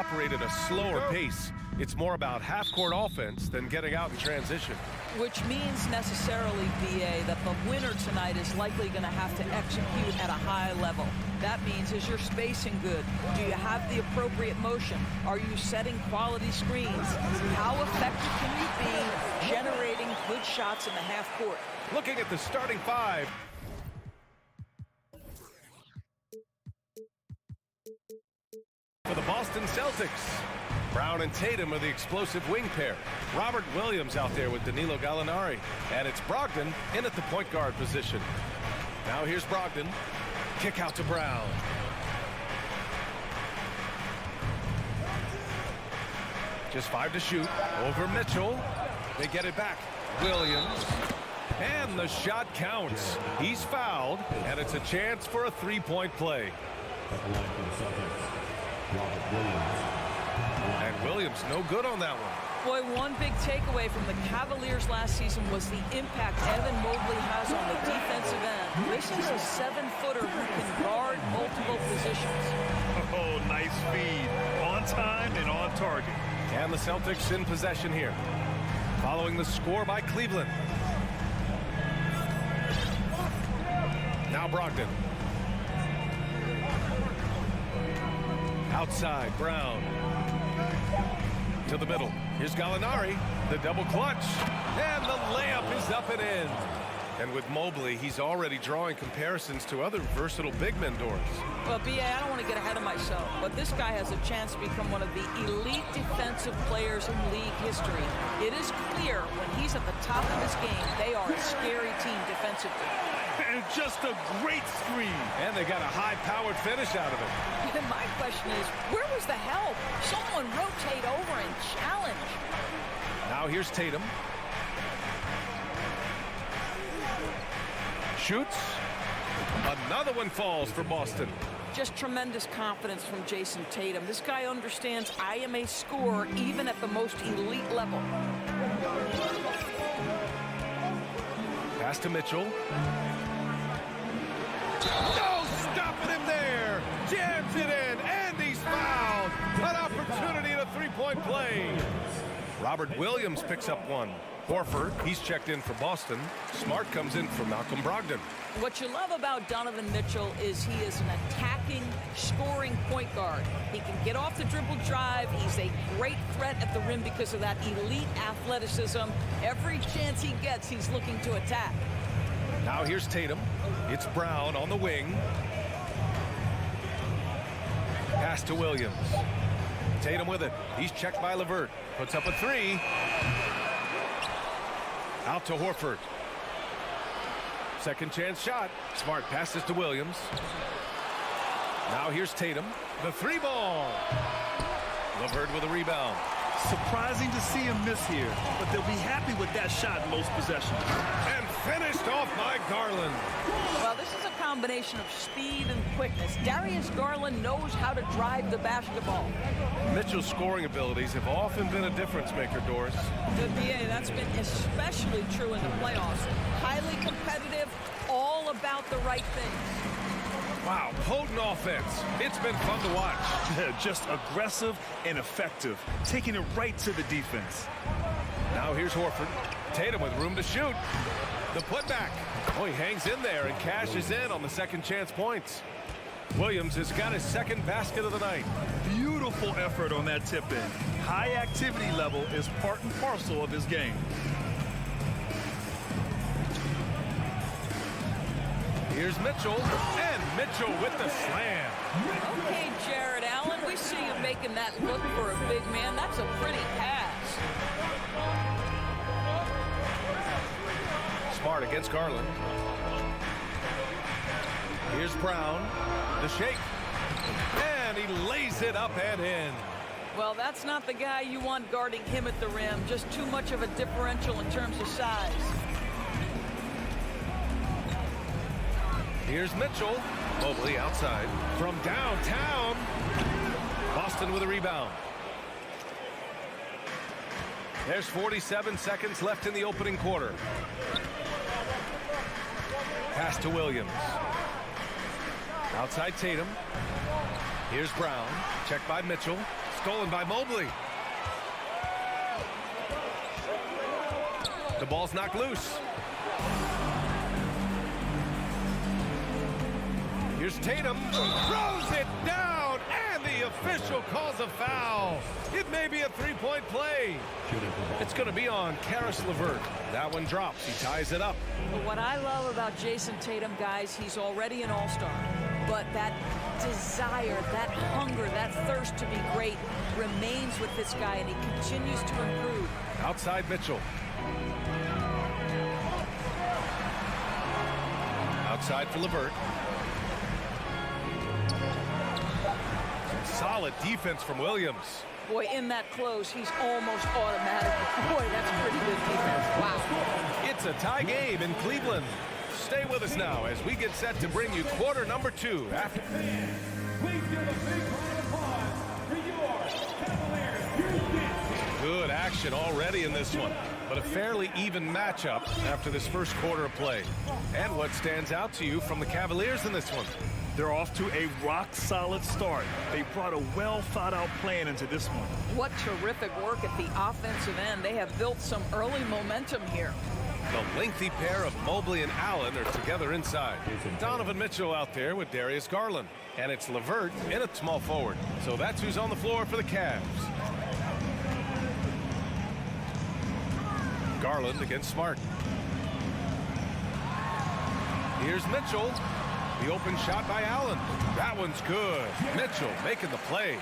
operate at a slower pace. It's more about half-court offense than getting out in transition. Which means necessarily, BA, that the winner tonight is likely going to have to execute at a high level. That means, is your spacing good? Do you have the appropriate motion? Are you setting quality screens? How effective can you be generating good shots in the half court? Looking at the starting five. For the Boston Celtics, Brown and Tatum are the explosive wing pair. Robert Williams out there with Danilo Gallinari. And it's Brogdon in at the point guard position. Now here's Brogdon. Kick out to Brown. Just 5 to shoot. Over Mitchell. They get it back. Williams. And the shot counts. He's fouled, and it's a chance for a three-point play. And Williams no good on that one. Boy, one big takeaway from the Cavaliers last season was the impact Evan Mobley has on the defensive end. This is a 7-footer who can guard multiple positions. Oh, nice feed. On time and on target. And the Celtics in possession here. Following the score by Cleveland. Now Brogdon. Outside, Brown. To the middle. Here's Gallinari. The double clutch. And the layup is up and in. And with Mobley, he's already drawing comparisons to other versatile big men doors. Well, B.A., I don't want to get ahead of myself, but this guy has a chance to become one of the elite defensive players in league history. It is clear when he's at the top of his game, they are a scary team defensively. And just a great screen. And they got a high-powered finish out of it. And my question is, where was the help? Someone rotate over and challenge. Now here's Tatum. Shoots. Another one falls for Boston. Just tremendous confidence from Jason Tatum. This guy understands I am a scorer even at the most elite level. Pass to Mitchell. No stopping him there. Jams it in, and he's fouled. An opportunity at a three-point play. Robert Williams picks up one. Horford, he's checked in for Boston. Smart comes in for Malcolm Brogdon. What you love about Donovan Mitchell is he is an attacking, scoring point guard. He can get off the dribble drive. He's a great threat at the rim because of that elite athleticism. Every chance he gets, he's looking to attack. Now here's Tatum. It's Brown on the wing. Pass to Williams. Tatum with it. He's checked by LeVert. Puts up a three. Out to Horford. Second chance shot. Smart passes to Williams. Now here's Tatum. The three ball. LeVert with a rebound. Surprising to see him miss here, but they'll be happy with that shot in most possessions. And finished off by Garland. Well, this is a combination of speed and quickness. Darius Garland knows how to drive the basketball. Mitchell's scoring abilities have often been a difference maker, Doris. The BA, that's been especially true in the playoffs. Highly competitive, all about the right things. Wow, potent offense. It's been fun to watch. Just aggressive and effective, taking it right to the defense. Now here's Horford. Tatum with room to shoot. The putback. Oh, he hangs in there and cashes in on the second chance points. Williams has got his second basket of the night. Beautiful effort on that tip-in. High activity level is part and parcel of his game. Here's Mitchell, and Mitchell with the slam. Okay, Jared Allen, we see you making that look for a big man. That's a pretty pass. Smart against Garland. Here's Brown, the shake, and he lays it up and in. Well, that's not the guy you want guarding him at the rim. Just too much of a differential in terms of size. Here's Mitchell. Mobley outside. From downtown. Boston with a rebound. There's 47 seconds left in the opening quarter. Pass to Williams. Outside Tatum. Here's Brown. Checked by Mitchell. stolen by Mobley. The ball's knocked loose. Here's Tatum, throws it down, and the official calls a foul. It may be a three-point play. It's going to be on Karis LeVert. That one drops. He ties it up. But what I love about Jason Tatum, guys, he's already an all-star. But that desire, that hunger, that thirst to be great remains with this guy, and he continues to improve. Outside Mitchell. Outside for LeVert. Solid defense from Williams. Boy, in that close, he's almost automatic. Boy, that's pretty good defense. Wow. It's a tie game in Cleveland. Stay with us now as we get set to bring you quarter number 2. After Please give a big round of applause for your Cavaliers. good action already in this one, but a fairly even matchup after this first quarter of play. And what stands out to you from the Cavaliers in this one? They're off to a rock-solid start. They brought a well-thought-out plan into this one. What terrific work at the offensive end. They have built some early momentum here. The lengthy pair of Mobley and Allen are together inside. Donovan Mitchell out there with Darius Garland. And it's LeVert in at small forward. So that's who's on the floor for the Cavs. Garland against Smart. Here's Mitchell. The open shot by Allen. That one's good. Mitchell making the play.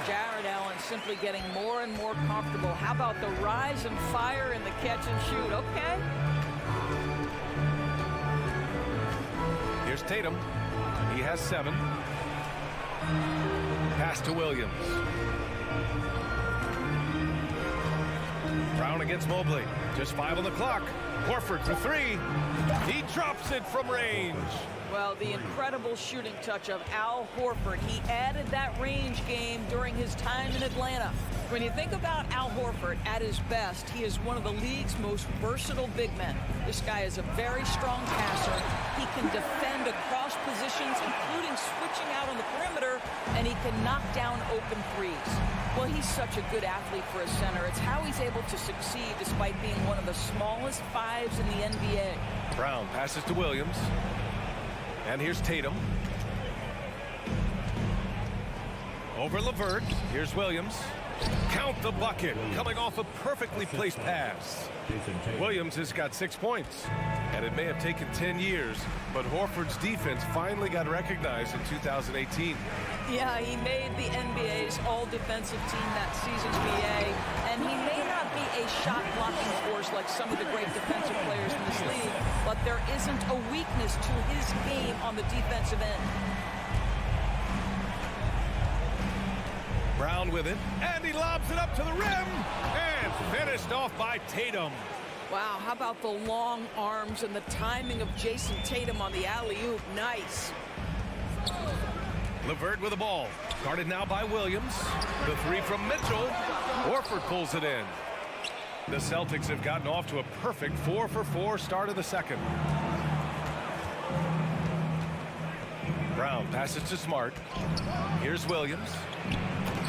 Jared Allen simply getting more and more comfortable. How about the rise and fire in the catch and shoot? Okay. Here's Tatum. He has 7. Pass to Williams. Brown against Mobley. Just 5 on the clock. Horford for 3. He drops it from range. Well, the incredible shooting touch of Al Horford. He added that range game during his time in Atlanta. When you think about Al Horford at his best, he is one of the league's most versatile big men. This guy is a very strong passer. He can defend across positions, including switching out on the perimeter, and he can knock down open threes. Well, he's such a good athlete for a center. It's how he's able to succeed despite being one of the smallest 5s in the NBA. Brown passes to Williams. And here's Tatum. Over LeVert. Here's Williams. Count the bucket. Coming off a perfectly placed pass. Williams has got 6 points. And it may have taken 10 years, but Horford's defense finally got recognized in 2018. Yeah, he made the NBA's all-defensive team that season, BA. And he may not be a shot-blocking force like some of the great defensive players in this league, but there isn't a weakness to his game on the defensive end. Brown with it, and he lobs it up to the rim, and finished off by Tatum. Wow, how about the long arms and the timing of Jason Tatum on the alley-oop? Nice. LeVert with the ball. Guarded now by Williams. The 3 from Mitchell. Horford pulls it in. The Celtics have gotten off to a perfect 4-for-4 start of the second. Brown passes to Smart. Here's Williams.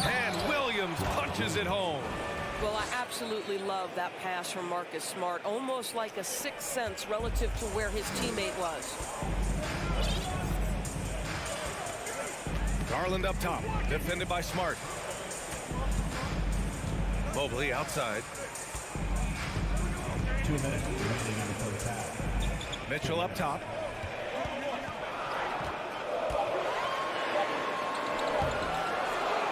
And Williams punches it home. Well, I absolutely love that pass from Marcus Smart, almost like a sixth sense relative to where his teammate was. Garland up top, defended by Smart. Mobley outside. 2 minutes remaining in the first half. Mitchell up top.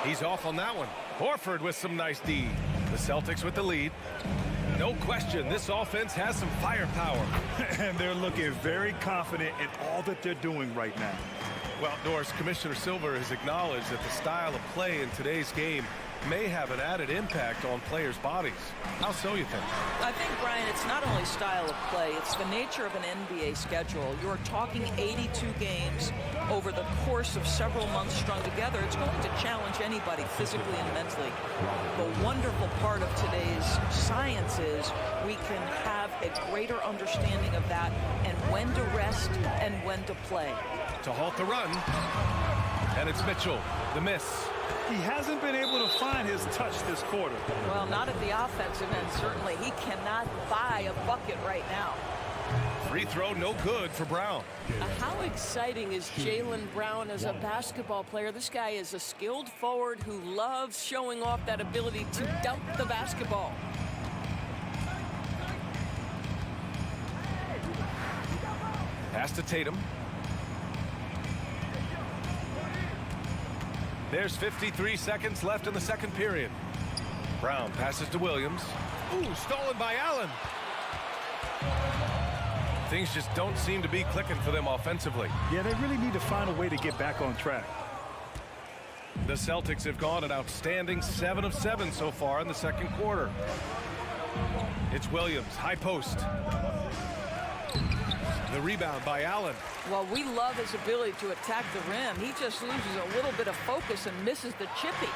He's off on that one. Horford with some nice D. The Celtics with the lead. No question, this offense has some firepower. And they're looking very confident in all that they're doing right now. Well, Norris, Commissioner Silver has acknowledged that the style of play in today's game may have an added impact on players' bodies. How so, you think? I think, Brian, it's not only style of play, it's the nature of an NBA schedule. You're talking 82 games over the course of several months strung together. It's going to challenge anybody physically and mentally. The wonderful part of today's science is we can have a greater understanding of that and when to rest and when to play. To halt the run. And it's Mitchell, the miss. He hasn't been able to find his touch this quarter. Well, not at the offensive end, certainly. He cannot buy a bucket right now. Free throw no good for Brown. How exciting is Jaylen Brown as a basketball player? This guy is a skilled forward who loves showing off that ability to dunk the basketball. Pass to Tatum. There's 53 seconds left in the second period. Brown passes to Williams. Ooh, stolen by Allen. Things just don't seem to be clicking for them offensively. Yeah, they really need to find a way to get back on track. The Celtics have gone an outstanding 7 of 7 so far in the second quarter. It's Williams, high post. The rebound by Allen. Well, we love his ability to attack the rim. He just loses a little bit of focus and misses the chippy.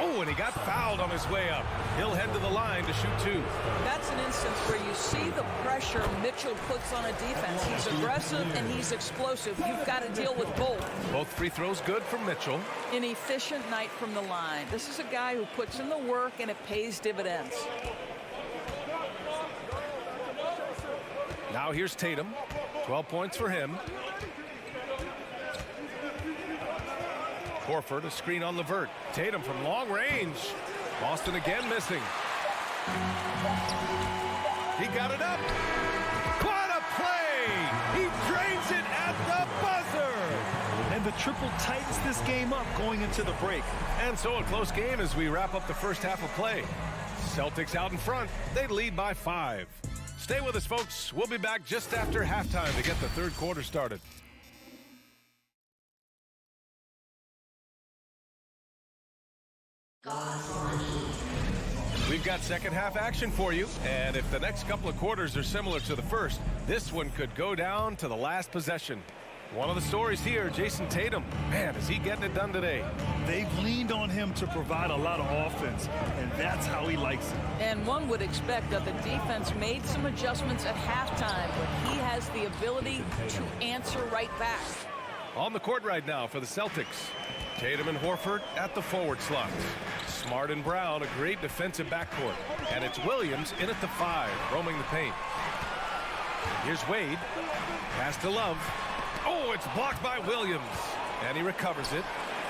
Oh, and he got fouled on his way up. He'll head to the line to shoot 2. That's an instance where you see the pressure Mitchell puts on a defense. He's aggressive and he's explosive. You've got to deal with both. Both free throws good from Mitchell. An efficient night from the line. This is a guy who puts in the work and it pays dividends. Now here's Tatum. 12 points for him. Horford, a screen on Levert. Tatum from long range. Boston again missing. He got it up. What a play! He drains it at the buzzer! And the triple tightens this game up going into the break. And so a close game as we wrap up the first half of play. Celtics out in front. They lead by 5. Stay with us, folks. We'll be back just after halftime to get the third quarter started. We've got second half action for you, and if the next couple of quarters are similar to the first, this one could go down to the last possession. One of the stories here, Jason Tatum. Man, is he getting it done today? They've leaned on him to provide a lot of offense, and that's how he likes it. And one would expect that the defense made some adjustments at halftime, but he has the ability to answer right back. On the court right now for the Celtics. Tatum and Horford at the forward slots. Smart and Brown, a great defensive backcourt. And it's Williams in at the 5, roaming the paint. Here's Wade. Pass to Love. Oh, it's blocked by Williams. And he recovers it.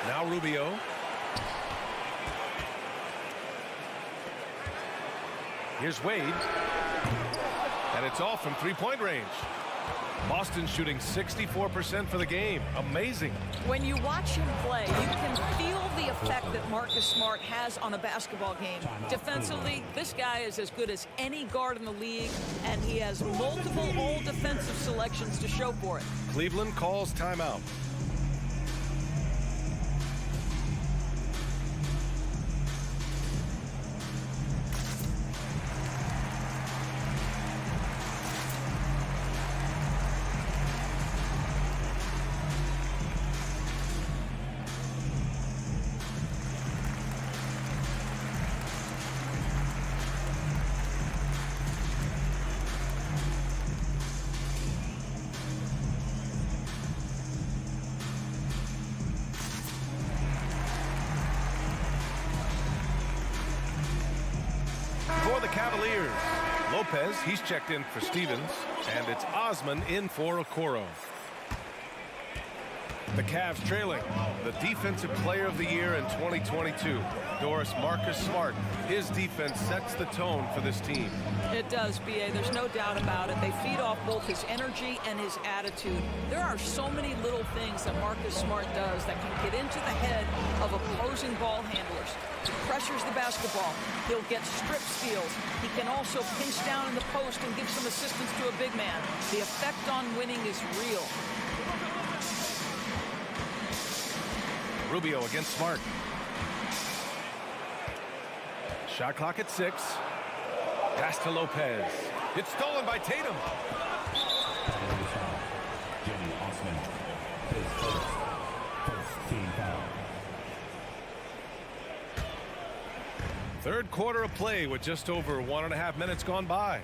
Now Rubio. Here's Wade. And it's off from three-point range. Boston shooting 64% for the game. Amazing. When you watch him play, you can feel the effect that Marcus Smart has on a basketball game. Defensively, this guy is as good as any guard in the league, and he has multiple all-defensive selections to show for it. Cleveland calls timeout. For the Cavaliers, Lopez, he's checked in for Stevens, and it's Osman in for Okoro. The Cavs trailing. The defensive player of the year in 2022, Marcus Smart. His defense sets the tone for this team. It does, B.A. There's no doubt about it. They feed off both his energy and his attitude. There are so many little things that Marcus Smart does that can get into the head of opposing ball handlers. He pressures the basketball. He'll get strip steals. He can also pinch down in the post and give some assistance to a big man. The effect on winning is real. Rubio against Smart. Shot clock at 6. Pass to Lopez. It's stolen by Tatum. Third quarter of play with just over 1.5 minutes gone by.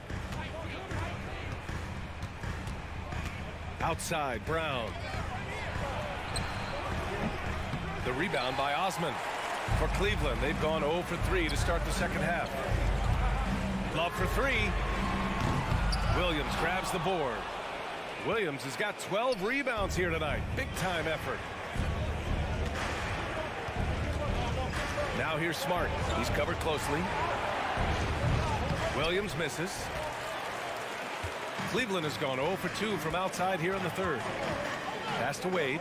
Outside, Brown. The rebound by Osman. For Cleveland, they've gone 0 for 3 to start the second half. Love for 3. Williams grabs the board. Williams has got 12 rebounds here tonight. Big time effort. Now here's Smart. He's covered closely. Williams misses. Cleveland has gone 0 for 2 from outside here in the third. Pass to Wade.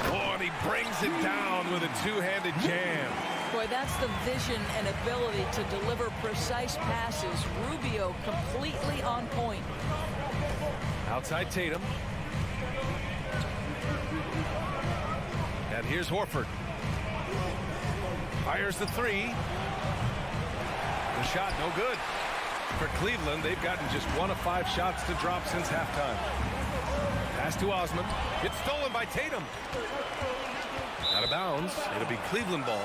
Oh, and he brings it down with a two-handed jam. Boy, that's the vision and ability to deliver precise passes. Rubio completely on point. Outside Tatum. And here's Horford. Fires the 3. The shot no good. For Cleveland, they've gotten just 1 of 5 shots to drop since halftime. Pass to Osman. It's stolen by Tatum. Out of bounds. It'll be Cleveland ball.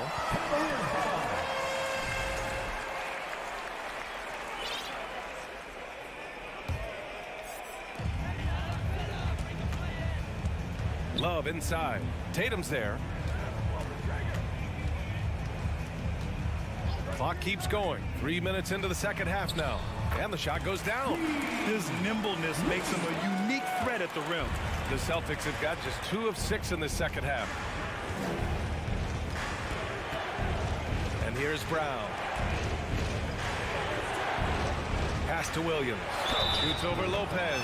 Love inside. Tatum's there. Clock keeps going. 3 minutes into the second half now. And the shot goes down. His nimbleness makes him a unique threat at the rim. The Celtics have got just 2 of 6 in the second half. And here's Brown. Pass to Williams. Shoots over Lopez.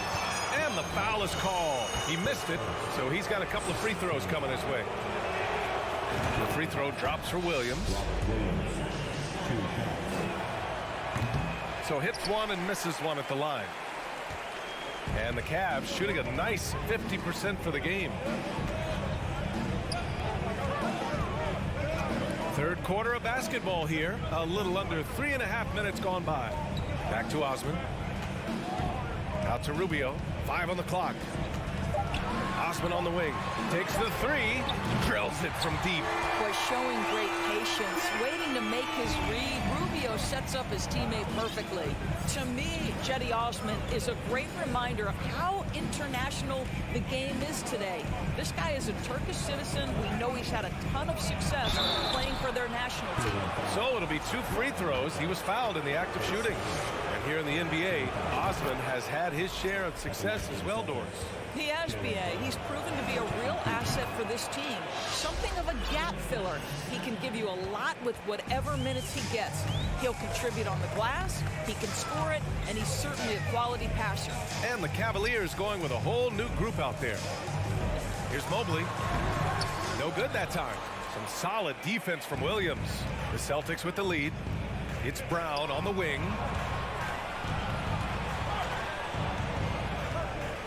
And the foul is called. He missed it, so he's got a couple of free throws coming his way. The free throw drops for Williams. So hits 1 and misses 1 at the line. And the Cavs shooting a nice 50% for the game. Third quarter of basketball here. A little under 3.5 minutes gone by. Back to Osman. Out to Rubio. 5 on the clock. Osman on the wing. Takes the 3. Drills it from deep. Was showing great patience, waiting to make his read. Rubio sets up his teammate perfectly. To me, Cedi Osman is a great reminder of how international the game is today. This guy is a Turkish citizen. We know he's had a ton of success playing for their national team. So it'll be 2 free throws. He was fouled in the act of shooting. And here in the NBA, Osman has had his share of success as well, Doris. He has, B.A. He's proven to be a real asset for this team. Something of a gap filler. He can give you a lot with whatever minutes he gets. He'll contribute on the glass, he can score it, and he's certainly a quality passer. And the Cavaliers going with a whole new group out there. Here's Mobley. No good that time. Some solid defense from Williams. The Celtics with the lead. It's Brown on the wing.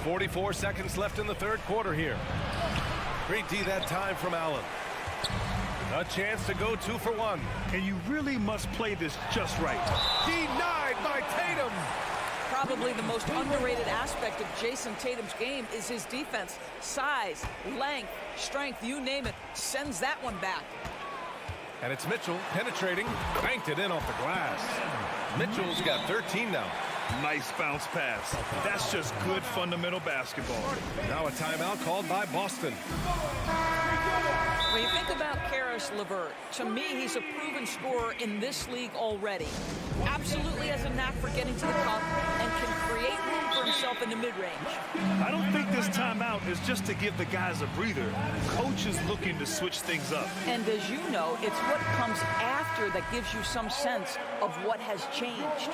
44 seconds left in the third quarter here. Great D that time from Allen. A chance to go 2 for 1. And you really must play this just right. Denied by Tatum. Probably the most underrated aspect of Jason Tatum's game is his defense. Size, length, strength, you name it, sends that one back. And it's Mitchell penetrating, banked it in off the glass. Mitchell's got 13 now. Nice bounce pass. That's just good fundamental basketball. Now a timeout called by Boston. When you think about Karis LeVert, to me, he's a proven scorer in this league already. Absolutely has a knack for getting to the cup and can create room for himself in the mid-range. I don't think this timeout is just to give the guys a breather. Coach is looking to switch things up. And as you know, it's what comes after that gives you some sense of what has changed.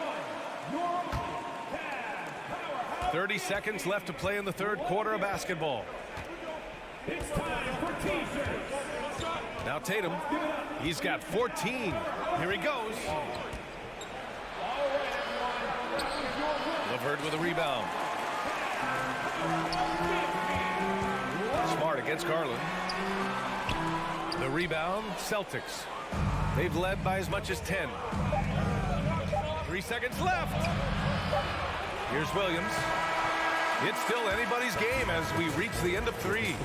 30 seconds left to play in the third quarter of basketball. It's time for T-shirts. Now Tatum, he's got 14. Here he goes. LeVert with a rebound. Smart against Garland. The rebound, Celtics. They've led by as much as 10. 3 seconds left. Here's Williams. It's still anybody's game as we reach the end of 3.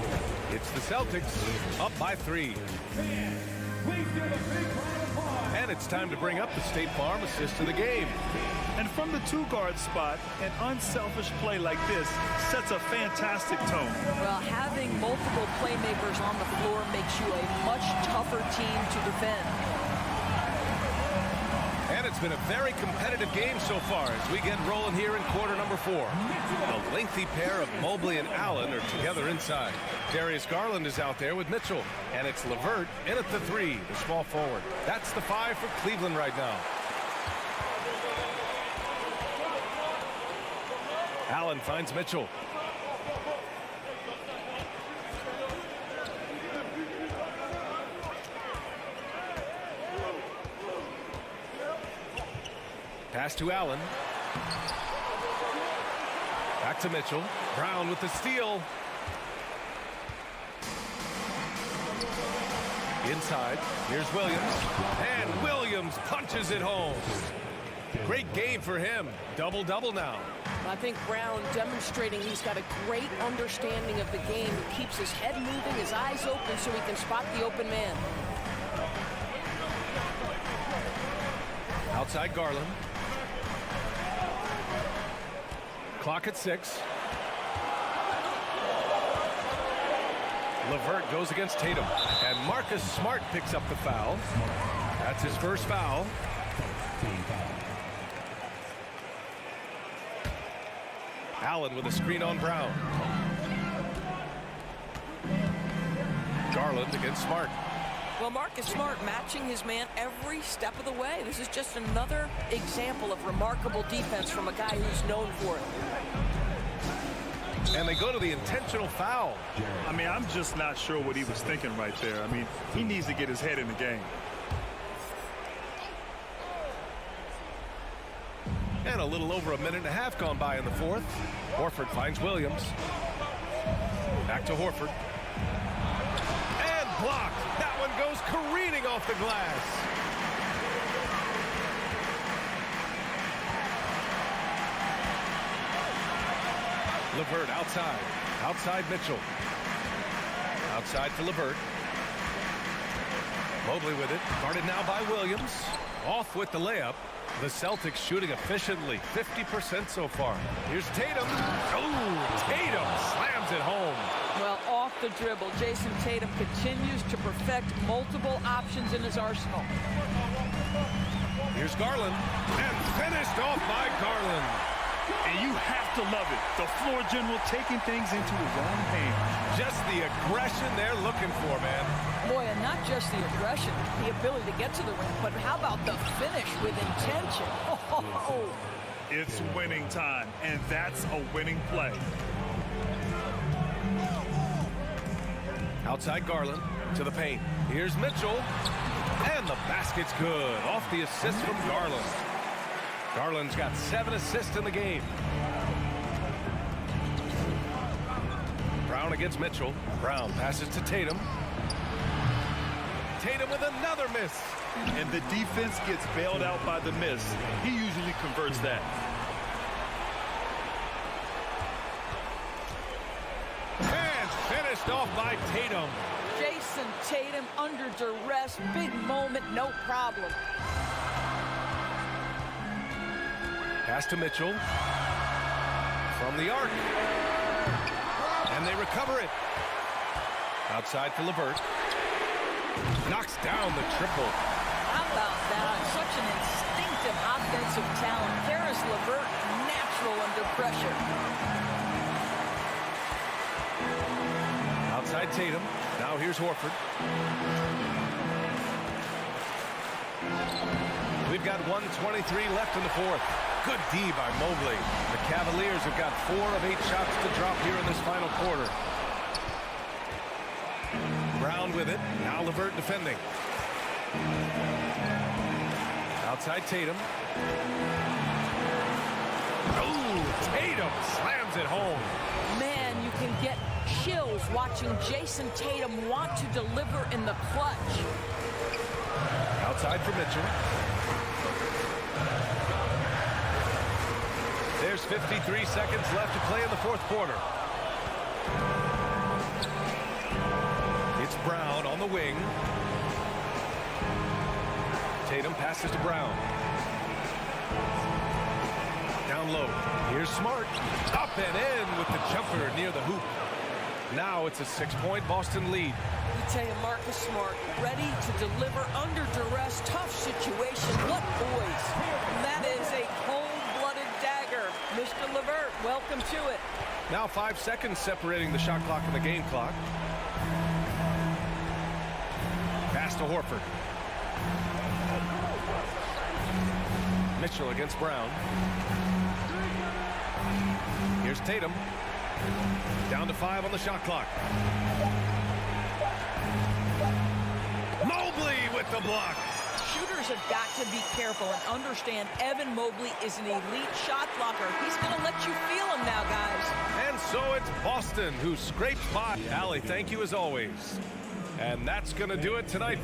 It's the Celtics up by 3. Please give a big round of applause. And it's time to bring up the State Farm assist of the game. And from the two-guard spot, an unselfish play like this sets a fantastic tone. Well, having multiple playmakers on the floor makes you a much tougher team to defend. And it's been a very competitive game so far as we get rolling here in quarter number 4. A lengthy pair of Mobley and Allen are together inside. Darius Garland is out there with Mitchell. And it's LeVert in at the 3, the small forward. That's the 5 for Cleveland right now. Allen finds Mitchell. Pass to Allen. Back to Mitchell. Brown with the steal. Inside. Here's Williams. And Williams punches it home. Great game for him. Double-double now. I think Brown demonstrating he's got a great understanding of the game. He keeps his head moving, his eyes open so he can spot the open man. Outside Garland. Clock at 6. LeVert goes against Tatum. And Marcus Smart picks up the foul. That's his first foul. Allen with a screen on Brown. Garland against Smart. Well, Marcus Smart matching his man every step of the way. This is just another example of remarkable defense from a guy who's known for it. And they go to the intentional foul. I mean, I'm just not sure what he was thinking right there. I mean, he needs to get his head in the game. And a little over a minute and a half gone by in the 4th. Horford finds Williams. Back to Horford. And blocked. That one goes careening off the glass. LeVert outside. Outside Mitchell. Outside for LeVert. Mobley with it. Guarded now by Williams. Off with the layup. The Celtics shooting efficiently, 50% so far. Here's Tatum. Oh, Tatum slams it home. Well, off the dribble, Jason Tatum continues to perfect multiple options in his arsenal. Here's Garland. And finished off by Garland. And you have to love it. The floor general taking things into his own hands. Just the aggression they're looking for, man. Boy, and not just the aggression, the ability to get to the rim, but how about the finish with intention? Oh. It's winning time, and that's a winning play. Outside Garland to the paint. Here's Mitchell. And the basket's good. Off the assist from Garland. Garland's got 7 assists in the game. Brown against Mitchell. Brown passes to Tatum. Tatum with another miss. And the defense gets bailed out by the miss. He usually converts that. And finished off by Tatum. Jason Tatum under duress, big moment, no problem. Pass to Mitchell. From the arc. And they recover it. Outside for LeVert. Knocks down the triple. How about that? Such an instinctive offensive talent. Karis LeVert, natural under pressure. Outside Tatum. Now here's Horford. We've got 1:23 left in the 4th. Good D by Mobley. The Cavaliers have got 4 of 8 shots to drop here in this final quarter. Brown with it. Now LeVert defending. Outside Tatum. Oh, Tatum slams it home. Man, you can get chills watching Jason Tatum want to deliver in the clutch. Outside for Mitchell. There's 53 seconds left to play in the 4th quarter. It's Brown on the wing. Tatum passes to Brown. Down low. Here's Smart. Up and in with the jumper near the hoop. Now it's a 6-point Boston lead. I tell you, Marcus Smart, ready to deliver under duress, tough situation. What poise. That is a cold-blooded dagger. Mr. LeVert, welcome to it. Now 5 seconds separating the shot clock and the game clock. Pass to Horford. Mitchell against Brown. Here's Tatum. Down to 5 on the shot clock. Mobley with the block. Shooters have got to be careful and understand Evan Mobley is an elite shot blocker. He's going to let you feel him now, guys. And so it's Boston who scrapes by. Allie, thank you as always. And that's going to do it tonight.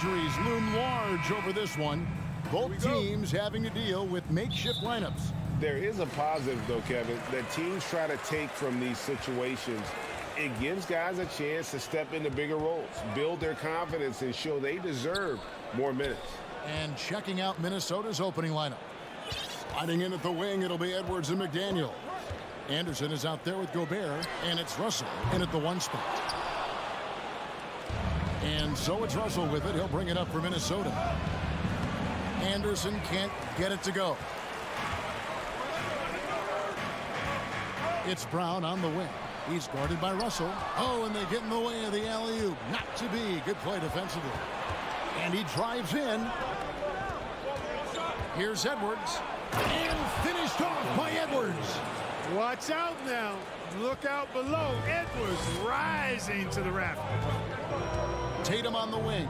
injuries loom large over this one. Both teams having to deal with makeshift lineups. There is a positive, though, Kevin, that teams try to take from these situations. It gives guys a chance to step into bigger roles, build their confidence, and show they deserve more minutes. And checking out Minnesota's opening lineup. Sliding in at the wing, it'll be Edwards and McDaniel. Anderson is out there with Gobert, and it's Russell in at the 1 spot. And so it's Russell with it. He'll bring it up for Minnesota. Anderson can't get it to go. It's Brown on the wing. He's guarded by Russell. Oh, and they get in the way of the alley-oop. Not to be. Good play defensively. And he drives in. Here's Edwards. And finished off by Edwards. Watch out now. Look out below. Edwards rising to the raft. Tatum on the wing.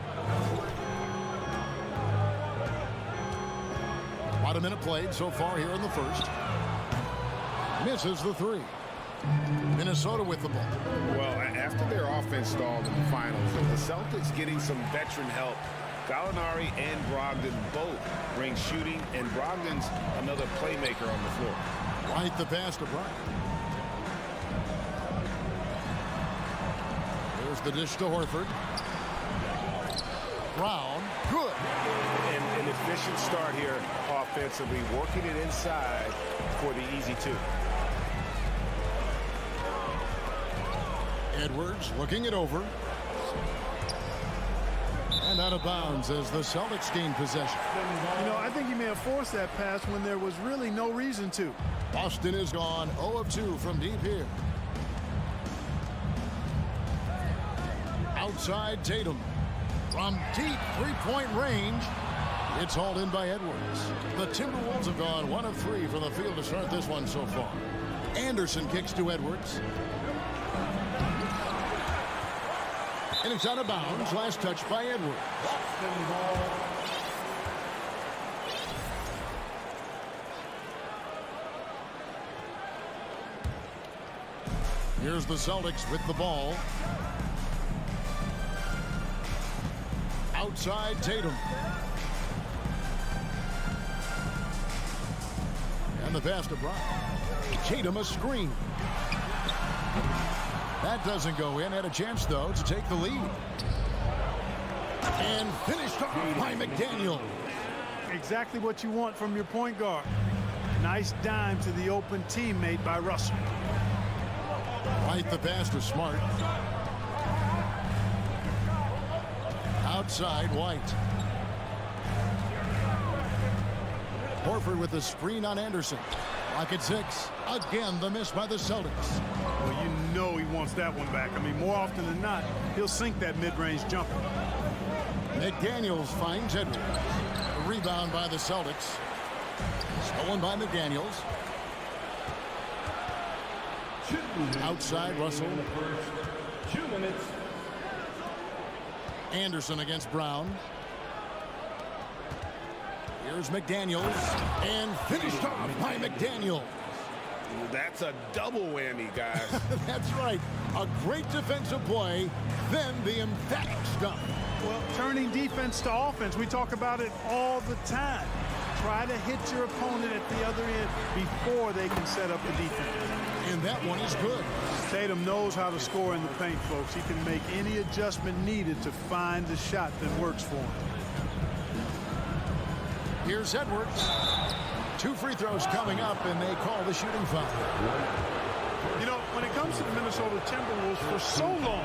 About a minute played so far here in the first. Misses the 3. Minnesota with the ball. Well, after their offense stalled in the finals, the Celtics getting some veteran help. Gallinari and Brogdon both bring shooting, and Brogdon's another playmaker on the floor. Right the pass to Bryant. There's the dish to Horford. Brown, good. And an efficient start here offensively, working it inside for the easy 2. Edwards looking it over. And out of bounds as the Celtics gain possession. You know, I think he may have forced that pass when there was really no reason to. Boston is gone 0 of 2 from deep here. Outside Tatum. From deep three-point range. It's hauled in by Edwards. The Timberwolves have gone 1 of 3 from the field to start this one so far. Anderson kicks to Edwards. And it's out of bounds. Last touch by Edwards. Here's the Celtics with the ball. Outside Tatum. And the pass to Bryant. Tatum a screen. That doesn't go in. Had a chance, though, to take the lead. And finished off by McDaniel. Exactly what you want from your point guard. Nice dime to the open teammate by Russell. Right the pass to Smart. Outside White. Horford with the screen on Anderson. Lock at 6. Again, the miss by the Celtics. Well, you know he wants that one back. I mean, more often than not, he'll sink that mid-range jumper. McDaniels finds Edwards. A rebound by the Celtics. Stolen by McDaniels. Outside Russell. 2 minutes. Anderson against Brown. Here's McDaniels. And finished off by McDaniel. That's a double whammy, guys. That's right. A great defensive play, then the emphatic stuff. Well, turning defense to offense, we talk about it all the time. Try to hit your opponent at the other end before they can set up the defense. And that one is good. Tatum knows how to score in the paint, folks. He can make any adjustment needed to find the shot that works for him. Here's Edwards. 2 free throws coming up, and they call the shooting foul. You know, when it comes to the Minnesota Timberwolves, for so long,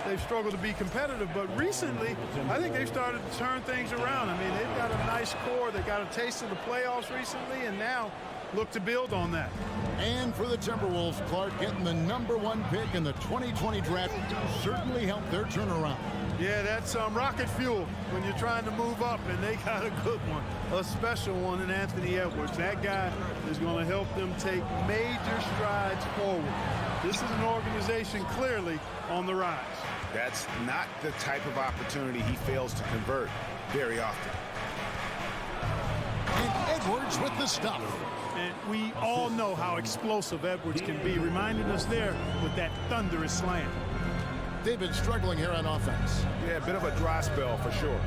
they've struggled to be competitive. But recently, I think they've started to turn things around. I mean, they've got a nice core. They got a taste of the playoffs recently, and now look to build on that. And for the Timberwolves, Clark getting the #1 pick in the 2020 draft certainly helped their turnaround. Yeah, that's rocket fuel when you're trying to move up, and they got a good one, a special one in Anthony Edwards. That guy is going to help them take major strides forward. This is an organization clearly on the rise. That's not the type of opportunity he fails to convert very often. And Edwards with the stop. And we all know how explosive Edwards can be, reminding us there with that thunderous slam. they've been struggling here on offense. Yeah, a bit of a dry spell for sure.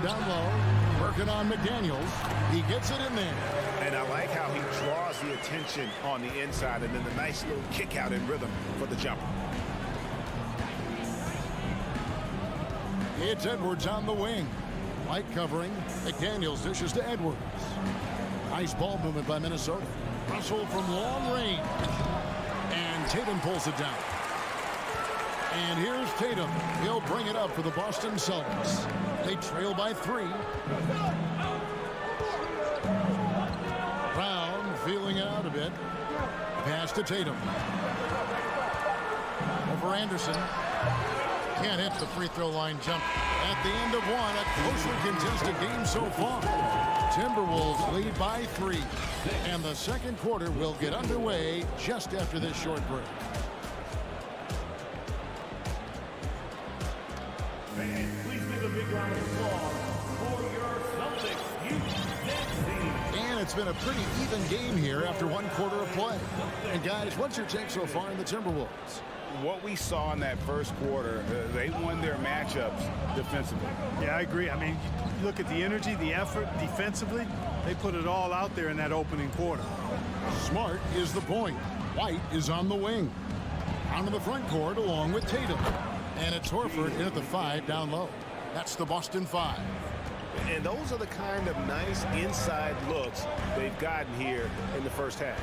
Down low, working on McDaniels. He gets it in there. And I like how he draws the attention on the inside, and then the nice little kick out in rhythm for the jumper. It's Edwards on the wing. White covering. McDaniels dishes to Edwards. Nice ball movement by Minnesota. Russell from long range. And Tatum pulls it down. And here's Tatum. He'll bring it up for the Boston Celtics. They trail by 3. Brown feeling it out a bit. Pass to Tatum. Over Anderson. Can't hit the free throw line jump. At the end of one, a closely contested game so far. Timberwolves lead by 3. And the second quarter will get underway just after this short break. Please give a big round of applause for your Celtics team. And it's been a pretty even game here after one quarter of play. And guys, what's your take so far in the Timberwolves? What we saw in that first quarter, they won their matchups defensively. Yeah, I agree. I mean, you look at the energy, the effort defensively, they put it all out there in that opening quarter. Smart is the point. White is on the wing. Onto the front court along with Tatum. And it's Horford in at the 5 down low. That's the Boston 5. And those are the kind of nice inside looks they've gotten here in the first half.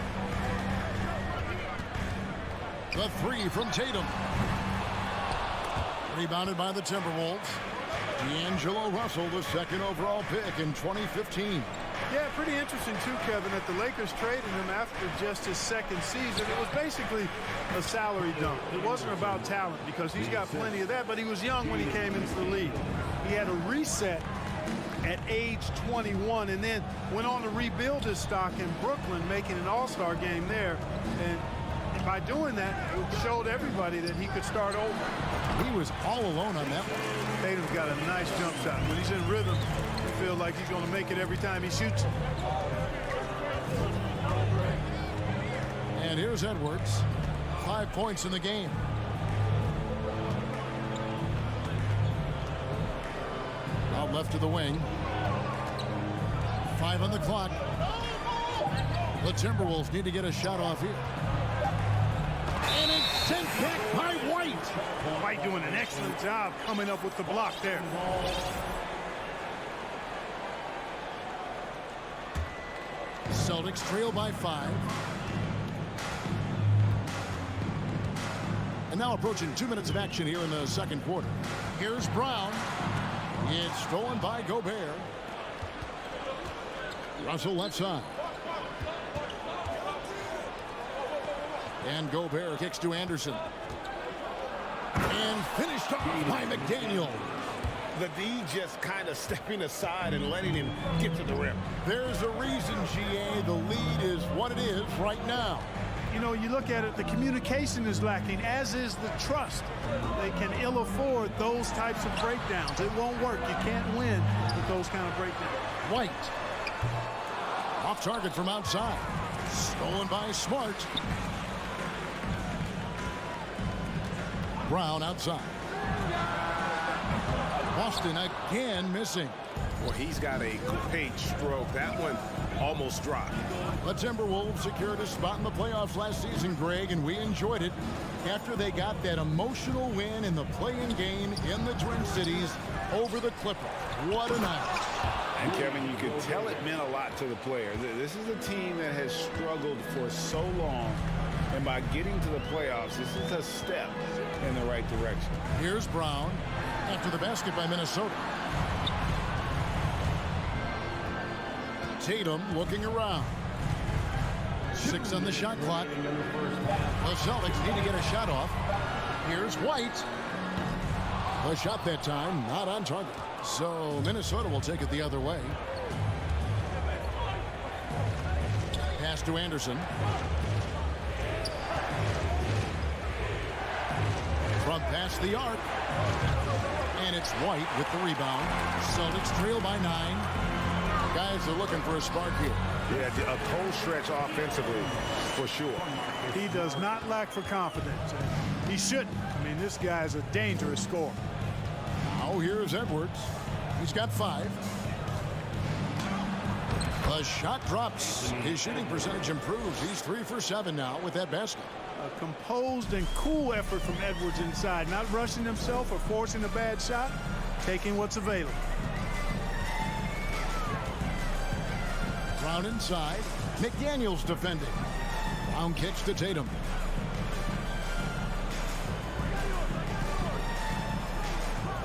The 3 from Tatum. Rebounded by the Timberwolves. D'Angelo Russell, the second overall pick in 2015. Yeah, pretty interesting too, Kevin, that the Lakers traded him after just his second season. It was basically a salary dump. It wasn't about talent because he's got plenty of that, but he was young when he came into the league. He had a reset at age 21 and then went on to rebuild his stock in Brooklyn, making an all-star game there. And by doing that, it showed everybody that he could start over. He was all alone on that one. Tatum's got a nice jump shot. When he's in rhythm, you feel like he's going to make it every time he shoots. And here's Edwards. 5 points in the game. Out left to the wing. 5 on the clock. The Timberwolves need to get a shot off here. And it's sent back by White. White doing an excellent job coming up with the block there. Celtics trail by 5. And now approaching 2 minutes of action here in the second quarter. Here's Brown. It's stolen by Gobert. Russell left side. And Gobert kicks to Anderson. And finished off by McDaniel. The D just kind of stepping aside and letting him get to the rim. There's a reason, GA, the lead is what it is right now. You know, you look at it, the communication is lacking, as is the trust. They can ill afford those types of breakdowns. It won't work. You can't win with those kind of breakdowns. White. Off target from outside. Stolen by Smart. Brown outside. Boston again missing. Well, he's got a great stroke. That one almost dropped. The Timberwolves secured a spot in the playoffs last season, Greg, and we enjoyed it after they got that emotional win in the play-in game in the Twin Cities over the Clippers. What a night. And Kevin, you could tell it meant a lot to the players. This is a team that has struggled for so long, and by getting to the playoffs, this is a step in the right direction. Here's Brown after the basket by Minnesota. Tatum looking around. 6 on the shot clock. The Celtics need to get a shot off. Here's White. The shot that time not on target. So Minnesota will take it the other way. Pass to Anderson. From past the arc. And it's White with the rebound. Celtics trail by 9. Guys are looking for a spark here. Yeah, a cold stretch offensively, for sure. He does not lack for confidence. He shouldn't. I mean, this guy's a dangerous scorer. Now here's Edwards. He's got 5. The shot drops. His shooting percentage improves. He's 3 for 7 now with that basket. A composed and cool effort from Edwards inside, not rushing himself or forcing a bad shot, taking what's available. Brown inside. McDaniels defending. Brown kicks to Tatum.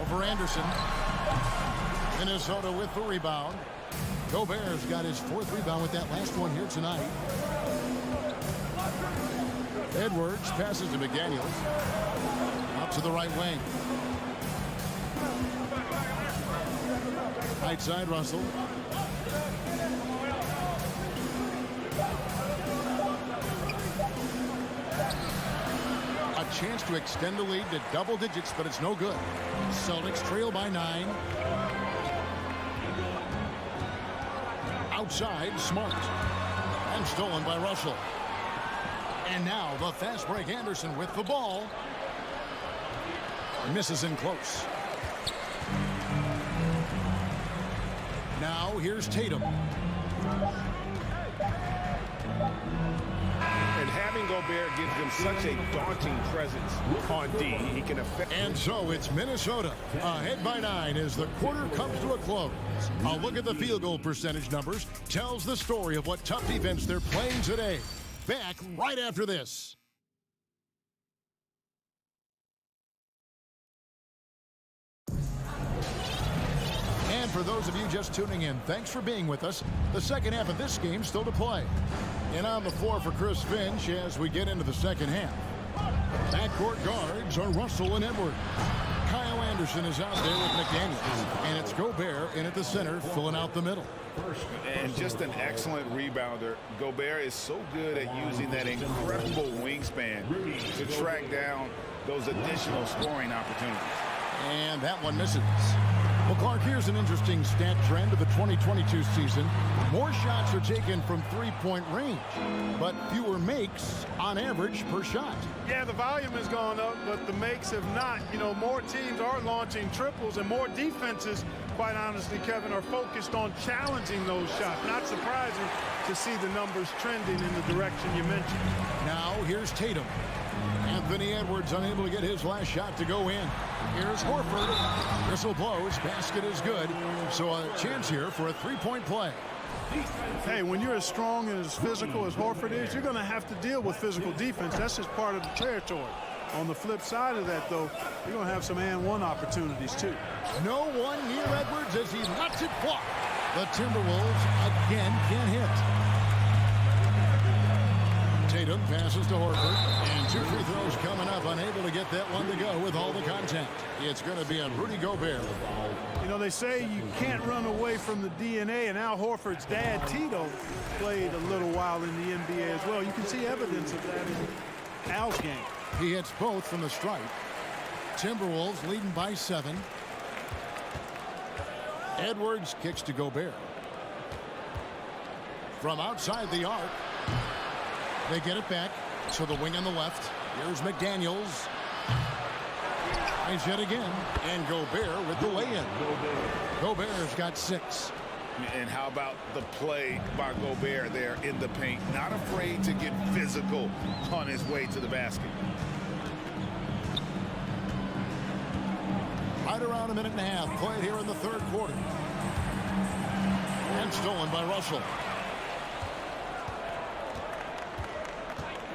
Over Anderson. Minnesota with the rebound. Gobert's got his 4th rebound with that last one here tonight. Edwards passes to McDaniels. Out to the right wing. Right side, Russell. A chance to extend the lead to double digits, but it's no good. Celtics trail by 9. Outside, Smart. And stolen by Russell. And now the fast break. Anderson with the ball. Misses in close. Now here's Tatum. And having Gobert gives them such a daunting presence on D. He can affect. And so it's Minnesota ahead by 9 as the quarter comes to a close. A look at the field goal percentage numbers tells the story of what tough defense they're playing today. Back right after this. And for those of you just tuning in, thanks for being with us. The second half of this game still to play. And on the floor for Chris Finch as we get into the second half. Backcourt guards are Russell and Edwards. Kyle Anderson is out there with McDaniels. And it's Gobert in at the center, filling out the middle. And just an excellent rebounder. Gobert is so good at using that incredible wingspan to track down those additional scoring opportunities. And that one misses. Well, Clark, here's an interesting stat trend of the 2022 season. More shots are taken from three-point range, but fewer makes on average per shot. Yeah, the volume has gone up, but the makes have not. You know, more teams are launching triples, and more defenses, quite honestly, Kevin, are focused on challenging those shots. Not surprising to see the numbers trending in the direction you mentioned. Now here's Tatum. Anthony Edwards unable to get his last shot to go in. Here's Horford. Whistle blows. Basket is good. So a chance here for a three-point play. Hey, when you're as strong and as physical as Horford is, you're going to have to deal with physical defense. That's just part of the territory. On the flip side of that, though, you're going to have some and-one opportunities, too. No one near Edwards as he lets it fly. The Timberwolves again can't hit. Tatum passes to Horford, and 2 free throws coming up, unable to get that one to go with all the contact. It's going to be on Rudy Gobert. You know, they say you can't run away from the DNA, and Al Horford's dad, Tito, played a little while in the NBA as well. You can see evidence of that in Al's game. He hits both from the stripe. Timberwolves leading by 7. Edwards kicks to Gobert. From outside the arc. They get it back to the wing on the left. Here's McDaniels. Tries yet again. And Gobert with the lay-in. Gobert's got 6. And how about the play by Gobert there in the paint? Not afraid to get physical on his way to the basket. Right around a minute and a half played here in the third quarter. And stolen by Russell.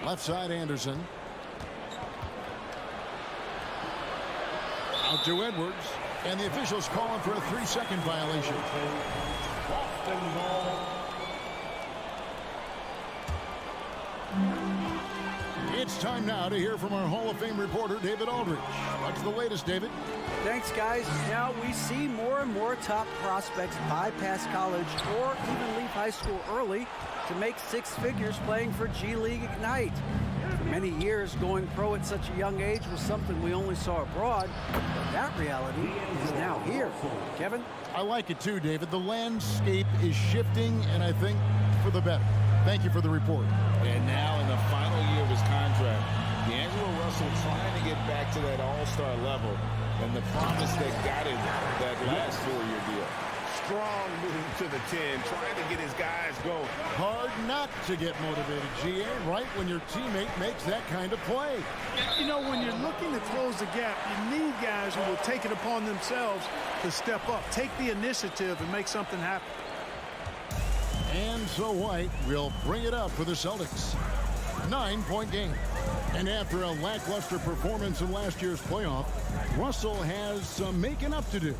Left side, Anderson. Out to Edwards. And the officials calling for a 3-second violation. It's time now to hear from our Hall of Fame reporter, David Aldridge. What's the latest, David? Thanks, guys. Now we see more and more top prospects bypass college or even leave high school early to make 6 figures playing for G League Ignite. For many years going pro at such a young age was something we only saw abroad, but that reality is now here. Kevin? I like it too, David. The landscape is shifting, and I think for the better. Thank you for the report. And now in the final year of his contract, D'Angelo Russell trying to get back to that all-star level and the promise that got him that last 4-year deal. Strong move to the 10, trying to get his guys going. Hard not to get motivated, GA, right when your teammate makes that kind of play. You know, when you're looking to close the gap, you need guys who will take it upon themselves to step up, take the initiative, and make something happen. And so White will bring it up for the Celtics. 9-point game. And after a lackluster performance in last year's playoff, Russell has some making up to do.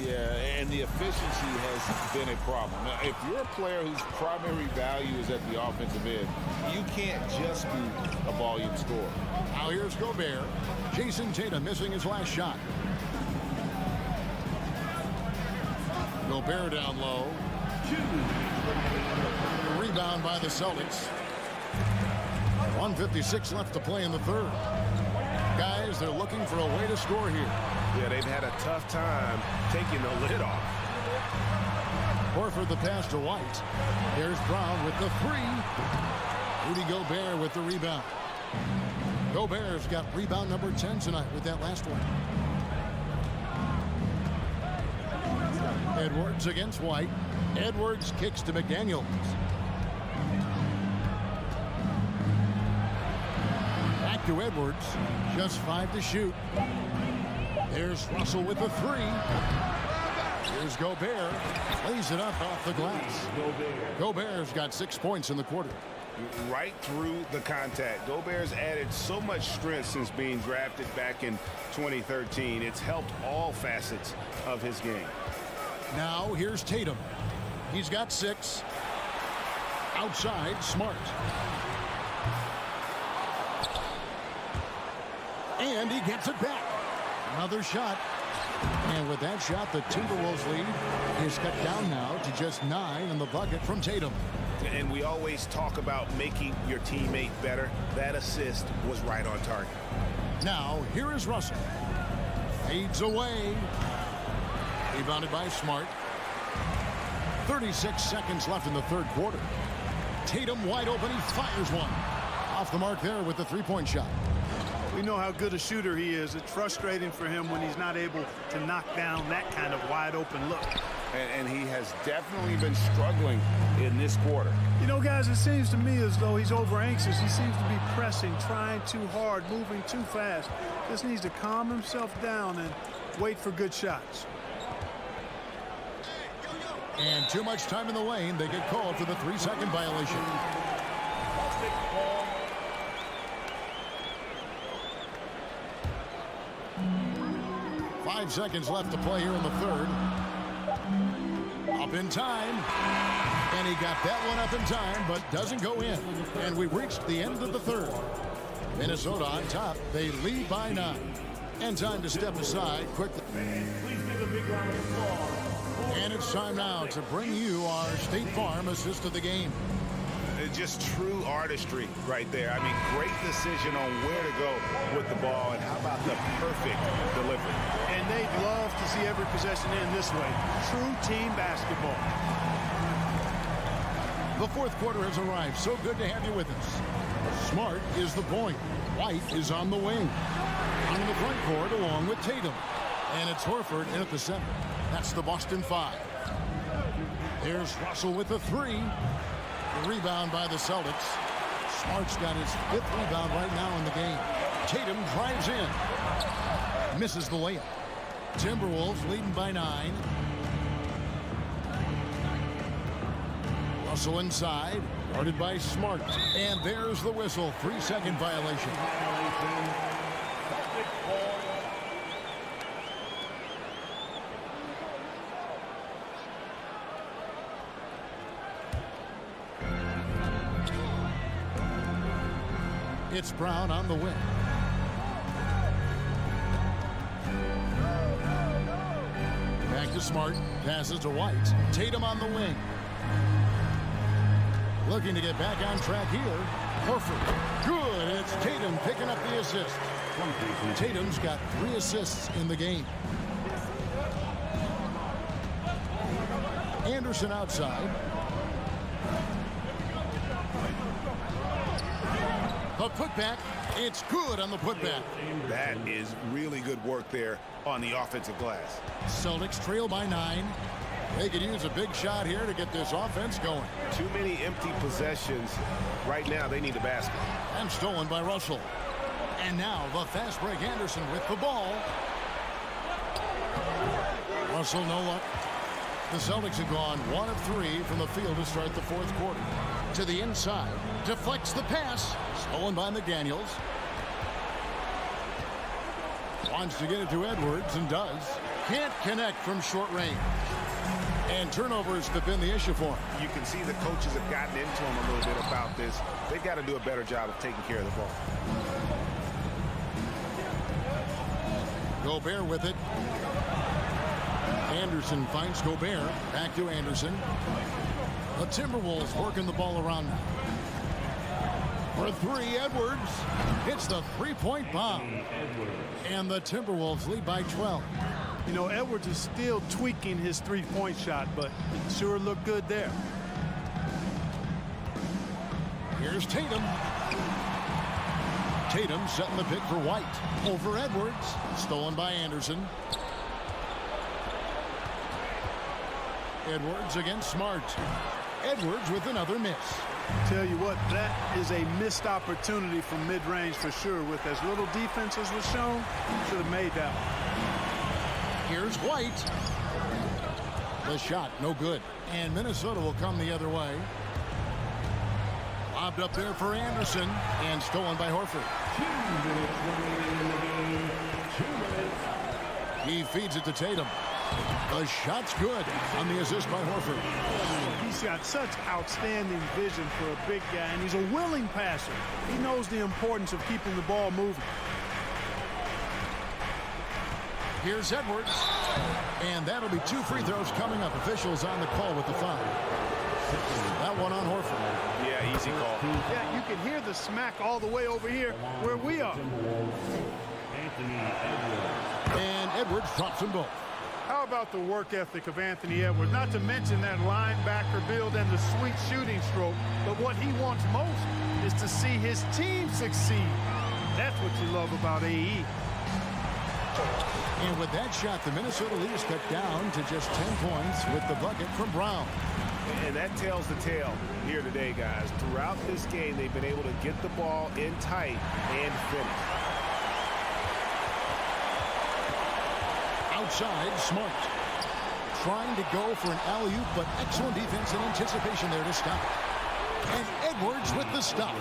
Yeah, and the efficiency has been a problem. Now, if you're a player whose primary value is at the offensive end, you can't just be a volume scorer. Now here's Gobert. Jason Tatum missing his last shot. Gobert down low. Rebound by the Celtics. 1:56 left to play in the third. Guys, they're looking for a way to score here. Yeah, they've had a tough time taking the lid off. Horford the pass to White. There's Brown with the three. Rudy Gobert with the rebound. Gobert's got rebound number 10 tonight with that last one. Edwards against White. Edwards kicks to McDaniels. Back to Edwards. Just 5 to shoot. There's Russell with the three. Here's Gobert. Lays it up off the glass. Gobert's got 6 points in the quarter. Right through the contact. Gobert's added so much strength since being drafted back in 2013. It's helped all facets of his game. Now here's Tatum. He's got 6. Outside, Smart. And he gets it back. Another shot. And with that shot, the Timberwolves lead is cut down now to just 9 in the bucket from Tatum. And we always talk about making your teammate better. That assist was right on target. Now, here is Russell. Fades away. Rebounded by Smart. 36 seconds left in the third quarter. Tatum wide open. He fires one. Off the mark there with the three-point shot. We know how good a shooter he is. It's frustrating for him when he's not able to knock down that kind of wide open look. And he has definitely been struggling in this quarter. You know, guys, it seems to me as though he's over anxious. He seems to be pressing, trying too hard, moving too fast. Just needs to calm himself down and wait for good shots. And too much time in the lane. They get called for the 3-second violation. 5 seconds left to play here in the third. Up in time. And he got that one up in time, but doesn't go in. And we reached the end of the third. Minnesota on top. They lead by 9. And time to step aside quickly. And it's time now to bring you our State Farm assist of the game. It's just true artistry right there. I mean, great decision on where to go with the ball, and how about the perfect delivery. And they'd love to see every possession end this way. True team basketball. The fourth quarter has arrived. So good to have you with us. Smart is the point. White is on the wing. On the front court along with Tatum. And it's Horford in at the center. That's the Boston 5. There's Russell with the three. The rebound by the Celtics. Smart's got his 5th rebound right now in the game. Tatum drives in. Misses the layup. Timberwolves leading by 9. Russell inside. Guarded by Smart. And there's the whistle. 3-second violation. It's Brown on the wing. Back to Smart. Passes to White. Tatum on the wing. Looking to get back on track here. Horford. Good. It's Tatum picking up the assist. Tatum's got 3 assists in the game. Anderson outside. The putback. It's good on the putback. That is really good work there on the offensive glass. Celtics trail by 9. They could use a big shot here to get this offense going. Too many empty possessions. Right now, they need a basket. And stolen by Russell. And now the fast break. Anderson with the ball. Russell no luck. The Celtics have gone 1 of 3 from the field to start the 4th quarter. To the inside. Deflects the pass. Stolen by McDaniels. Wants to get it to Edwards and does. Can't connect from short range. And turnovers have been the issue for him. You can see the coaches have gotten into him a little bit about this. They've got to do a better job of taking care of the ball. Gobert with it. Anderson finds Gobert. Back to Anderson. The Timberwolves working the ball around now. For 3, Edwards hits the 3-point bomb. And the Timberwolves lead by 12. You know, Edwards is still tweaking his 3-point shot, but it sure looked good there. Here's Tatum. Tatum setting the pick for White. Over Edwards. Stolen by Anderson. Edwards against Smart. Edwards with another miss. Tell you what, that is a missed opportunity from mid-range for sure. With as little defense as was shown, should have made that one. Here's White. The shot, no good. And Minnesota will come the other way. Lobbed up there for Anderson. And stolen by Horford. 2 minutes remaining in the game. 2 minutes. He feeds it to Tatum. The shot's good on the assist by Horford. He's got such outstanding vision for a big guy, and he's a willing passer. He knows the importance of keeping the ball moving. Here's Edwards. And that'll be 2 free throws coming up. Officials on the call with the foul. That one on Horford. Yeah, easy call. Yeah, you can hear the smack all the way over here where we are. And Edwards drops them both. How about the work ethic of Anthony Edwards? Not to mention that linebacker build and the sweet shooting stroke. But what he wants most is to see his team succeed. That's what you love about AE. And with that shot, the Minnesota leaders cut down to just 10 points with the bucket from Brown. And that tells the tale here today, guys. Throughout this game, they've been able to get the ball in tight and finish. Outside, Smart. Trying to go for an alley-oop, but excellent defense and anticipation there to stop. And Edwards with the stop.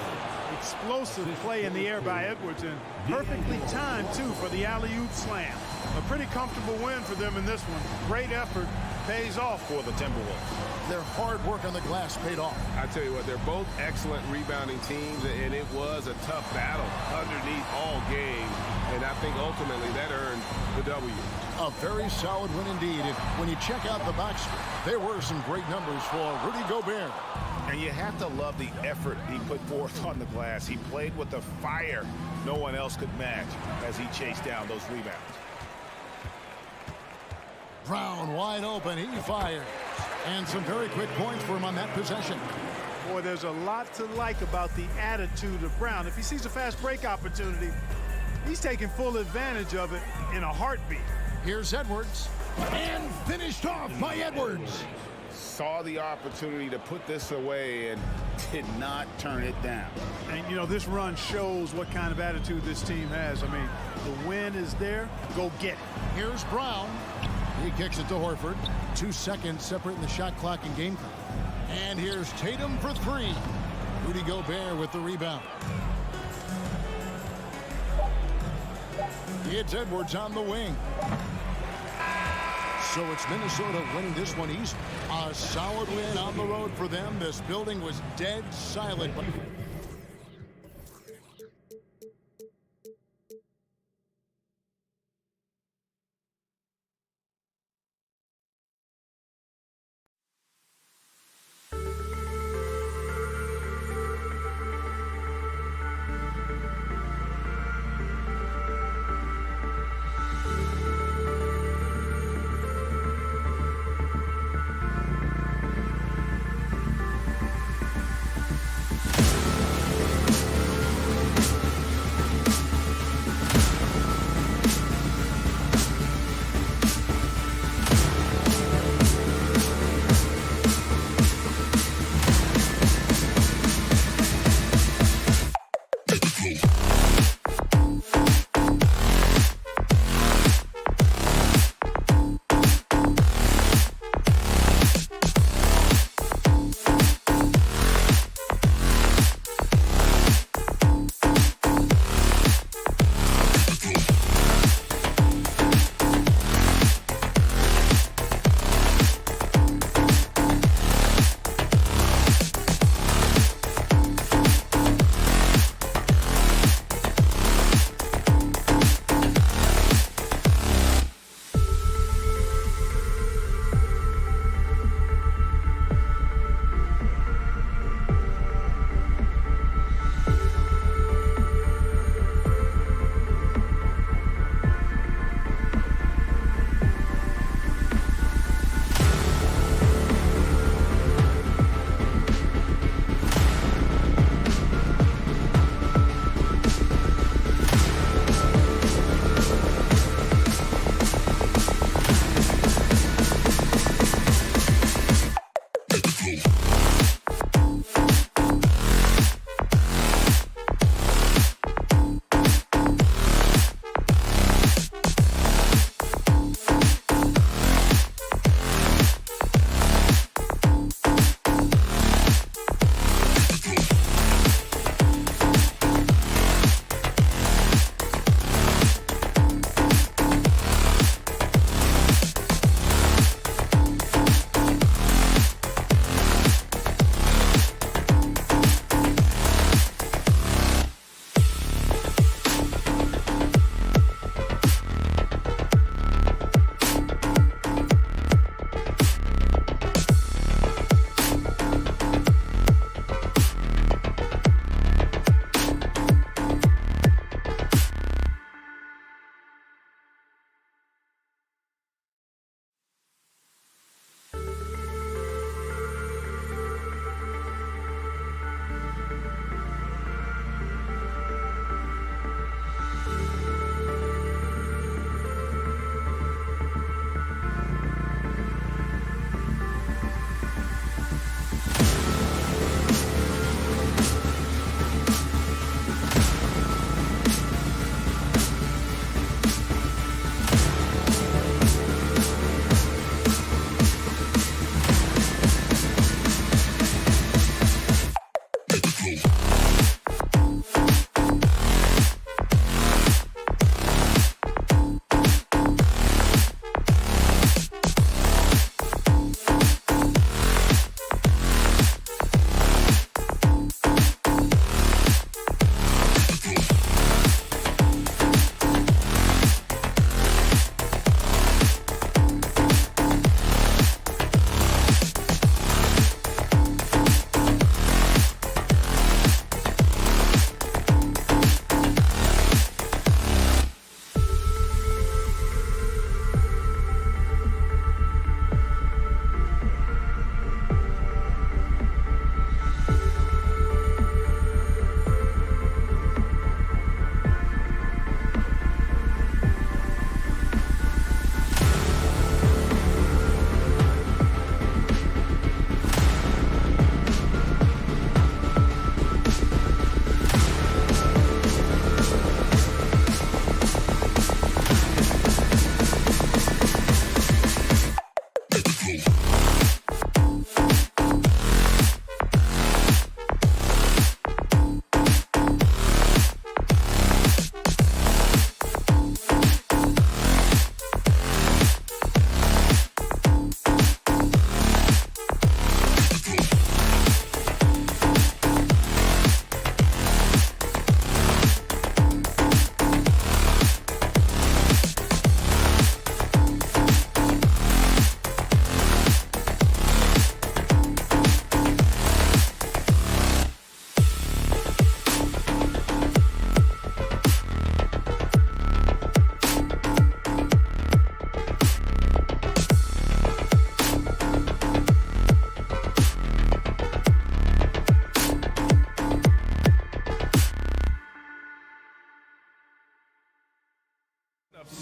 Explosive play in the air by Edwards, and perfectly timed, too, for the alley-oop slam. A pretty comfortable win for them in this one. Great effort. Pays off for the Timberwolves. Their hard work on the glass paid off. I tell you what, they're both excellent rebounding teams, and it was a tough battle underneath all game. And I think ultimately that earned the W. A very solid win indeed. When you check out the box, there were some great numbers for Rudy Gobert. And you have to love the effort he put forth on the glass. He played with a fire no one else could match as he chased down those rebounds. Brown wide open. He fires. And some very quick points for him on that possession. Boy, there's a lot to like about the attitude of Brown. If he sees a fast break opportunity, he's taking full advantage of it in a heartbeat. Here's Edwards. And finished off by Edwards. Saw the opportunity to put this away and did not turn it down. And, you know, this run shows what kind of attitude this team has. I mean, the win is there. Go get it. Here's Brown. He kicks it to Horford. 2 seconds separating the shot clock and game clock. And here's Tatum for 3. Rudy Gobert with the rebound. It's Edwards on the wing. So it's Minnesota winning this one easy. A solid win on the road for them. This building was dead silent.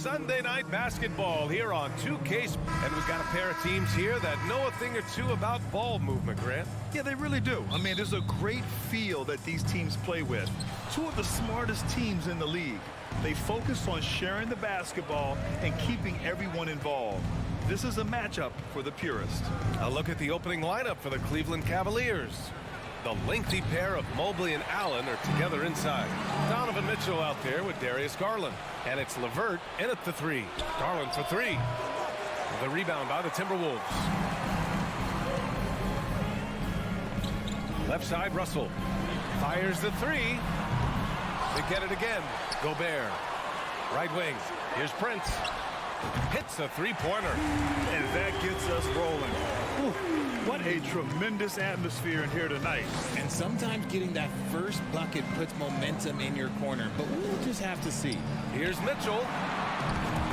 Sunday night basketball here on 2K. And we've got a pair of teams here that know a thing or two about ball movement, Grant. Yeah, they really do. I mean, there's a great feel that these teams play with. Two of the smartest teams in the league. They focus on sharing the basketball and keeping everyone involved. This is a matchup for the purist. A look at the opening lineup for the Cleveland Cavaliers. The lengthy pair of Mobley and Allen are together inside. Donovan Mitchell out there with Darius Garland. And it's LeVert in at the three. Garland for three. The rebound by the Timberwolves. Left side, Russell. Fires the three. They get it again. Gobert. Right wing. Here's Prince. Hits a three-pointer. And that gets us rolling. Whew, what a tremendous atmosphere in here tonight. And sometimes getting that first bucket puts momentum in your corner, but we'll just have to see. Here's Mitchell.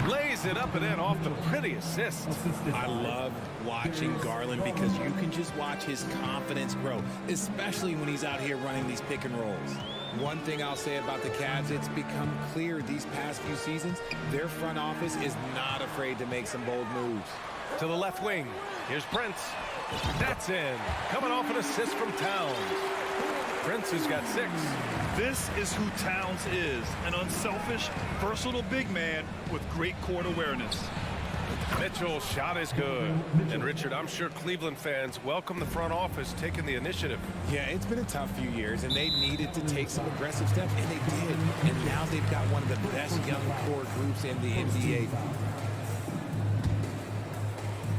Lays it up and in off the pretty assist. I love watching Garland because you can just watch his confidence grow, especially when he's out here running these pick and rolls. One thing I'll say about the Cavs, it's become clear these past few seasons, their front office is not afraid to make some bold moves. To the left wing. Here's Prince. That's in. Coming off an assist from Towns. Prince has got 6. This is who Towns is, an unselfish, versatile big man with great court awareness. Mitchell's shot is good. And Richard, I'm sure Cleveland fans welcome the front office taking the initiative. Yeah, it's been a tough few years, and they needed to take some aggressive steps, and they did. And now they've got one of the best young core groups in the NBA.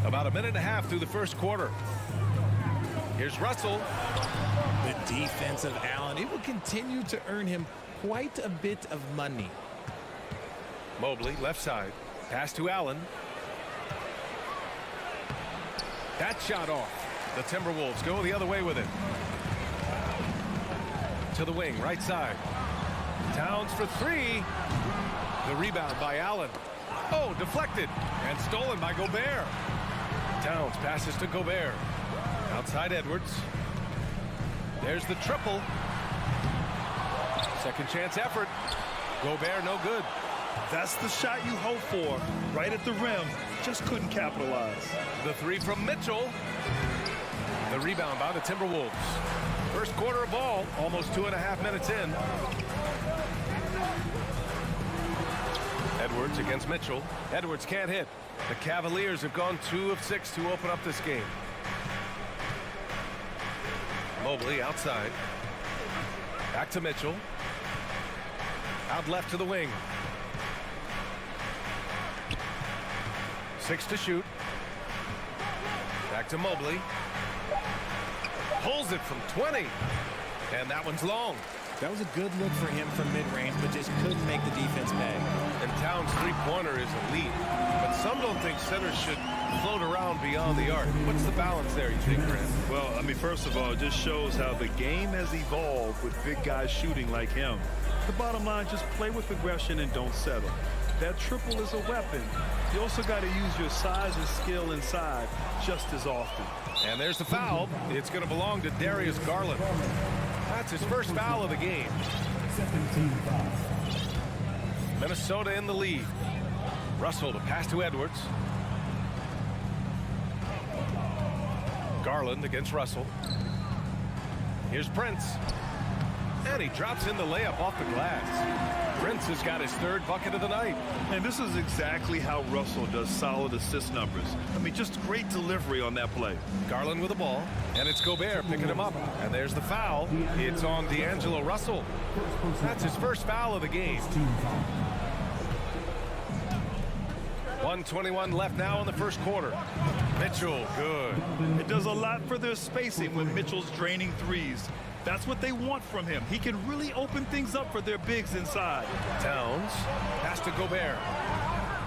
About a minute and a half through the first quarter. Here's Russell. The defense of Allen, it will continue to earn him quite a bit of money. Mobley, left side. Pass to Allen. That shot off. The Timberwolves go the other way with it. To the wing, right side. Towns for 3. The rebound by Allen. Oh, deflected and stolen by Gobert. Towns passes to Gobert. Outside Edwards. There's the triple. Second chance effort. Gobert no good. That's the shot you hope for. Right at the rim. Just couldn't capitalize. The 3 from Mitchell. The rebound by the Timberwolves. First quarter of ball. Almost 2.5 minutes in. Edwards against Mitchell. Edwards can't hit. The Cavaliers have gone 2 of 6 to open up this game. Mobley outside. Back to Mitchell. Out left to the wing. 6 to shoot. Back to Mobley. Pulls it from 20. And that one's long. That was a good look for him from mid-range, but just couldn't make the defense pay. And Towns' three-pointer is elite. But some don't think centers should float around beyond the arc. What's the balance there, you think, Grant? Well, I mean, first of all, it just shows how the game has evolved with big guys shooting like him. The bottom line, just play with aggression and don't settle. That triple is a weapon. You also got to use your size and skill inside just as often. And there's the foul. It's going to belong to Darius Garland. That's his first foul of the game. Minnesota in the lead. Russell to pass to Edwards. Garland against Russell. Here's Prince. And he drops in the layup off the glass. Prince has got his 3rd bucket of the night. And this is exactly how Russell does solid assist numbers. I mean, just great delivery on that play. Garland with the ball. And it's Gobert picking him up. And there's the foul. It's on D'Angelo Russell. That's his first foul of the game. 1:21 left now in the first quarter. Mitchell, good. It does a lot for their spacing when Mitchell's draining threes. That's what they want from him. He can really open things up for their bigs inside. Towns, pass to Gobert.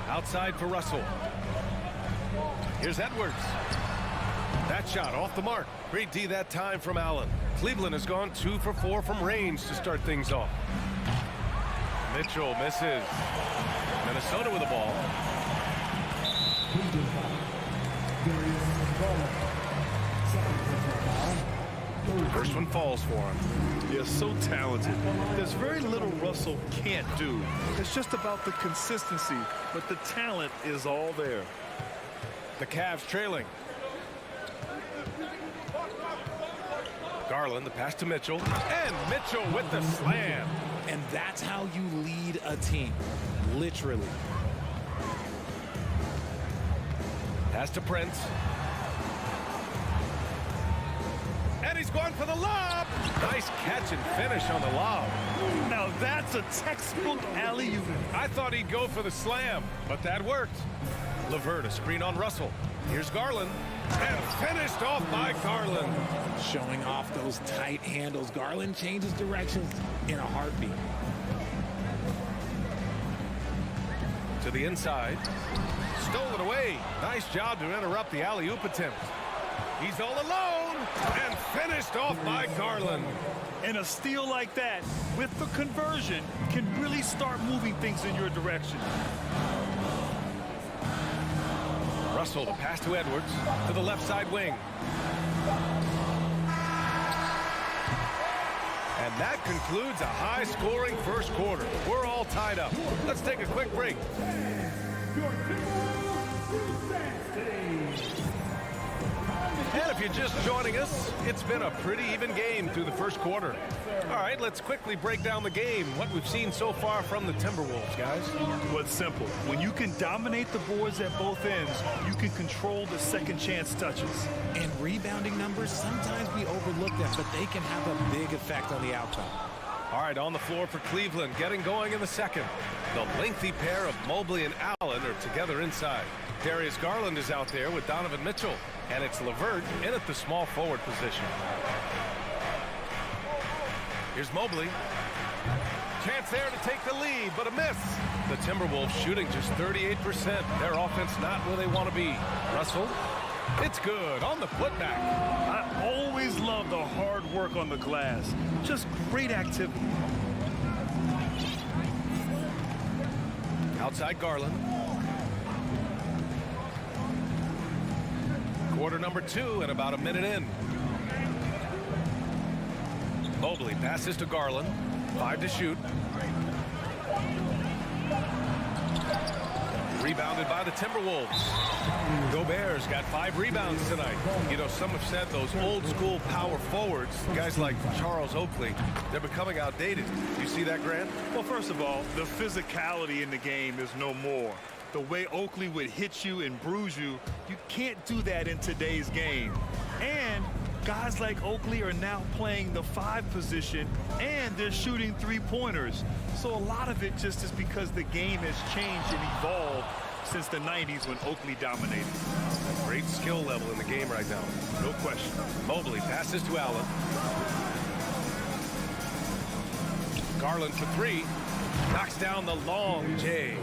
Outside for Russell. Here's Edwards. That shot off the mark. Great D that time from Allen. Cleveland has gone 2 for 4 from range to start things off. Mitchell misses. Minnesota with the ball. First one falls for him. Yeah, so talented. There's very little Russell can't do. It's just about the consistency, but the talent is all there. The Cavs trailing. Garland, the pass to Mitchell. And Mitchell with the slam. And that's how you lead a team, literally. Pass to Prince. And he's going for the lob. Nice catch and finish on the lob. Now that's a textbook alley-oop. I thought he'd go for the slam, but that worked. LeVert, a screen on Russell. Here's Garland. And finished off by Garland. Showing off those tight handles. Garland changes directions in a heartbeat. To the inside. Stolen away. Nice job to interrupt the alley-oop attempt. He's all alone. And finished off by Garland. And a steal like that, with the conversion, can really start moving things in your direction. Russell, the pass to Edwards, to the left side wing. And that concludes a high-scoring first quarter. We're all tied up. Let's take a quick break. And if you're just joining us, it's been a pretty even game through the first quarter. All right, let's quickly break down the game, what we've seen so far from the Timberwolves, guys. Well, it's simple. When you can dominate the boards at both ends, you can control the second chance touches. And rebounding numbers, sometimes we overlook them, but they can have a big effect on the outcome. All right, on the floor for Cleveland, getting going in the second. The lengthy pair of Mobley and Allen are together inside. Darius Garland is out there with Donovan Mitchell, and it's LeVert in at the small forward position. Here's Mobley. Chance there to take the lead, but a miss. The Timberwolves shooting just 38%. Their offense not where they want to be. Russell, it's good on the putback. I always love the hard work on the glass. Just great activity. Outside Garland. Quarter number 2 and about a minute in. Mobley passes to Garland. 5 to shoot. Rebounded by the Timberwolves. Gobert's got 5 rebounds tonight. You know, some have said those old school power forwards, guys like Charles Oakley, they're becoming outdated. You see that, Grant? Well, first of all, the physicality in the game is no more. The way Oakley would hit you and bruise you, you can't do that in today's game. And guys like Oakley are now playing the 5 position, and they're shooting 3-pointers. So a lot of it just is because the game has changed and evolved since the 90s when Oakley dominated. A great skill level in the game right now. No question. Mobley passes to Allen. Garland for 3. Knocks down the long J.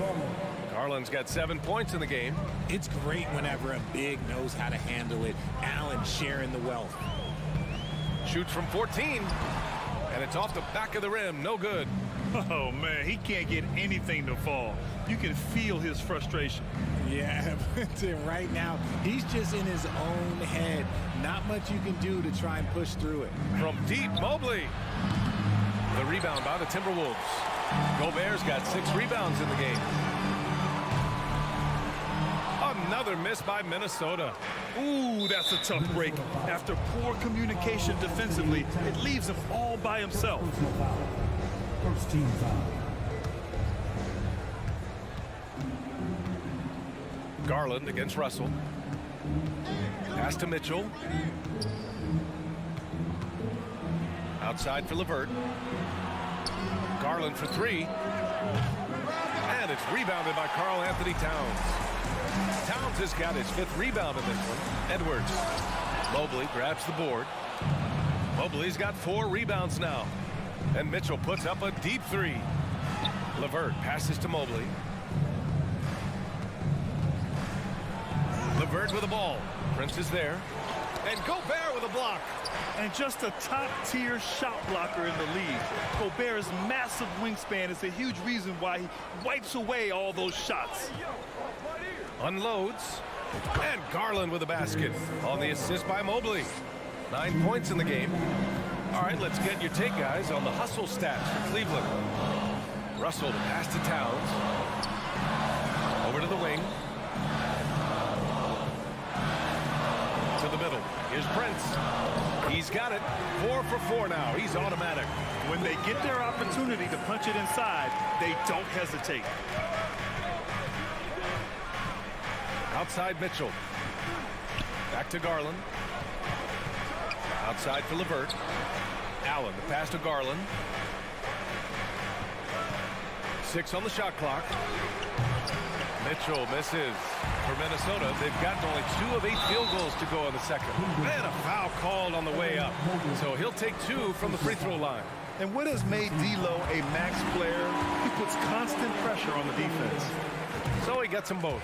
Garland's got 7 points in the game. It's great whenever a big knows how to handle it. Allen sharing the wealth. Shoots from 14. And it's off the back of the rim. No good. Oh, man, he can't get anything to fall. You can feel his frustration. Yeah, but right now, he's just in his own head. Not much you can do to try and push through it. From deep, Mobley. The rebound by the Timberwolves. Gobert's got 6 rebounds in the game. Another miss by Minnesota. Ooh, that's a tough break. After poor communication defensively, it leaves him all by himself. First team foul. Garland against Russell. Pass to Mitchell. Outside for LeVert. Garland for 3. And it's rebounded by Karl Anthony Towns. Towns has got his 5th rebound in this one. Edwards. Mobley grabs the board. Mobley's got 4 rebounds now. And Mitchell puts up a deep 3. LeVert passes to Mobley. LeVert with the ball. Prince is there. And Gobert with a block. And just a top-tier shot blocker in the league. Gobert's massive wingspan is a huge reason why he wipes away all those shots. Unloads. And Garland with a basket on the assist by Mobley. 9 points in the game. All right, let's get your take, guys, on the hustle stats for Cleveland. Russell to pass to Towns. Over to the wing. To the middle. Here's Prince. He's got it. 4 for 4 now. He's automatic. When they get their opportunity to punch it inside, they don't hesitate. Outside Mitchell. Back to Garland. Outside for LeVert. Allen, the pass to Garland. 6 on the shot clock. Mitchell misses for Minnesota. They've gotten only 2 of 8 field goals to go in the second. And a foul called on the way up. So he'll take 2 from the free throw line. And what has made D'Lo a max player? He puts constant pressure on the defense. So he gets them both.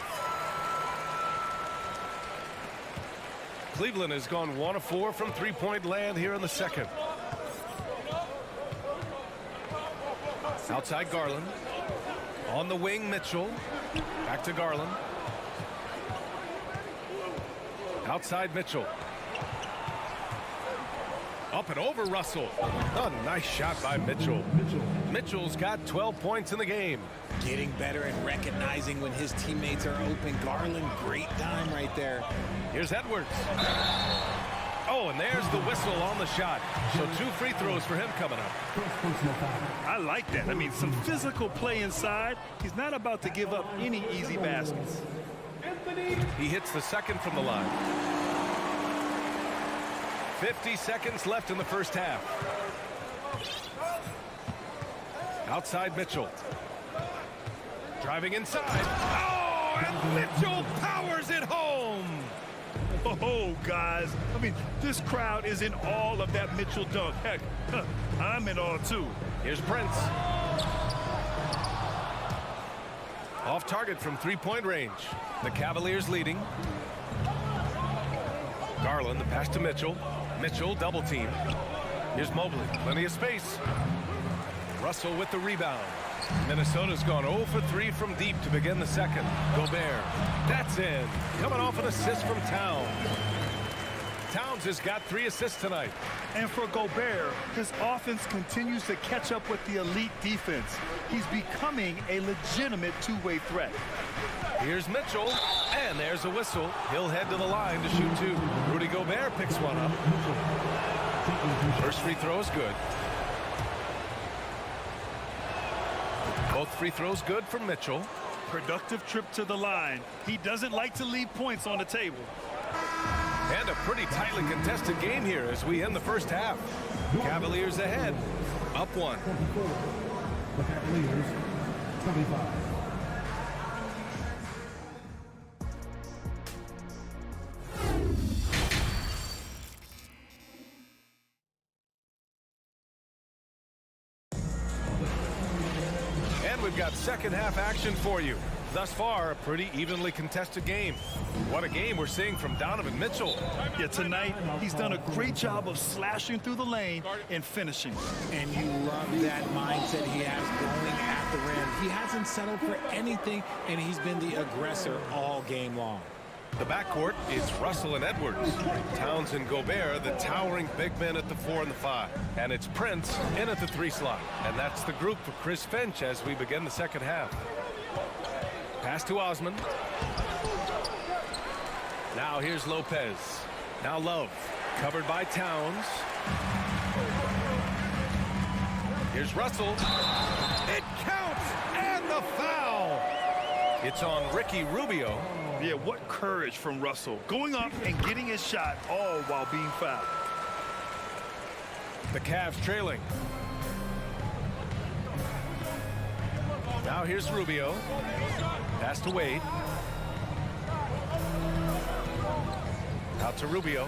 Cleveland has gone 1 of 4 from three-point land here in the second. Outside Garland. On the wing, Mitchell. Back to Garland. Outside Mitchell. Up and over Russell. A nice shot by Mitchell. Mitchell's got 12 points in the game. Getting better at recognizing when his teammates are open. Garland, great time right there. Here's Edwards. Oh, and there's the whistle on the shot. So 2 free throws for him coming up. I like that. I mean, some physical play inside. He's not about to give up any easy baskets. He hits the second from the line. 50 seconds left in the first half. Outside Mitchell. Driving inside. Oh, and Mitchell powers it home. Oh, guys. I mean, this crowd is in all of that Mitchell dunk. Heck, I'm in all too. Here's Prince. Off target from three-point range. The Cavaliers leading. Garland, the pass to Mitchell. Mitchell double team. Here's Mobley. Plenty of space. Russell with the rebound. Minnesota's gone 0 for 3 from deep to begin the second. Gobert. That's in. Coming off an assist from Towns. Towns has got 3 assists tonight. And for Gobert, his offense continues to catch up with the elite defense. He's becoming a legitimate two-way threat. Here's Mitchell, and there's a whistle. He'll head to the line to shoot 2. Rudy Gobert picks one up. First free throw is good. Both free throws good from Mitchell. Productive trip to the line. He doesn't like to leave points on the table. And a pretty tightly contested game here as we end the first half. Cavaliers ahead, up 1. The Cavaliers, 25. And we've got second half action for you. Thus far, a pretty evenly contested game. What a game we're seeing from Donovan Mitchell. Yeah, tonight, he's done a great job of slashing through the lane and finishing. And you love that mindset he has going at the rim. He hasn't settled for anything, and he's been the aggressor all game long. The backcourt is Russell and Edwards. Towns and Gobert, the towering big men at the 4 and the 5. And it's Prince in at the 3 slot. And that's the group for Chris Finch as we begin the second half. Pass to Osman. Now here's Lopez. Now Love. Covered by Towns. Here's Russell. It counts! And the foul! It's on Ricky Rubio. Yeah, what courage from Russell. Going up and getting his shot all while being fouled. The Cavs trailing. Now here's Rubio. Pass to Wade. Out to Rubio.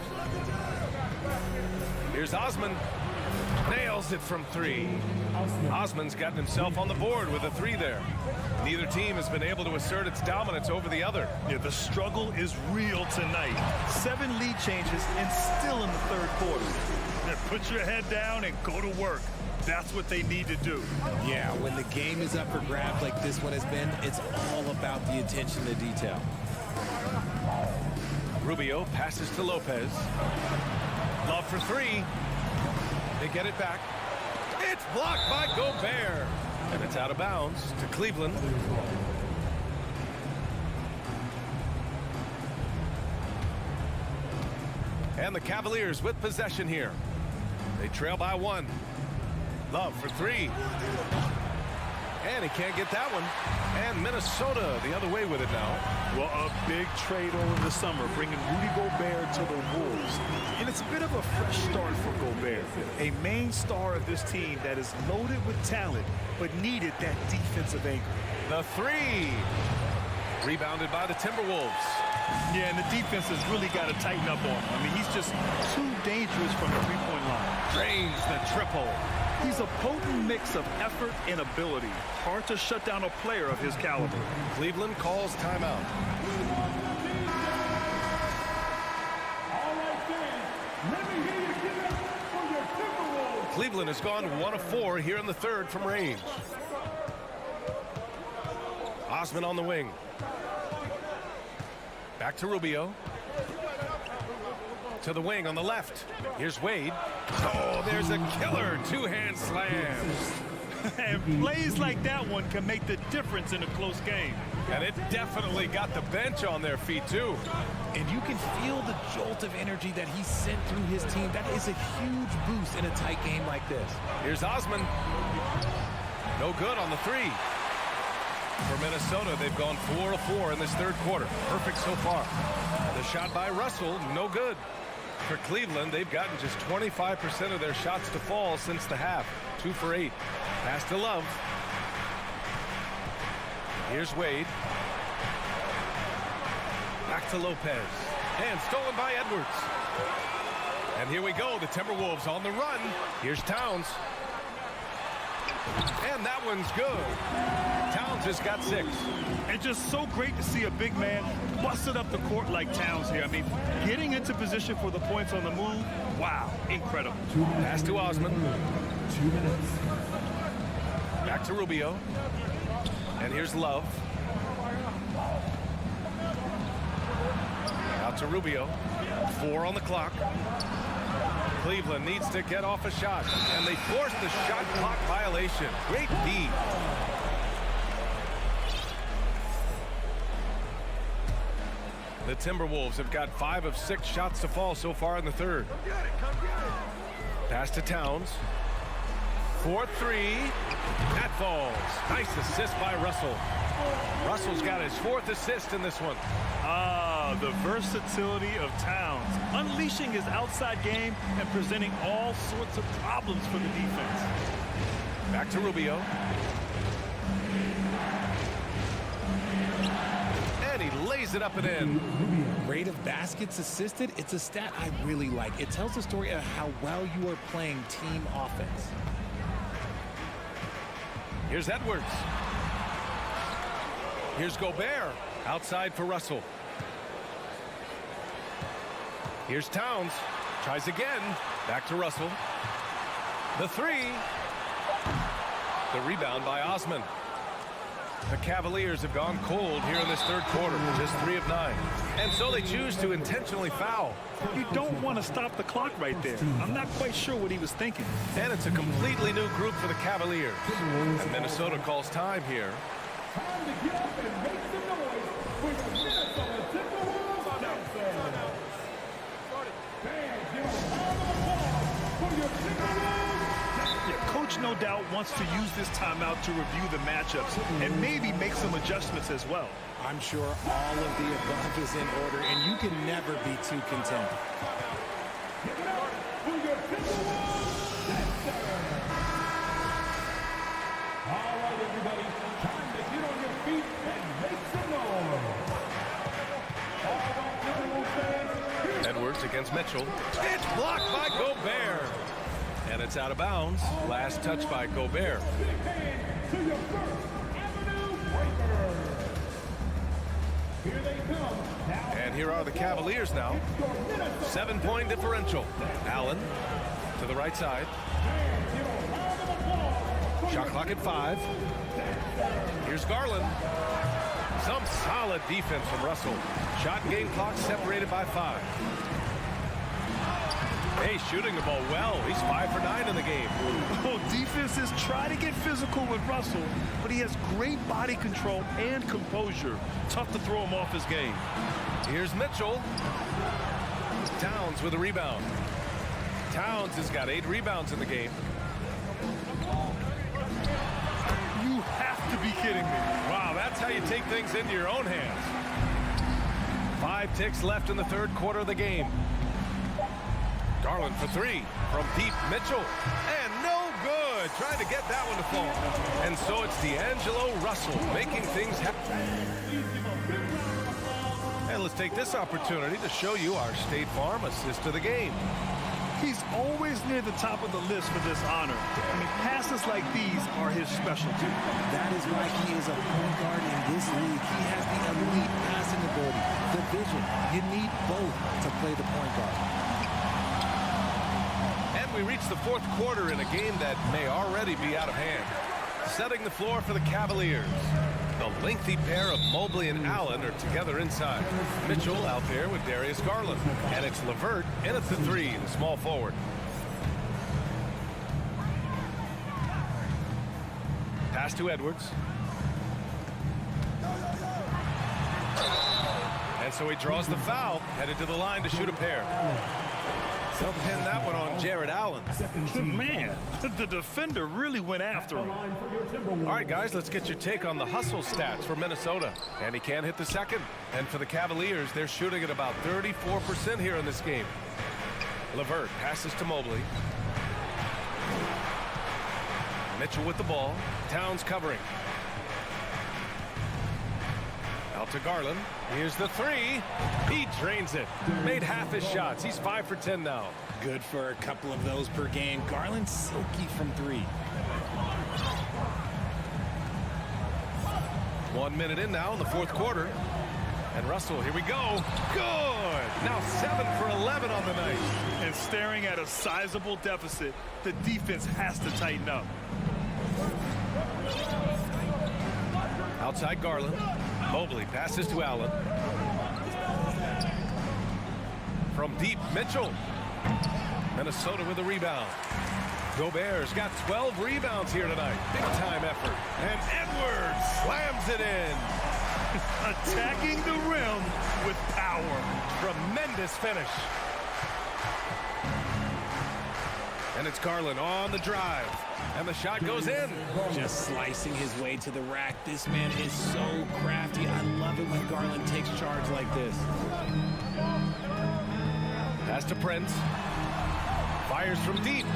Here's Osman. Nails it from 3. Osman's gotten himself on the board with a 3 there. Neither team has been able to assert its dominance over the other. Yeah, the struggle is real tonight. 7 lead changes and still in the third quarter. Yeah, put your head down and go to work. That's what they need to do. Yeah, when the game is up for grabs like this one has been, it's all about the attention to detail. Rubio passes to Lopez. Love for 3. They get it back. It's blocked by Gobert. And it's out of bounds to Cleveland. And the Cavaliers with possession here. They trail by 1. Love for 3. And he can't get that one. And Minnesota the other way with it now. Well, a big trade over the summer, bringing Rudy Gobert to the Wolves. And it's a bit of a fresh start for Gobert, a main star of this team that is loaded with talent, but needed that defensive anchor. The 3. Rebounded by the Timberwolves. Yeah, and the defense has really got to tighten up on him. I mean, he's just too dangerous from the three-point line. Drains the triple. He's a potent mix of effort and ability. Hard to shut down a player of his caliber. Cleveland calls timeout. Cleveland has gone 1 of 4 here in the third from range. Osman on the wing. Back to Rubio. To the wing on the left. Here's Wade. Oh, there's a killer two-hand slam. And plays like that one can make the difference in a close game. And it definitely got the bench on their feet, too. And you can feel the jolt of energy that he sent through his team. That is a huge boost in a tight game like this. Here's Osman. No good on the 3. For Minnesota, they've gone 4 of 4 in this third quarter. Perfect so far. The shot by Russell, no good. For Cleveland, they've gotten just 25% of their shots to fall since the half. 2 for 8. Pass to Love. Here's Wade. Back to Lopez. And stolen by Edwards. And here we go, the Timberwolves on the run. Here's Towns. And that one's good. Towns has got 6. And just so great to see a big man busted up the court like Towns here. I mean, getting into position for the points on the move, wow, incredible. Pass to Osman. 2 minutes. Back to Rubio. And here's Love. Out to Rubio. 4 on the clock. Cleveland needs to get off a shot, and they force the shot clock violation. Great D. The Timberwolves have got 5 of 6 shots to fall so far in the third. Pass to Towns. 4-3. That falls. Nice assist by Russell. Russell's got his 4th assist in this one. Ah, the versatility of Towns, unleashing his outside game and presenting all sorts of problems for the defense. Back to Rubio. And he lays it up and in. Rate of baskets assisted, it's a stat I really like. It tells the story of how well you are playing team offense. Here's Edwards. Here's Gobert. Outside for Russell. Here's Towns. Tries again. Back to Russell. The 3. The rebound by Osman. The Cavaliers have gone cold here in this third quarter. Just 3 of 9. And so they choose to intentionally foul. You don't want to stop the clock right there. I'm not quite sure what he was thinking. And it's a completely new group for the Cavaliers. And Minnesota calls time here. Time to get up and make some noise for the Minnesota Timberwolves dancers. Fans, give a round of applause for your Timberwolves. Yeah, Coach no doubt wants to use this timeout to review the matchups and maybe make some adjustments as well. I'm sure all of the above is in order, and you can never be too content. Give it up for your Timberwolves dancers. All right, everybody. Time to get on your feet and make some noise. All right, Timberwolves fans. Edwards against Mitchell. It's blocked by Gobert. And it's out of bounds. Last touch by Gobert. Big hand to your First Avenue Breakers. Here they come. Now, And here are the Cavaliers now. 7-point differential. Allen to the right side. Shot clock at 5. Here's Garland. Some solid defense from Russell. Shot and game clock separated by 5. Hey, shooting the ball well. He's 5 for 9 in the game. Oh, defenses try to get physical with Russell, but he has great body control and composure. Tough to throw him off his game. Here's Mitchell. Towns with a rebound. Towns has got 8 rebounds in the game. You have to be kidding me. Wow, that's how you take things into your own hands. 5 ticks left in the third quarter of the game. Garland for 3 from deep. Mitchell, and no good. Trying to get that one to fall. And so it's D'Angelo Russell making things happen. And let's take this opportunity to show you our State Farm assist of the game. He's always near the top of the list for this honor. I mean, passes like these are his specialty. That is why he is a point guard in this league. He has the elite passing ability, the vision. You need both to play the point guard. And we reach the fourth quarter in a game that may already be out of hand. Setting the floor for the Cavaliers. The lengthy pair of Mobley and Allen are together inside. Mitchell out there with Darius Garland. And it's LeVert in at the 3, the small forward. Pass to Edwards. And so he draws the foul, headed to the line to shoot a pair. They'll pin that one on Jared Allen. Man, the defender really went after him. All right, guys, let's get your take on the hustle stats for Minnesota. And he can't hit the second. And for the Cavaliers, they're shooting at about 34% here in this game. LeVert passes to Mobley. Mitchell with the ball. Towns covering. Out to Garland. Here's the 3. He drains it. Made half his shots. He's 5 for 10 now. Good for a couple of those per game. Garland silky from 3. 1 minute in now in the fourth quarter. And Russell, here we go. Good. Now 7 for 11 on the night. And staring at a sizable deficit, the defense has to tighten up. Outside Garland. Mobley passes to Allen. From deep, Mitchell. Minnesota with a rebound. Gobert's got 12 rebounds here tonight. Big time effort. And Edwards slams it in. Attacking the rim with power. Tremendous finish. And it's Garland on the drive. And the shot goes in. Just slicing his way to the rack. This man is so crafty. I love it when Garland takes charge like this. Pass to Prince. Fires from deep.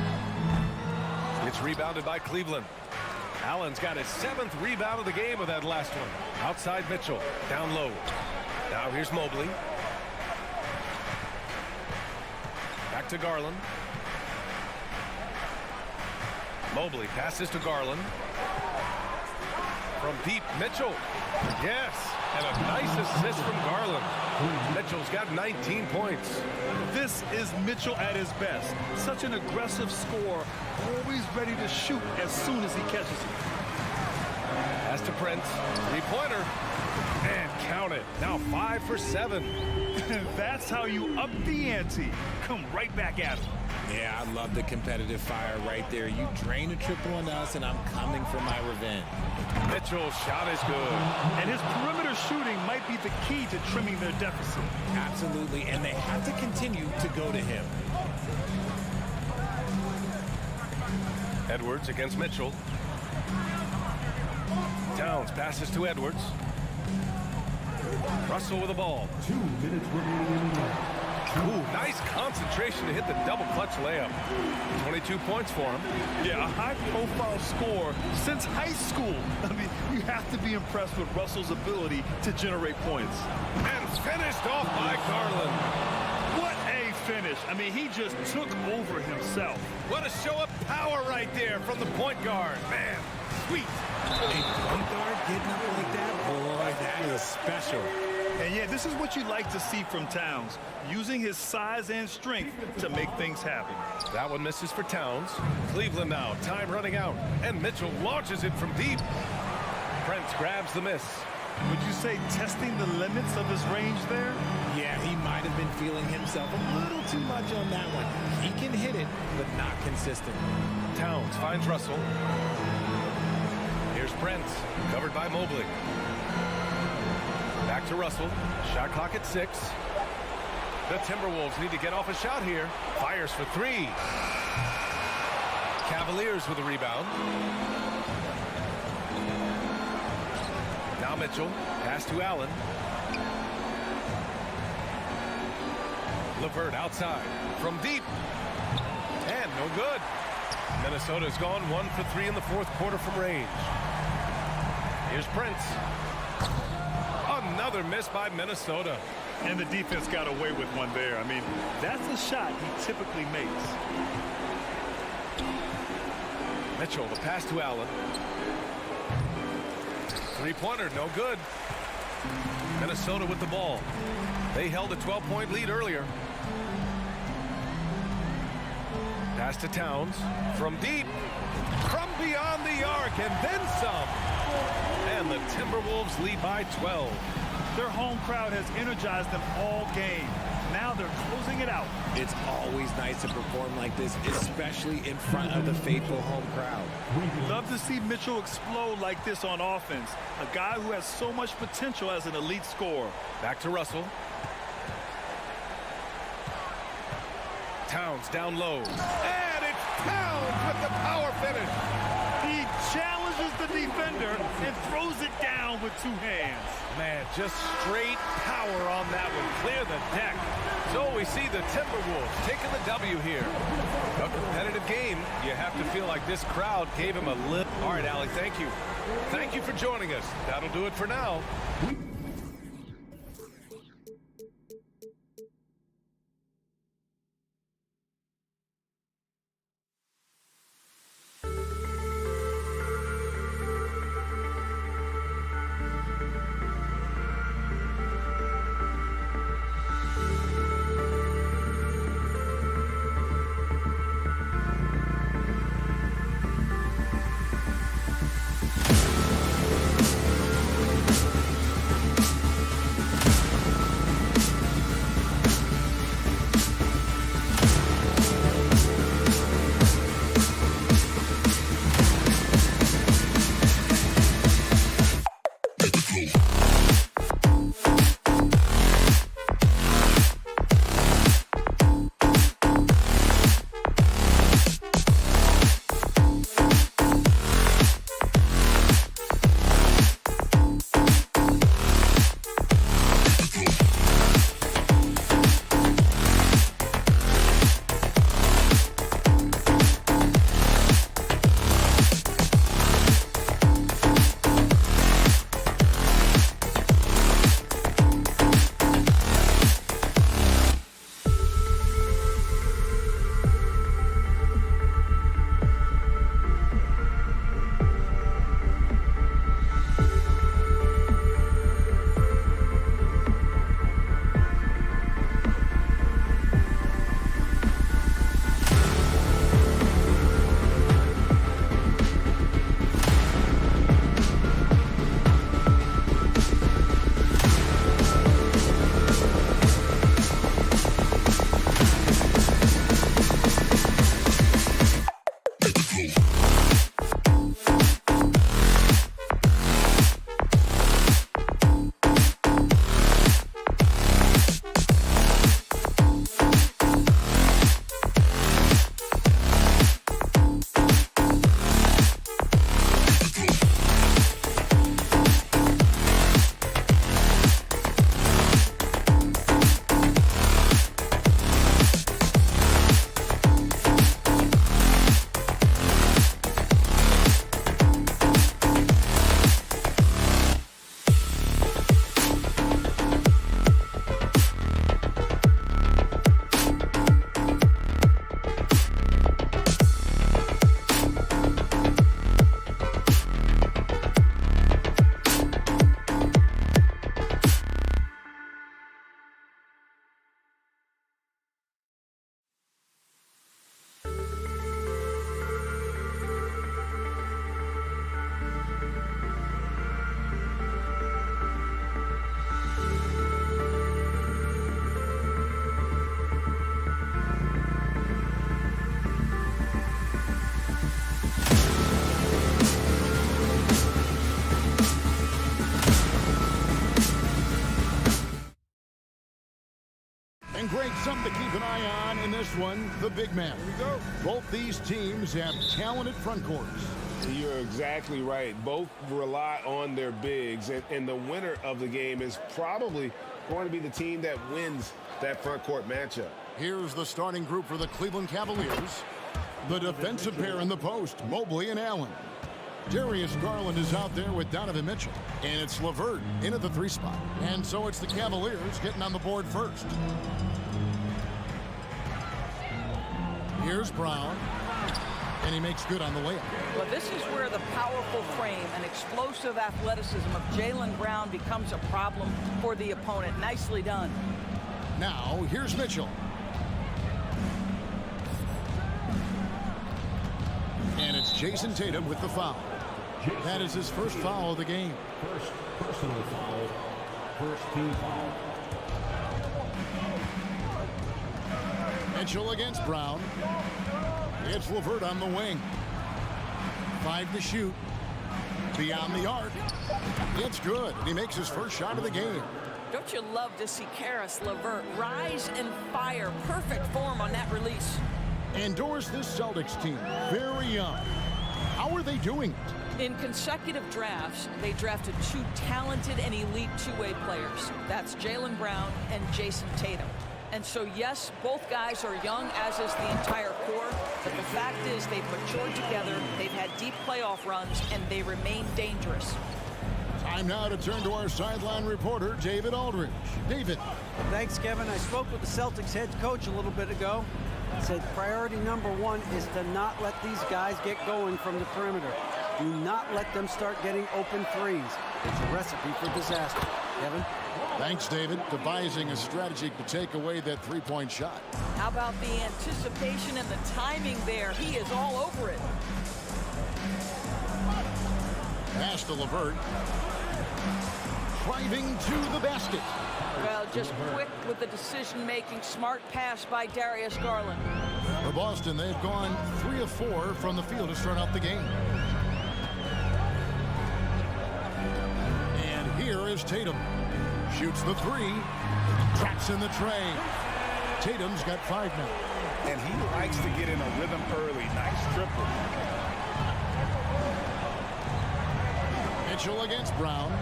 It's rebounded by Cleveland. Allen's got his 7th rebound of the game with that last one. Outside Mitchell. Down low. Now here's Mobley. Back to Garland. Mobley passes to Garland. From deep, Mitchell. Yes, and a nice assist from Garland. Mitchell's got 19 points. This is Mitchell at his best. Such an aggressive scorer, always ready to shoot as soon as he catches it. Pass to Prince. 3-pointer. And count it. Now 5 for 7. That's how you up the ante. Come right back at him. Yeah, I love the competitive fire right there. You drain a triple on us, and I'm coming for my revenge. Mitchell's shot is good. And his perimeter shooting might be the key to trimming their deficit. Absolutely, and they have to continue to go to him. Edwards against Mitchell. Towns passes to Edwards. Russell with the ball. 2 minutes remaining in the game. Ooh, nice concentration to hit the double clutch layup. 22 points for him. Yeah, a high-profile scorer since high school. I mean, you have to be impressed with Russell's ability to generate points. And finished off by Garland. What a finish. I mean, he just took over himself. What a show of power right there from the point guard. Man, sweet. A point guard getting up like that? Boy, that is special. And yeah, this is what you like to see from Towns, using his size and strength to make things happen. That one misses for Towns. Cleveland now, time running out, and Mitchell launches it from deep. Prince grabs the miss. Would you say testing the limits of his range there? Yeah, he might have been feeling himself a little too much on that one. He can hit it, but not consistent. Towns finds Russell. Here's Prince, covered by Mobley. Back to Russell. Shot clock at 6. The Timberwolves need to get off a shot here. Fires for 3. Cavaliers with a rebound. Now Mitchell. Pass to Allen. LeVert outside. From deep. And no good. Minnesota's gone 1 for 3 in the fourth quarter from range. Here's Prince. Another miss by Minnesota. And the defense got away with one there. I mean, that's a shot he typically makes. Mitchell, the pass to Allen. Three-pointer, no good. Minnesota with the ball. They held a 12-point lead earlier. Pass to Towns. From deep. From beyond the arc, and then some. And the Timberwolves lead by 12. Their home crowd has energized them all game. Now they're closing it out. It's always nice to perform like this, especially in front of the faithful home crowd. Love to see Mitchell explode like this on offense. A guy who has so much potential as an elite scorer. Back to Russell. Towns down low. And it's Towns with the power finish. He challenges the defender and throws it down with 2 hands. Man, just straight power on that one. Clear the deck. So we see the Timberwolves taking the W here. A competitive game. You have to feel like this crowd gave him a lift. All right, Allie, thank you. Thank you for joining us. That'll do it for now. this one, the big man. Both these teams have talented front courts. You're exactly right. Both rely on their bigs, and the winner of the game is probably going to be the team that wins that front court matchup. Here's the starting group for the Cleveland Cavaliers. The defensive pair in the post, Mobley and Allen. Darius Garland is out there with Donovan Mitchell. And it's LeVert in at the 3 spot. And so it's the Cavaliers getting on the board first. Here's Brown. And he makes good on the layup. Well, this is where the powerful frame and explosive athleticism of Jaylen Brown becomes a problem for the opponent. Nicely done. Now, here's Mitchell. And it's Jason Tatum with the foul. That is his first foul of the game. First personal foul. First team foul. Mitchell against Brown. It's LeVert on the wing. 5 to shoot. Beyond the arc. It's good. He makes his first shot of the game. Don't you love to see Karis LeVert rise and fire? Perfect form on that release. Endorse this Celtics team. Very young. How are they doing it? In consecutive drafts, they drafted 2 talented and elite two-way players. That's Jaylen Brown and Jason Tatum. And so, yes, both guys are young, as is the entire core. But the fact is they've matured together, they've had deep playoff runs, and they remain dangerous. Time now to turn to our sideline reporter, David Aldridge. David. Thanks, Kevin. I spoke with the Celtics head coach a little bit ago. He said priority number 1 is to not let these guys get going from the perimeter. Do not let them start getting open threes. It's a recipe for disaster. Kevin? Thanks, David. Devising a strategy to take away that three-point shot. How about the anticipation and the timing there? He is all over it. Pass to LeVert. Driving to the basket. Well, just quick with the decision-making. Smart pass by Darius Garland. For Boston, they've gone 3 of 4 from the field to start out the game. And here is Tatum. Shoots the 3. Traps in the tray. Tatum's got 5 now. And he likes to get in a rhythm early. Nice triple. Mitchell against Brown.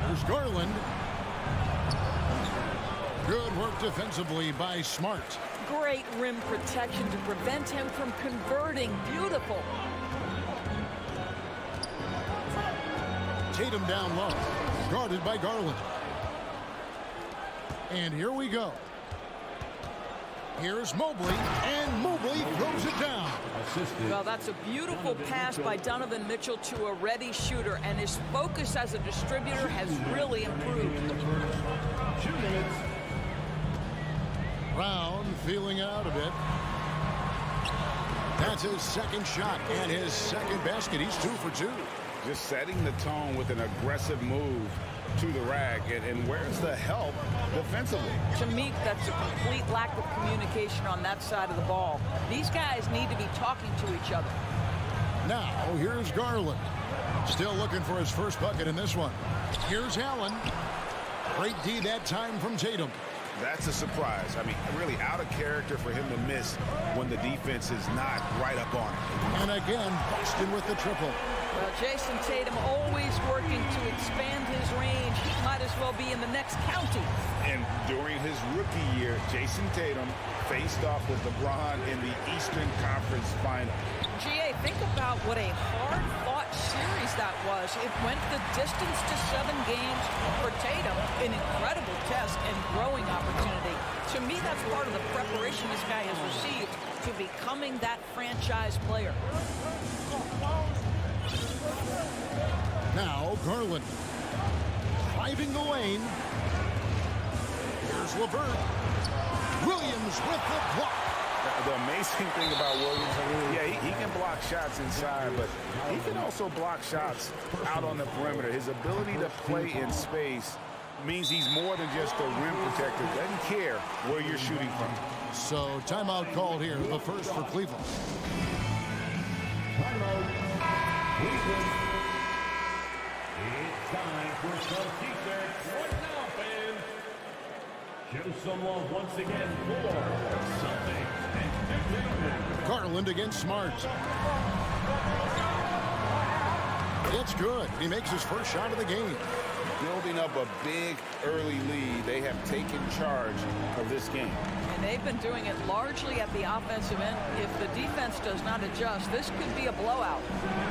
There's Garland. Good work defensively by Smart. Great rim protection to prevent him from converting. Beautiful. Tatum down low. Guarded by Garland. And here we go. Here's Mobley, and Mobley throws it down. Well, that's a beautiful pass by Donovan Mitchell to a ready shooter, and his focus as a distributor has really improved. 2 minutes. Brown feeling out a bit. That's his second shot and his second basket. He's 2 for 2. Just setting the tone with an aggressive move to the rack. And where's the help defensively? To me, that's a complete lack of communication on that side of the ball. These guys need to be talking to each other. Now, here's Garland. Still looking for his first bucket in this one. Here's Allen. Great D that time from Tatum. That's a surprise. I mean, really out of character for him to miss when the defense is not right up on it. And again, Boston with the triple. Well, Jason Tatum always working to expand his range. He might as well be in the next county. And during his rookie year, Jason Tatum faced off with LeBron in the Eastern Conference Final. GA, think about what a hard-fought series that was. It went the distance to 7 games for Tatum. An incredible test and growing opportunity. To me, that's part of the preparation this guy has received to becoming that franchise player. Now, Garland. Driving the lane. Here's LeVert. Williams with the block. The amazing thing about Williams, yeah, he can block shots inside, but he can also block shots out on the perimeter. His ability to play in space means he's more than just a rim protector. Doesn't care where you're shooting from. So timeout called here, the first for Cleveland. Timeout. Cleveland. It's time for some defense. What now, fans? Show some love once again for Celtics. Garland against Smart. It's good. He makes his first shot of the game. Building up a big early lead. They have taken charge of this game. And they've been doing it largely at the offensive end. If the defense does not adjust, this could be a blowout.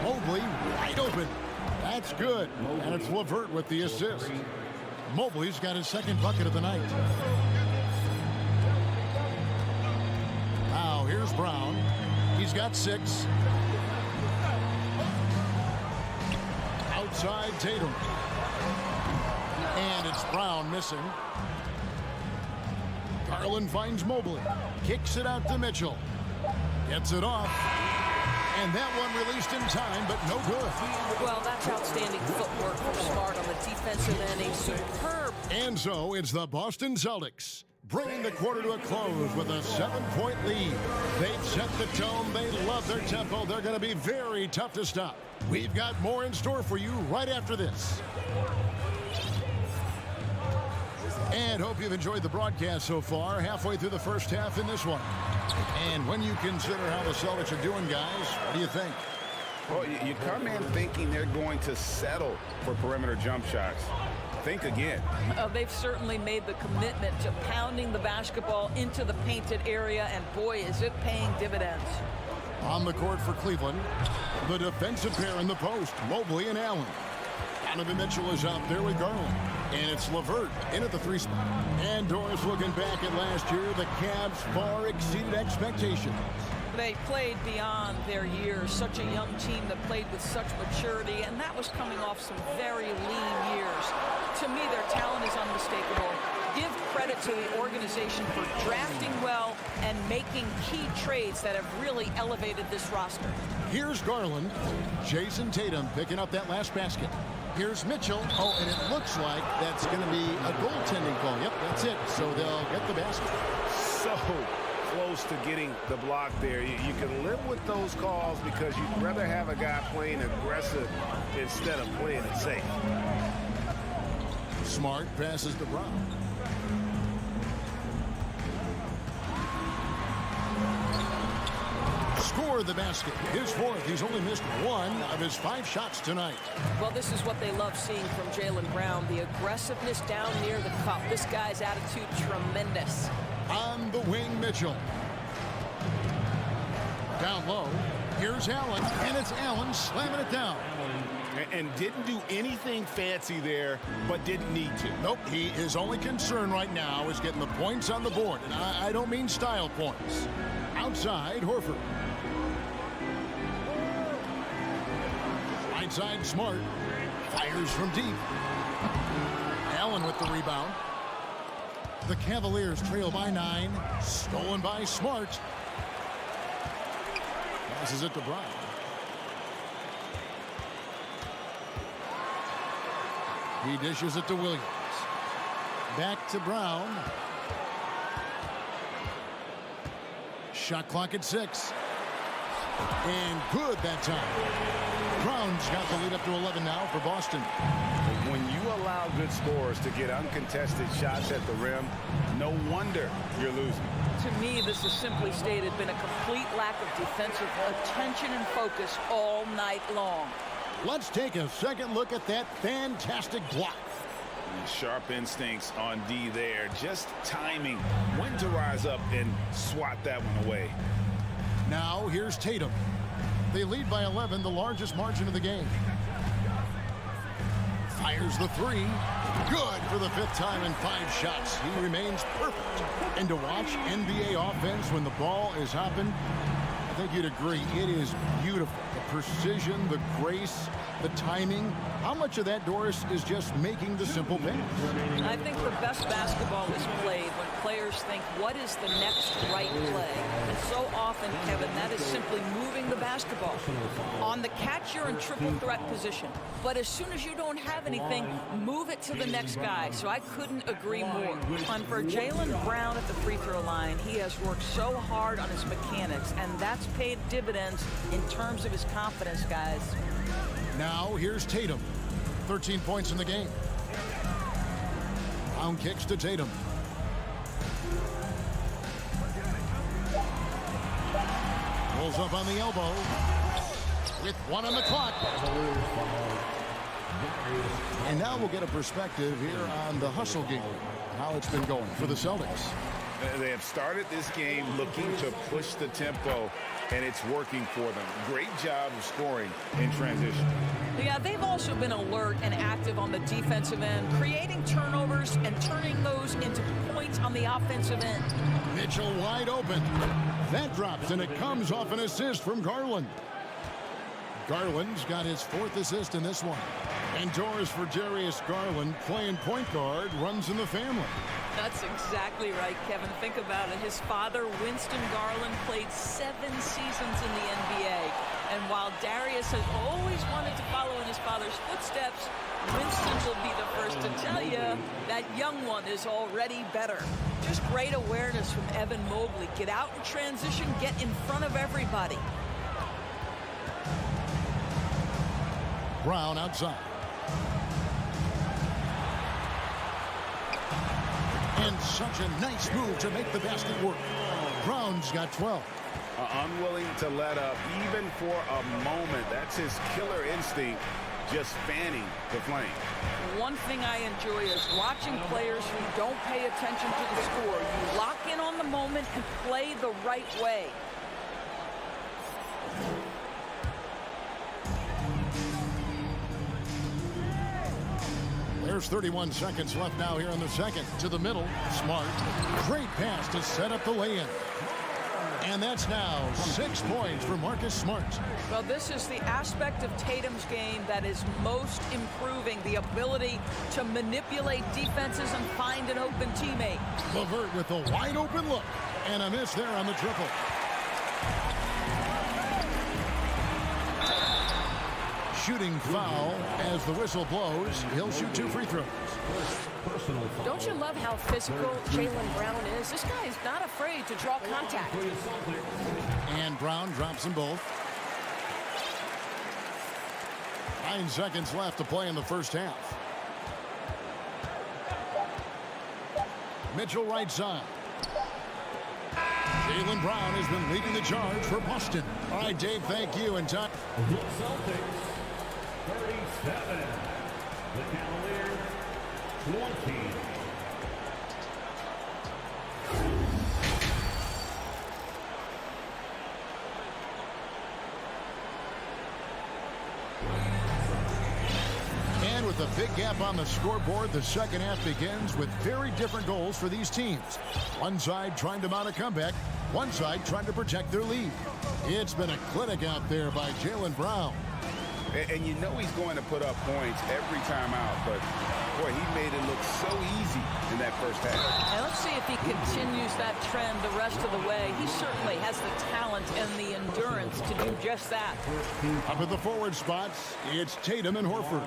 Mobley wide open. That's good. And it's LeVert with the assist. Mobley's got his second bucket of the night. Now here's Brown. He's got 6. Outside Tatum. And it's Brown missing. Garland finds Mobley. Kicks it out to Mitchell. Gets it off. And that one released in time, but no good. Well, that's outstanding footwork from Smart on the defensive end. A superb. And so it's the Boston Celtics bringing the quarter to a close with a 7-point lead. They've set the tone. They love their tempo. They're going to be very tough to stop. We've got more in store for you right after this. And hope you've enjoyed the broadcast so far. Halfway through the first half in this one. And when you consider how the Celtics are doing, guys, what do you think? Well, you come in thinking they're going to settle for perimeter jump shots. Think again. They've certainly made the commitment to pounding the basketball into the painted area, and boy, is it paying dividends. On the court for Cleveland, the defensive pair in the post, Mobley and Allen. Donovan Mitchell is out there with Garland. And it's LeVert in at the 3 spot. And Doris looking back at last year, the Cavs far exceeded expectations. They played beyond their years. Such a young team that played with such maturity, and that was coming off some very lean years. To me, their talent is unmistakable. Give credit to the organization for drafting well and making key trades that have really elevated this roster. Here's Garland. Jason Tatum picking up that last basket. Here's Mitchell. Oh, and it looks like that's going to be a goaltending call. Yep, that's it. So they'll get the basket. So close to getting the block there. You can live with those calls because you'd rather have a guy playing aggressive instead of playing it safe. Smart passes to Brown. Score the basket. His 4th. He's only missed 1 of his 5 shots tonight. Well, this is what they love seeing from Jaylen Brown. The aggressiveness down near the cup. This guy's attitude, tremendous. On the wing, Mitchell. Down low. Here's Allen. And it's Allen slamming it down. And didn't do anything fancy there, but didn't need to. Nope. His only concern right now is getting the points on the board. And I don't mean style points. Outside, Horford. Right side, Smart. Fires from deep. Allen with the rebound. The Cavaliers trail by 9. Stolen by Smart. Passes it to Brown. He dishes it to Williams. Back to Brown. Shot clock at 6. And good that time. Brown's got the lead up to 11 now for Boston. When you allow good scorers to get uncontested shots at the rim, no wonder you're losing. To me, this is simply stated been a complete lack of defensive attention and focus all night long. Let's take a second look at that fantastic block. Sharp instincts on D there. Just timing when to rise up and swat that one away. Now here's Tatum. They lead by 11, the largest margin of the game. Fires the 3. Good for the 5th time in 5 shots. He remains perfect. And to watch NBA offense when the ball is hopping, I think you'd agree, it is beautiful. The precision, the grace, the timing. How much of that, Doris, is just making the simple pass? I think the best basketball is played when players think, what is the next right play? And so often, Kevin, that is simply moving the basketball. On the catch, you're in triple threat position. But as soon as you don't have anything, move it to the next guy. So I couldn't agree more. And for Jaylen Brown at the free throw line, he has worked so hard on his mechanics, and that's paid dividends in terms of his confidence, guys. Now here's Tatum. 13 points in the game. Brown kicks to Tatum. Curls up on the elbow. With 1 on the clock. And now we'll get a perspective here on the hustle game. How it's been going for the Celtics. They have started this game looking to push the tempo, and it's working for them. Great job of scoring in transition. Yeah, they've also been alert and active on the defensive end, creating turnovers and turning those into points on the offensive end. Mitchell wide open. That drops, and it comes off an assist from Garland. Garland's got his 4th assist in this one. And doors for Darius Garland, playing point guard, runs in the family. That's exactly right, Kevin. Think about it. His father, Winston Garland, played 7 seasons in the NBA. And while Darius has always wanted to follow in his father's footsteps, Winston will be the first to tell you that young one is already better. Just great awareness from Evan Mobley. Get out in transition, get in front of everybody. Brown outside. And such a nice move to make the basket work. Brown's got 12. Unwilling to let up even for a moment. That's his killer instinct, just fanning the flame. One thing I enjoy is watching players who don't pay attention to the score. You lock in on the moment and play the right way. There's 31 seconds left now here in the second. To the middle. Smart. Great pass to set up the lay-in. And that's now 6 points for Marcus Smart. Well, this is the aspect of Tatum's game that is most improving, the ability to manipulate defenses and find an open teammate. LeVert with a wide open look. And a miss there on the triple. Shooting foul as the whistle blows. He'll shoot 2 free throws. Don't you love how physical Jaylen Brown is? This guy is not afraid to draw contact. And Brown drops them both. 9 seconds left to play in the first half. Mitchell right side. Jaylen Brown has been leading the charge for Boston. All right, Dave, thank you. And time. The Celtics, 37. The Cavaliers, 20. And with a big gap on the scoreboard, the second half begins with very different goals for these teams. One side trying to mount a comeback, one side trying to protect their lead. It's been a clinic out there by Jaylen Brown. And you know he's going to put up points every time out, but boy, he made it look so easy in that first half. And let's see if he continues that trend the rest of the way. He certainly has the talent and the endurance to do just that. Up at the forward spots, it's Tatum and Horford.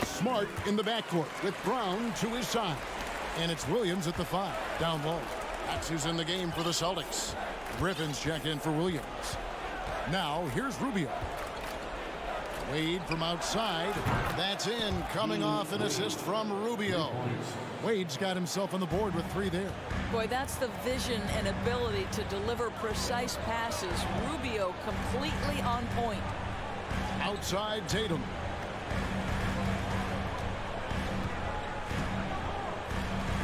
Smart in the backcourt with Brown to his side. And it's Williams at the 5, down low. That's who's in the game for the Celtics. Griffin's checked in for Williams. Now, here's Rubio. Wade from outside. That's in, coming off an assist from Rubio. Wade's got himself on the board with 3 there. Boy, that's the vision and ability to deliver precise passes. Rubio completely on point. Outside Tatum.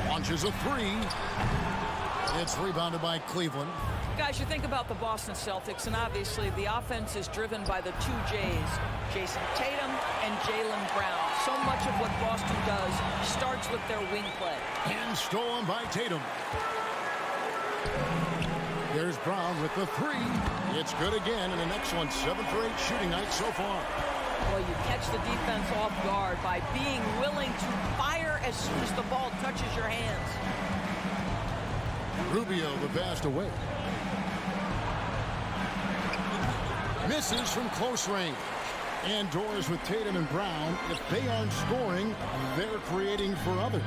Launches a 3. It's rebounded by Cleveland. Guys, you think about the Boston Celtics, and obviously the offense is driven by the 2 J's, Jason Tatum and Jaylen Brown. So much of what Boston does starts with their wing play. And stolen by Tatum. There's Brown with the 3. It's good again, and an excellent 7 for 8 shooting night so far. Well, you catch the defense off guard by being willing to fire as soon as the ball touches your hands. Rubio the pass away. Misses from close range. And doors with Tatum and Brown. If they aren't scoring, they're creating for others.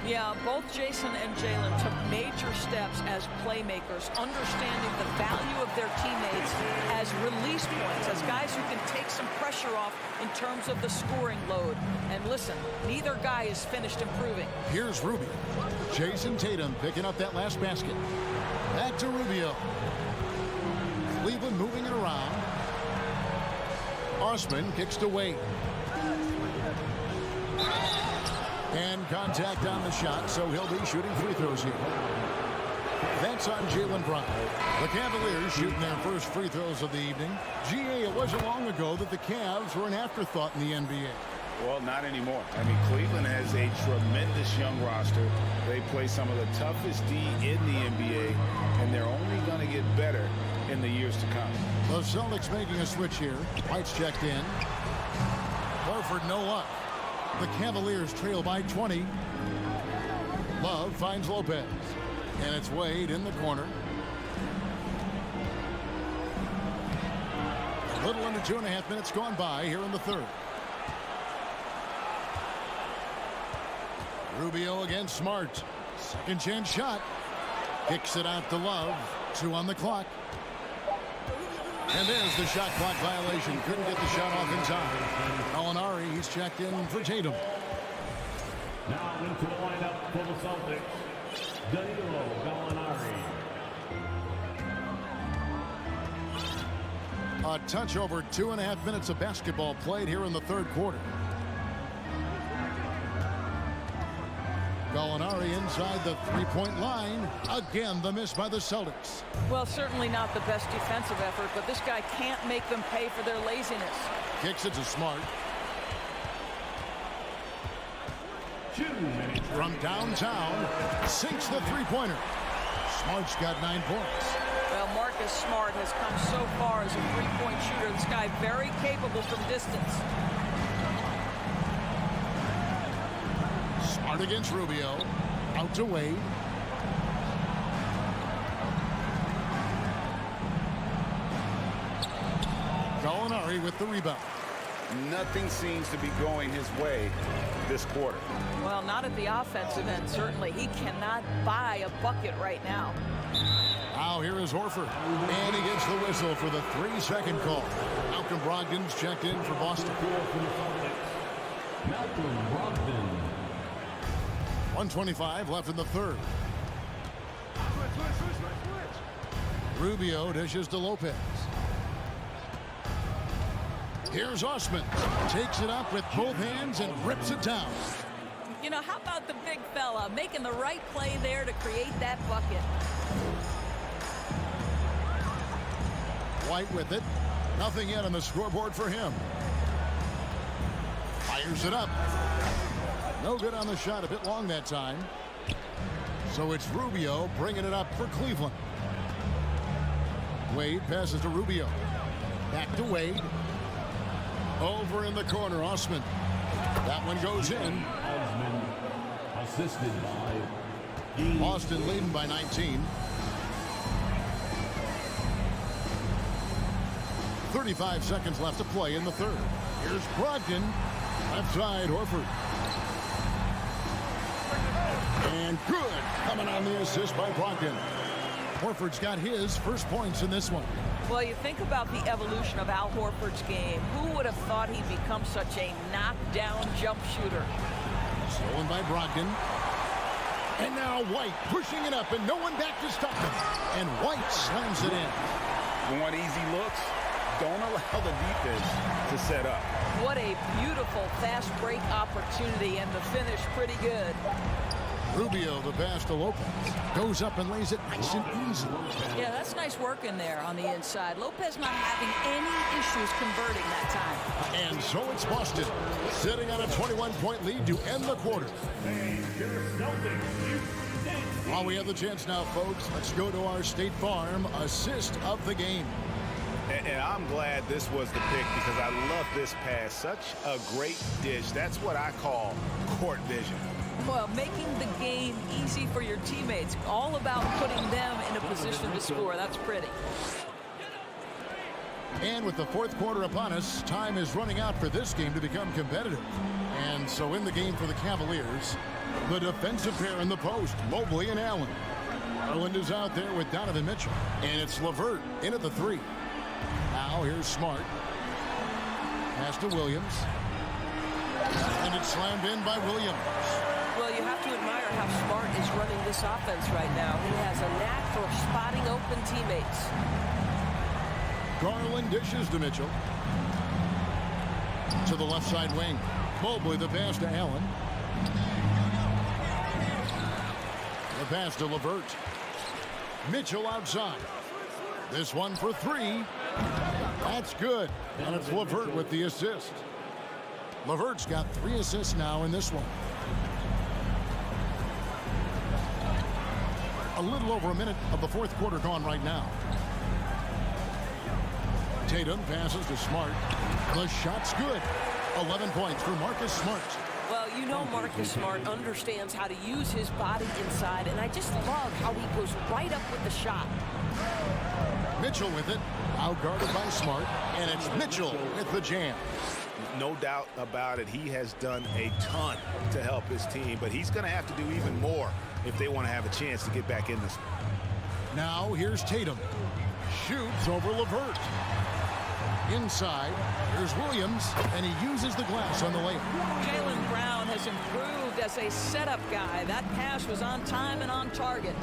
Yeah, both Jason and Jaylen took major steps as playmakers, understanding the value of their teammates as release points, as guys who can take some pressure off in terms of the scoring load. And listen, neither guy is finished improving. Here's Rubio. Jason Tatum picking up that last basket. Back to Rubio. Cleveland moving Osman kicks to Wade. And contact on the shot, so he'll be shooting free throws here. That's on Jaylen Brown. The Cavaliers shooting their first free throws of the evening. GA, it wasn't long ago that the Cavs were an afterthought in the NBA. Well, not anymore. I mean, Cleveland has a tremendous young roster. They play some of the toughest D in the NBA, and they're only going to get better in the years to come. The Celtics making a switch here. White's checked in. Horford no luck. The Cavaliers trail by 20. Love finds Lopez. And it's Wade in the corner. A little under 2.5 minutes gone by here in the third. Rubio against Smart. Second chance shot. Kicks it out to Love. 2 on the clock. And there's the shot clock violation. Couldn't get the shot off in time. Gallinari, he's checked in for Tatum. Now into the lineup for the Celtics, Danilo Gallinari. A touch over 2.5 minutes of basketball played here in the third quarter. Gallinari inside the three-point line. Again, the miss by the Celtics. Well, certainly not the best defensive effort, but this guy can't make them pay for their laziness. Kicks it to Smart. From downtown, sinks the three-pointer. Smart's got 9 points. Well, Marcus Smart has come so far as a three-point shooter. This guy very capable from distance. Smart against Rubio. Out to Wade. Gallinari with the rebound. Nothing seems to be going his way this quarter. Well, not at the offensive end, certainly. He cannot buy a bucket right now. Now here is Horford. And he gets the whistle for the 3-second call. Malcolm Brogdon's checked in for Boston. Malcolm Brogdon. 1:25 left in the third. Rubio dishes to Lopez. Here's Osman. Takes it up with both hands and rips it down. You know, how about the big fella making the right play there to create that bucket? White with it. Nothing yet on the scoreboard for him. Fires it up. No good on the shot. A bit long that time. So it's Rubio bringing it up for Cleveland. Wade passes to Rubio. Back to Wade. Over in the corner, Osman. That one goes in. Osman, assisted by Boston leading by 19. 35 seconds left to play in the third. Here's Brogdon. Left side, Horford. And good. Coming on the assist by Brogdon. Horford's got his first points in this one. Well, you think about the evolution of Al Horford's game. Who would have thought he'd become such a knockdown jump shooter? Stolen by Brogdon. And now White pushing it up and no one back to stop him. And White slams it in. You want easy looks? Don't allow the defense to set up. What a beautiful fast break opportunity, and the finish pretty good. Rubio, the pass to Lopez. Goes up and lays it nice and easy. Yeah, that's nice work in there on the inside. Lopez not having any issues converting that time. And so it's Boston, sitting on a 21-point lead to end the quarter. While we have the chance now, folks, let's go to our State Farm assist of the game. And I'm glad this was the pick because I love this pass. Such a great dish. That's what I call court vision. Well, making the game easy for your teammates. All about putting them in a position to score. That's pretty. And with the fourth quarter upon us, time is running out for this game to become competitive. And so in the game for the Cavaliers, the defensive pair in the post, Mobley and Allen. Garland is out there with Donovan Mitchell. And it's LeVert in at the 3. Now here's Smart. Pass to Williams. And it's slammed in by Williams. Well, you have to admire how Smart is running this offense right now. He has a knack for spotting open teammates. Garland dishes to Mitchell. To the left side wing. Mobley the pass to Allen. The pass to LeVert. Mitchell outside. This one for three. That's good. And it's LeVert with the assist. LeVert's got 3 assists now in this one. A little over a minute of the fourth quarter gone right now. Tatum passes to Smart. The shot's good. 11 points for Marcus Smart. Well, you know Marcus Smart understands how to use his body inside, and I just love how he goes right up with the shot. Mitchell with it. Out guarded by Smart. And it's Mitchell with the jam. No doubt about it. He has done a ton to help his team, but he's going to have to do even more if they want to have a chance to get back in this. Now here's Tatum. Shoots over LeVert. Inside, here's Williams, and he uses the glass on the layup. Jaylen Brown has improved as a setup guy. That pass was on time and on target.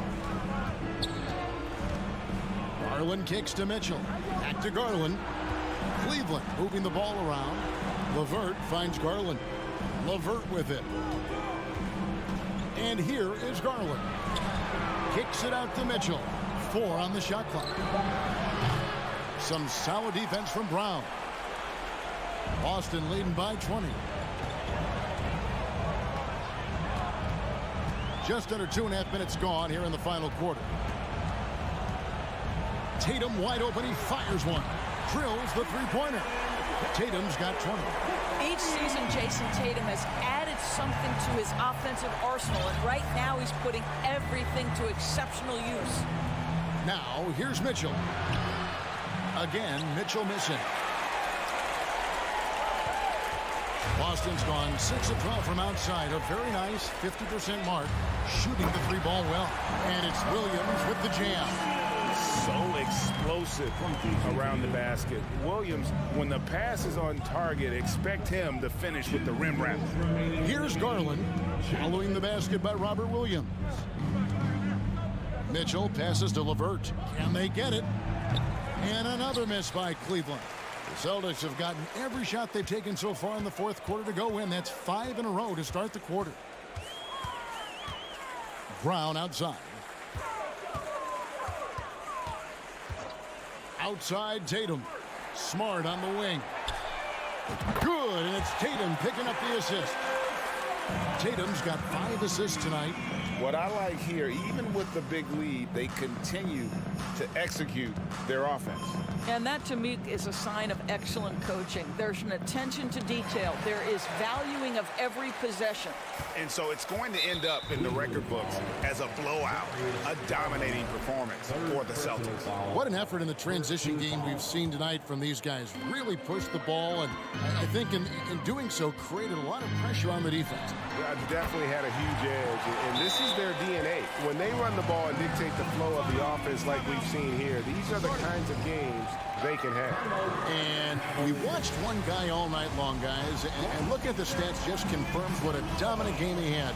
Garland kicks to Mitchell. Back to Garland. Cleveland moving the ball around. LeVert finds Garland. LeVert with it. And here is Garland. Kicks it out to Mitchell. 4 on the shot clock. Some solid defense from Brown. Boston leading by 20. Just under 2.5 minutes gone here in the final quarter. Tatum wide open. He fires one. Drills the three-pointer. Tatum's got 20. Each season, Jason Tatum has added something to his offensive arsenal, and right now he's putting everything to exceptional use. Now, here's Mitchell. Again, Mitchell missing. Boston's gone 6 of 12 from outside. A very nice 50% mark. Shooting the 3-ball well. And it's Williams with the jam. So explosive around the basket. Williams, when the pass is on target, expect him to finish with the rim wrap. Here's Garland. Following the basket by Robert Williams. Mitchell passes to LeVert. Can they get it? And another miss by Cleveland. The Celtics have gotten every shot they've taken so far in the fourth quarter to go in. That's 5 in a row to start the quarter. Brown outside. Outside Tatum. Smart on the wing. Good, and it's Tatum picking up the assist. Tatum's got 5 assists tonight. What I like here, even with the big lead, they continue to execute their offense. And that, to me, is a sign of excellent coaching. There's an attention to detail. There is valuing of every possession. And so it's going to end up in the record books as a blowout, a dominating performance for the Celtics. What an effort in the transition game we've seen tonight from these guys. Really pushed the ball, and I think in doing so, created a lot of pressure on the defense. Definitely had a huge edge, and this is their DNA. When they run the ball and dictate the flow of the offense like we've seen here, these are the kinds of games they can have. And we watched one guy all night long, guys, and look at the stats, just confirms what a dominant game he had.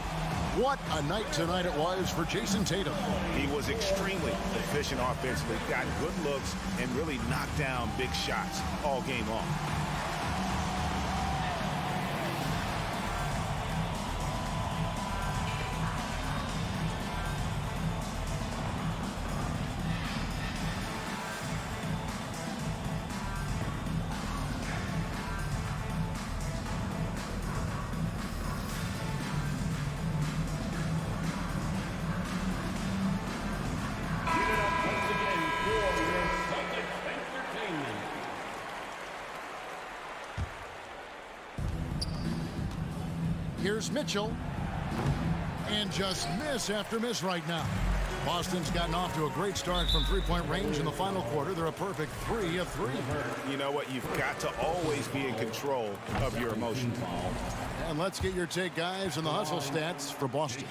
What a night tonight it was for Jason Tatum. He was extremely efficient offensively, got good looks, and really knocked down big shots all game long. Here's Mitchell. And just miss after miss right now. Boston's gotten off to a great start from three-point range in the final quarter. They're a perfect 3 of 3. You know what? You've got to always be in control of your emotions. And let's get your take, guys, on the hustle stats for Boston.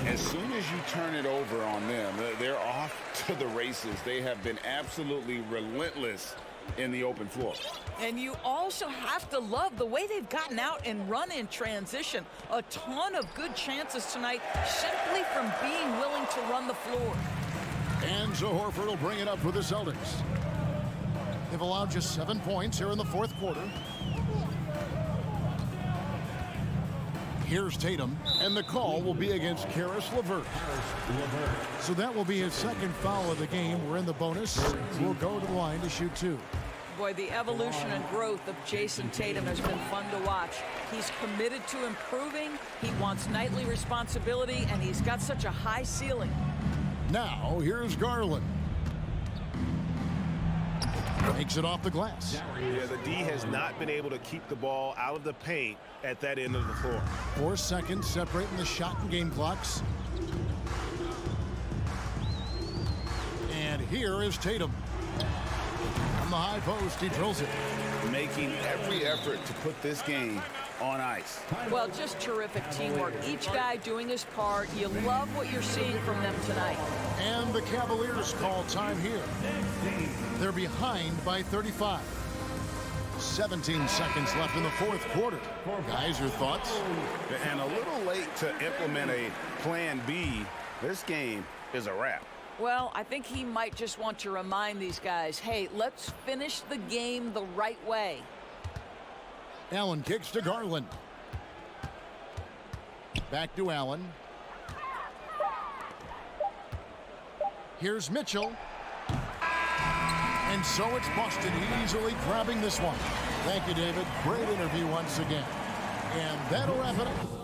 As soon as you turn it over on them, they're off to the races. They have been absolutely relentless in the open floor. And you also have to love the way they've gotten out and run in transition. A ton of good chances tonight simply from being willing to run the floor. And so Horford will bring it up for the Celtics. They've allowed just 7 points here in the fourth quarter. Here's Tatum, and the call will be against Karis LeVert. So that will be his second foul of the game. We're in the bonus. We'll go to the line to shoot 2. Boy, the evolution and growth of Jason Tatum has been fun to watch. He's committed to improving. He wants nightly responsibility, and he's got such a high ceiling. Now, here's Garland. Makes it off the glass. Yeah, the D has not been able to keep the ball out of the paint at that end of the floor. 4 seconds separating the shot and game clocks. And here is Tatum. On the high post, he drills it. Making every effort to put this game on ice. Well, just terrific teamwork. Each guy doing his part. You love what you're seeing from them tonight. And the Cavaliers call time here. They're behind by 35. 17 seconds left in the fourth quarter. Guys, your thoughts? And a little late to implement a plan B. This game is a wrap. Well, I think he might just want to remind these guys, hey, let's finish the game the right way. Allen kicks to Garland. Back to Allen. Here's Mitchell. And so it's Boston easily grabbing this one. Thank you, David. Great interview once again. And that'll wrap it up.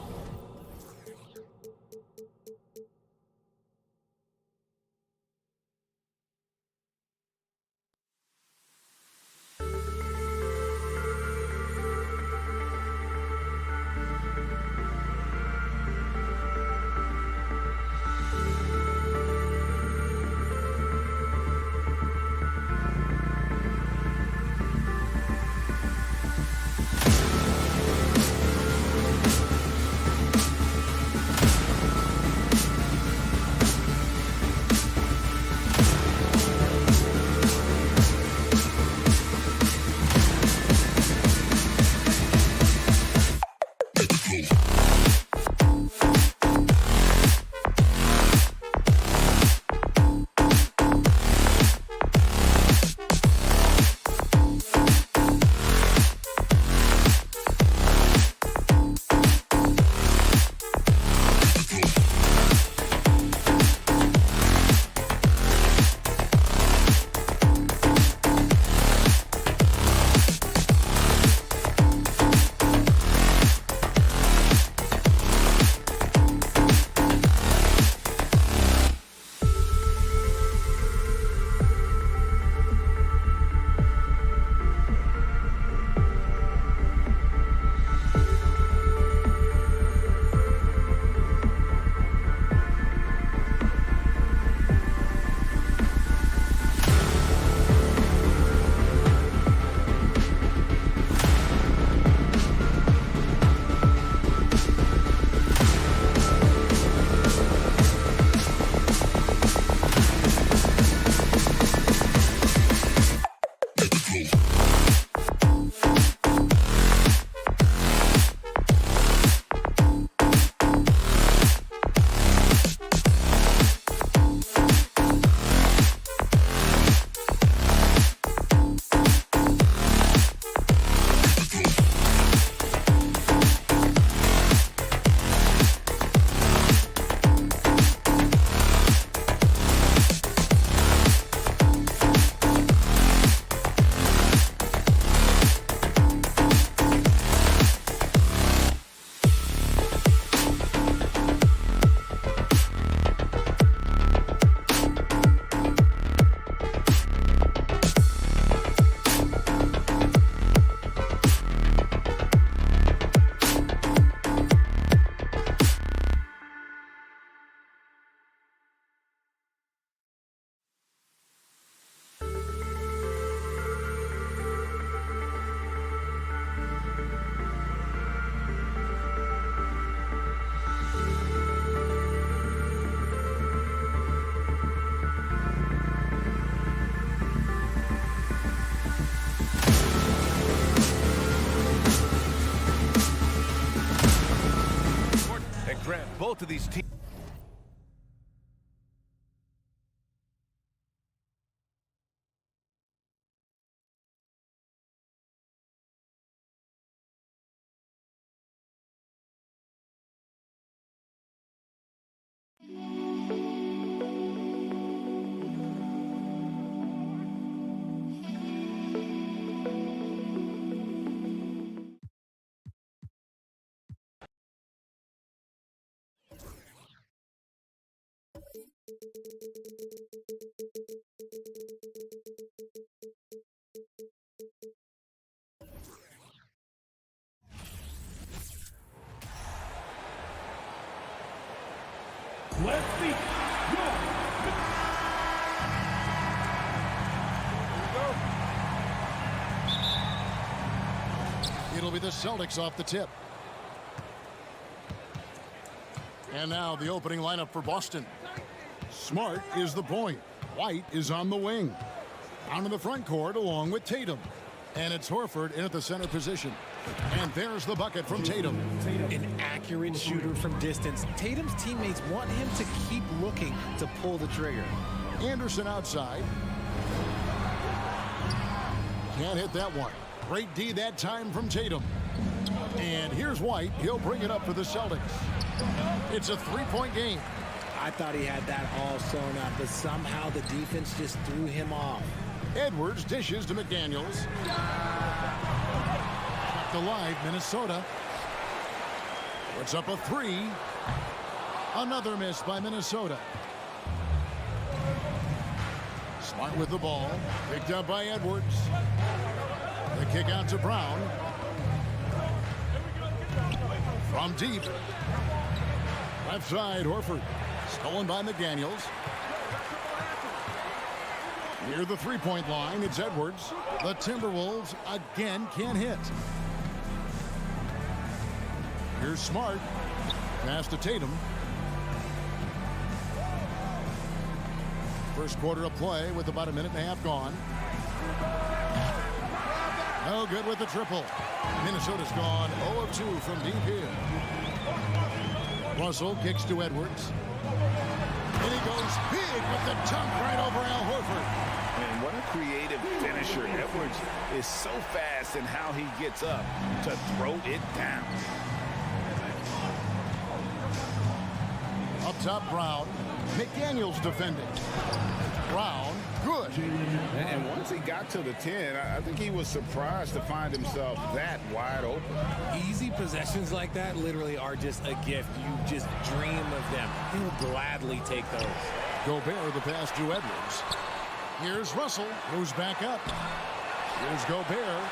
both of these teams. Let's see. It'll be the Celtics off the tip. And now the opening lineup for Boston. Smart is the point. White is on the wing. Down in the front court along with Tatum. And it's Horford in at the center position. And there's the bucket from Tatum. An accurate shooter from distance. Tatum's teammates want him to keep looking to pull the trigger. Anderson outside. Can't hit that one. Great D that time from Tatum. And here's White. He'll bring it up for the Celtics. It's a three-point game. I thought he had that all sewn up, but somehow the defense just threw him off. Edwards dishes to McDaniels. Alive, Minnesota. Puts up a three. Another miss by Minnesota. Smart with the ball. Picked up by Edwards. The kick out to Brown. From deep. Left side, Horford. Stolen by McDaniels. Near the three-point line, it's Edwards. The Timberwolves again can't hit. Here's Smart. Pass to Tatum. First quarter of play with about a minute and a half gone. No good with the triple. Minnesota's gone 0 of 2 from deep here. Russell kicks to Edwards. And he goes big with the dunk right over Al Horford. And what a creative finisher. Edwards is so fast in how he gets up to throw it down. Up top, Brown. McDaniels defending. Brown, good. And once he got to the 10, I think he was surprised to find himself that wide open. Easy possessions like that literally are just a gift. You just dream of them. He'll gladly take those. Gobert the pass to Edwards. Here's Russell, who's back up. Here's Gobert.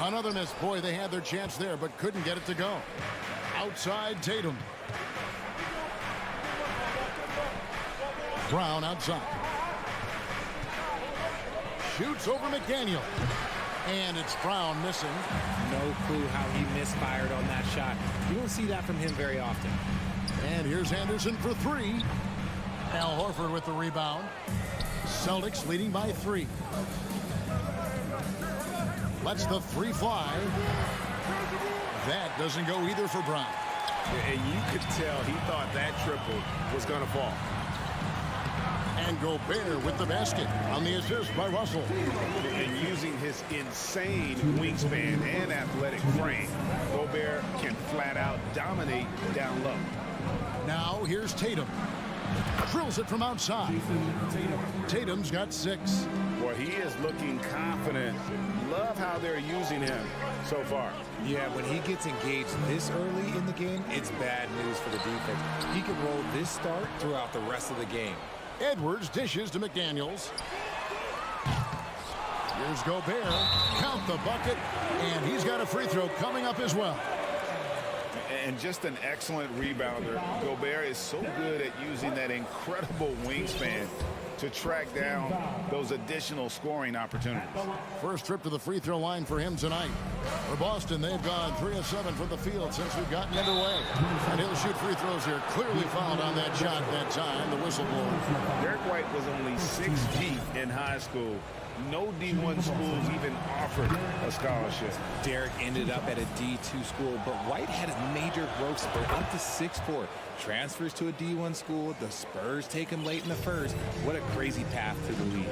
Another miss. Boy, they had their chance there, but couldn't get it to go. Outside, Tatum. Brown outside. Shoots over McDaniel. And it's Brown missing. No clue how he misfired on that shot. You don't see that from him very often. And here's Anderson for three. Al Horford with the rebound. Celtics leading by 3. Lets the three fly. That doesn't go either for Brown. And you could tell he thought that triple was going to fall. And Gobert with the basket on the assist by Russell. And using his insane wingspan and athletic frame, Gobert can flat out dominate down low. Now here's Tatum. Drills it from outside. Tatum's got 6. Boy, he is looking confident. Love how they're using him so far. Yeah, when he gets engaged this early in the game, it's bad news for the defense. He can roll this start throughout the rest of the game. Edwards dishes to McDaniels. Here's Gobert. Count the bucket. And he's got a free throw coming up as well. And just an excellent rebounder. Gobert is so good at using that incredible wingspan to track down those additional scoring opportunities. First trip to the free throw line for him tonight. For Boston, they've gone 3 of 7 from the field since we've gotten underway. And he'll shoot free throws here. Clearly fouled on that shot that time. The whistle blows. Derek White was only 6'8" in high school. No D1 schools even offered a scholarship. Derek ended up at a D2 school, but White had a major growth spurt up to 6'4". Transfers to a D1 school. The Spurs take him late in the first. What a crazy path to the league.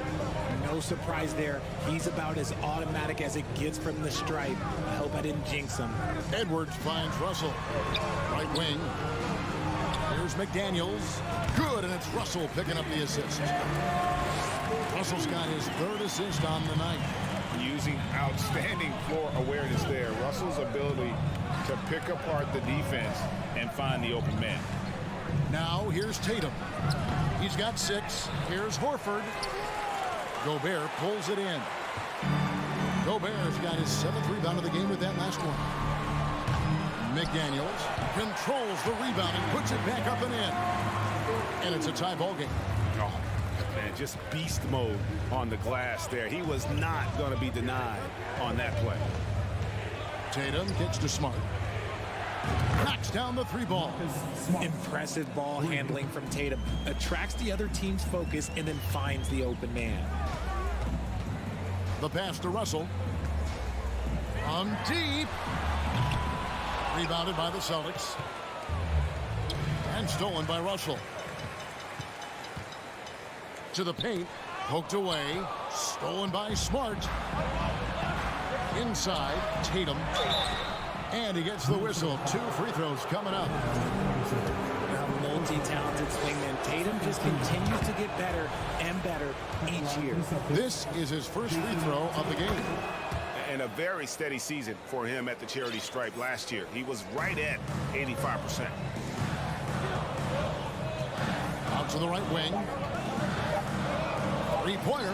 No surprise there. He's about as automatic as it gets from the stripe. I hope I didn't jinx him. Edwards finds Russell. Right wing. Here's McDaniels. Good, and it's Russell picking up the assist. Russell's got his 3rd assist on the night. Using outstanding floor awareness there. Russell's ability to pick apart the defense and find the open man. Now here's Tatum. He's got 6. Here's Horford. Gobert pulls it in. Gobert's got his 7th rebound of the game with that last one. McDaniels controls the rebound and puts it back up and in. And it's a tie ball game. Oh, man, just beast mode on the glass there. He was not going to be denied on that play. Tatum kicks to Smart. Knocks down the 3 ball. Impressive ball handling from Tatum. Attracts the other team's focus and then finds the open man. The pass to Russell. On deep. Rebounded by the Celtics. And stolen by Russell. To the paint. Poked away. Stolen by Smart. Inside. Tatum. And he gets the whistle. 2 free throws coming up. Multi-talented swingman. Tatum just continues to get better and better each year. This is his first free throw of the game. And a very steady season for him at the charity stripe last year. He was right at 85%. Out to the right wing. 3-pointer.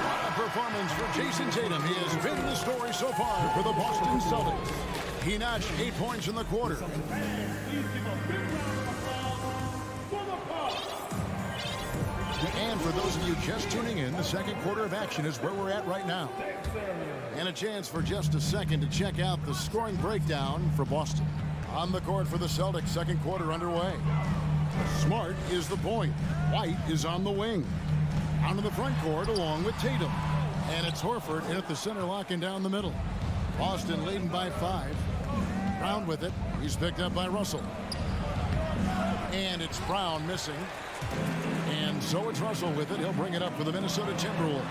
What a performance for Jason Tatum. He has been the story so far for the Boston Celtics. He notched 8 points in the quarter. And for those of you just tuning in, the second quarter of action is where we're at right now. And a chance for just a second to check out the scoring breakdown for Boston. On the court for the Celtics, second quarter underway. Smart is the point. White is on the wing. Onto the front court along with Tatum. And it's Horford in at the center, locking down the middle. Boston leading by 5. Brown with it. He's picked up by Russell. And it's Brown missing. And so it's Russell with it. He'll bring it up for the Minnesota Timberwolves.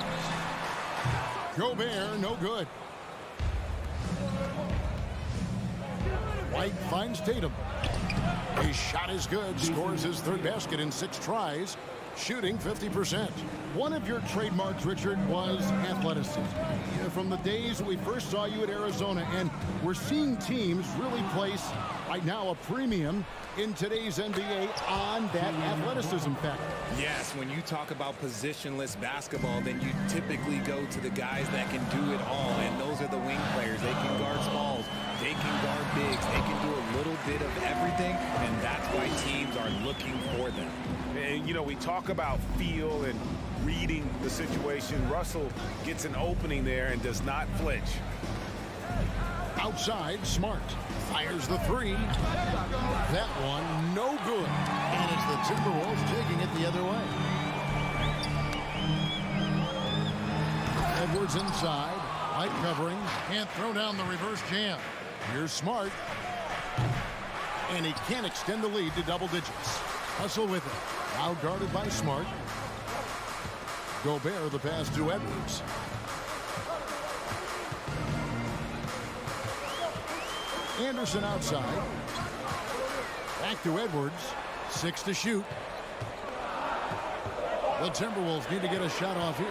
Gobert, no good. White finds Tatum. His shot is good. Scores his 3rd basket in 6 tries. Shooting 50%. One of your trademarks, Richard, was athleticism. From the days we first saw you at Arizona, and we're seeing teams really place right now a premium in today's NBA on that athleticism factor. Yes, when you talk about positionless basketball, then you typically go to the guys that can do it all, and those are the wing players. They can guard smalls, they can guard bigs, they can do a little bit of everything, and that's why teams are looking for them. And, you know, we talk about feel and reading the situation. Russell gets an opening there and does not flinch. Outside, Smart fires the 3. That one, no good. And it's the Timberwolves taking it the other way. Edwards inside. White covering. Can't throw down the reverse jam. Here's Smart. And he can't extend the lead to double digits. Russell with it. Now guarded by Smart. Gobert the pass to Edwards. Anderson outside. Back to Edwards. 6 to shoot. The Timberwolves need to get a shot off here.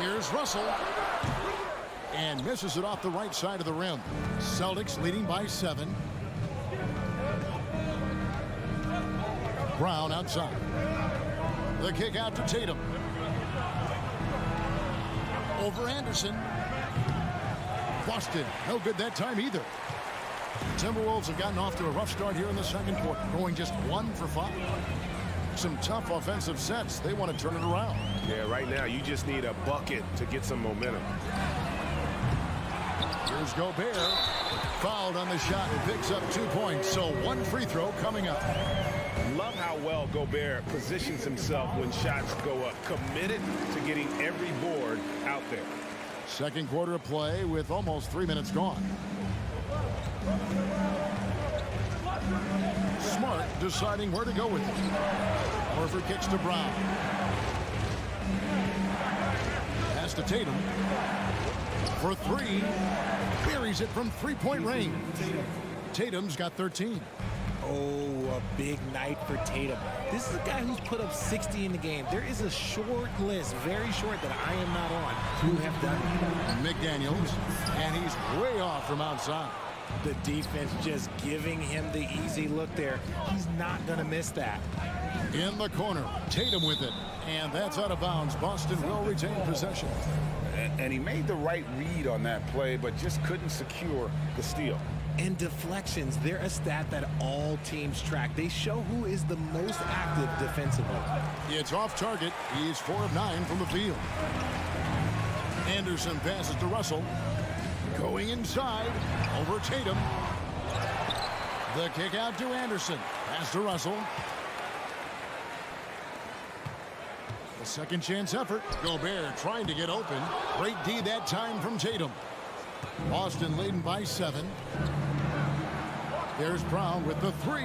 Here's Russell. And misses it off the right side of the rim. Celtics leading by 7. Brown outside. The kick out to Tatum. Over Anderson. Boston, no good that time either. Timberwolves have gotten off to a rough start here in the second quarter, going just 1 for 5. Some tough offensive sets. They want to turn it around. Yeah, right now you just need a bucket to get some momentum. Here's Gobert. Fouled on the shot and picks up 2 points. So 1 free throw coming up. Love how well Gobert positions himself when shots go up. Committed to getting every board out there. Second quarter of play with almost 3 minutes gone. Smart deciding where to go with it. Horford kicks to Brown. Pass to Tatum. For 3. Buries it from 3-point range. Tatum's got 13. Oh, a big night for Tatum. This is a guy who's put up 60 in the game. There is a short list, very short, that I am not on, who have done it. McDaniels, and he's way off from outside. The defense just giving him the easy look there. He's not going to miss that. In the corner, Tatum with it. And that's out of bounds. Boston will retain possession. And he made the right read on that play, but just couldn't secure the steal. And deflections, they're a stat that all teams track. They show who is the most active defensively. It's off target. He's 4 of 9 from the field. Anderson passes to Russell. Going inside, over Tatum. The kick out to Anderson. Pass to Russell. The second chance effort. Gobert trying to get open. Great D that time from Tatum. Boston leading by 7. There's Brown with the 3.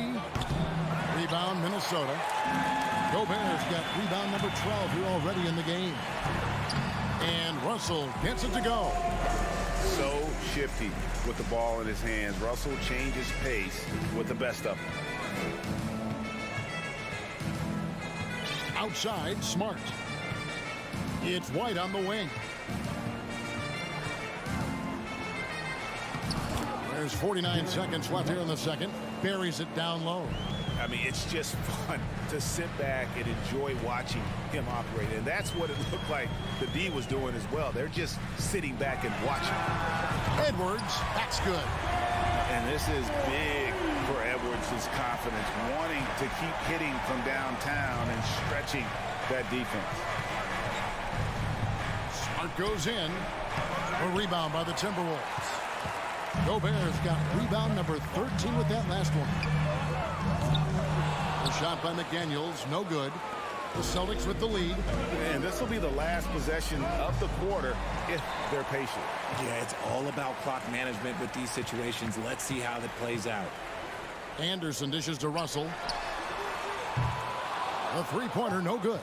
Rebound, Minnesota. Gobert's got rebound number 12 here already in the game. And Russell gets it to go. So shifty with the ball in his hands. Russell changes pace with the best of them. Outside, Smart. It's White on the wing. There's 49 seconds left here in the second. Buries it down low. I mean, it's just fun to sit back and enjoy watching him operate. And that's what it looked like the D was doing as well. They're just sitting back and watching. Edwards, that's good. And this is big for Edwards' confidence, wanting to keep hitting from downtown and stretching that defense. Smart goes in. A rebound by the Timberwolves. Gobert's got rebound number 13 with that last one. The shot by McDaniels, no good. The Celtics with the lead. And this will be the last possession of the quarter if they're patient. Yeah, it's all about clock management with these situations. Let's see how that plays out. Anderson dishes to Russell. A three-pointer, no good.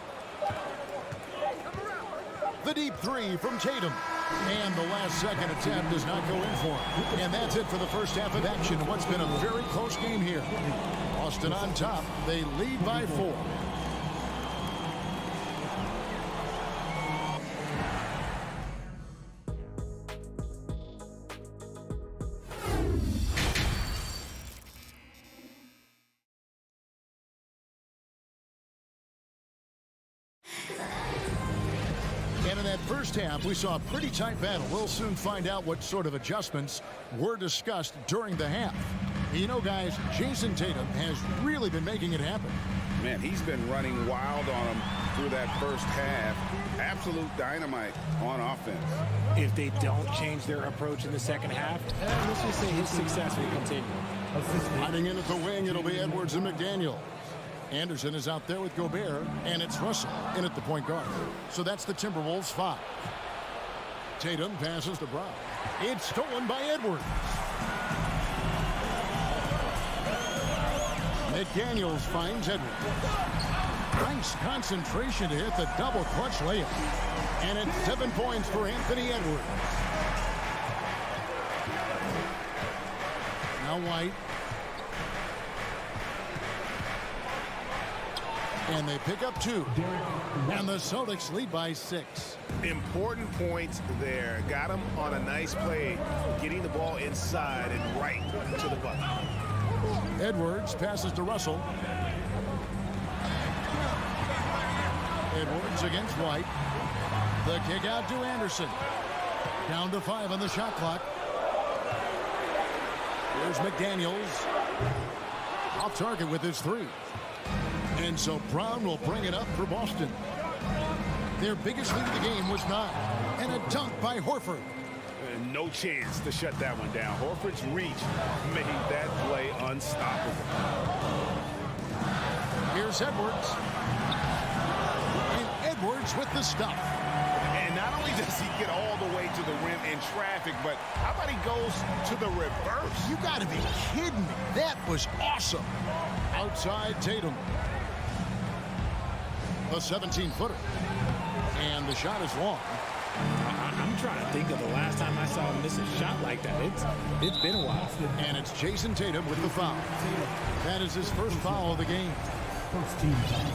The deep 3 from Tatum. And the last second attempt does not go in for him. And that's it for the first half of action. What's been a very close game here. Boston on top. They lead by 4. First half, we saw a pretty tight battle. We'll soon find out what sort of adjustments were discussed during the half. You know, guys, Jason Tatum has really been making it happen. Man, he's been running wild on him through that first half. Absolute dynamite on offense. If they don't change their approach in the second half, let's just say his success will continue. Hiding in at the wing, it'll be Edwards and McDaniel. Anderson is out there with Gobert, and it's Russell in at the point guard. So that's the Timberwolves 5. Tatum passes to Brown. It's stolen by Edwards. McDaniels finds Edwards. Nice concentration to hit the double clutch layup. And it's 7 points for Anthony Edwards. Now White. And they pick up 2. And the Celtics lead by 6. Important points there. Got him on a nice play, getting the ball inside and right to the bucket. Edwards passes to Russell. Edwards against White. The kick out to Anderson. Down to 5 on the shot clock. Here's McDaniels. Off target with his 3. And so Brown will bring it up for Boston. Their biggest lead of the game was 9. And a dunk by Horford. No chance to shut that one down. Horford's reach made that play unstoppable. Here's Edwards. And Edwards with the stuff. And not only does he get all the way to the rim in traffic, but how about he goes to the reverse? You got to be kidding me. That was awesome. Outside Tatum. A 17-footer. And the shot is long. I'm trying to think of the last time I saw him miss a shot like that. It's been a while. And it's Jason Tatum with the foul. That is his first foul of the game. First team foul.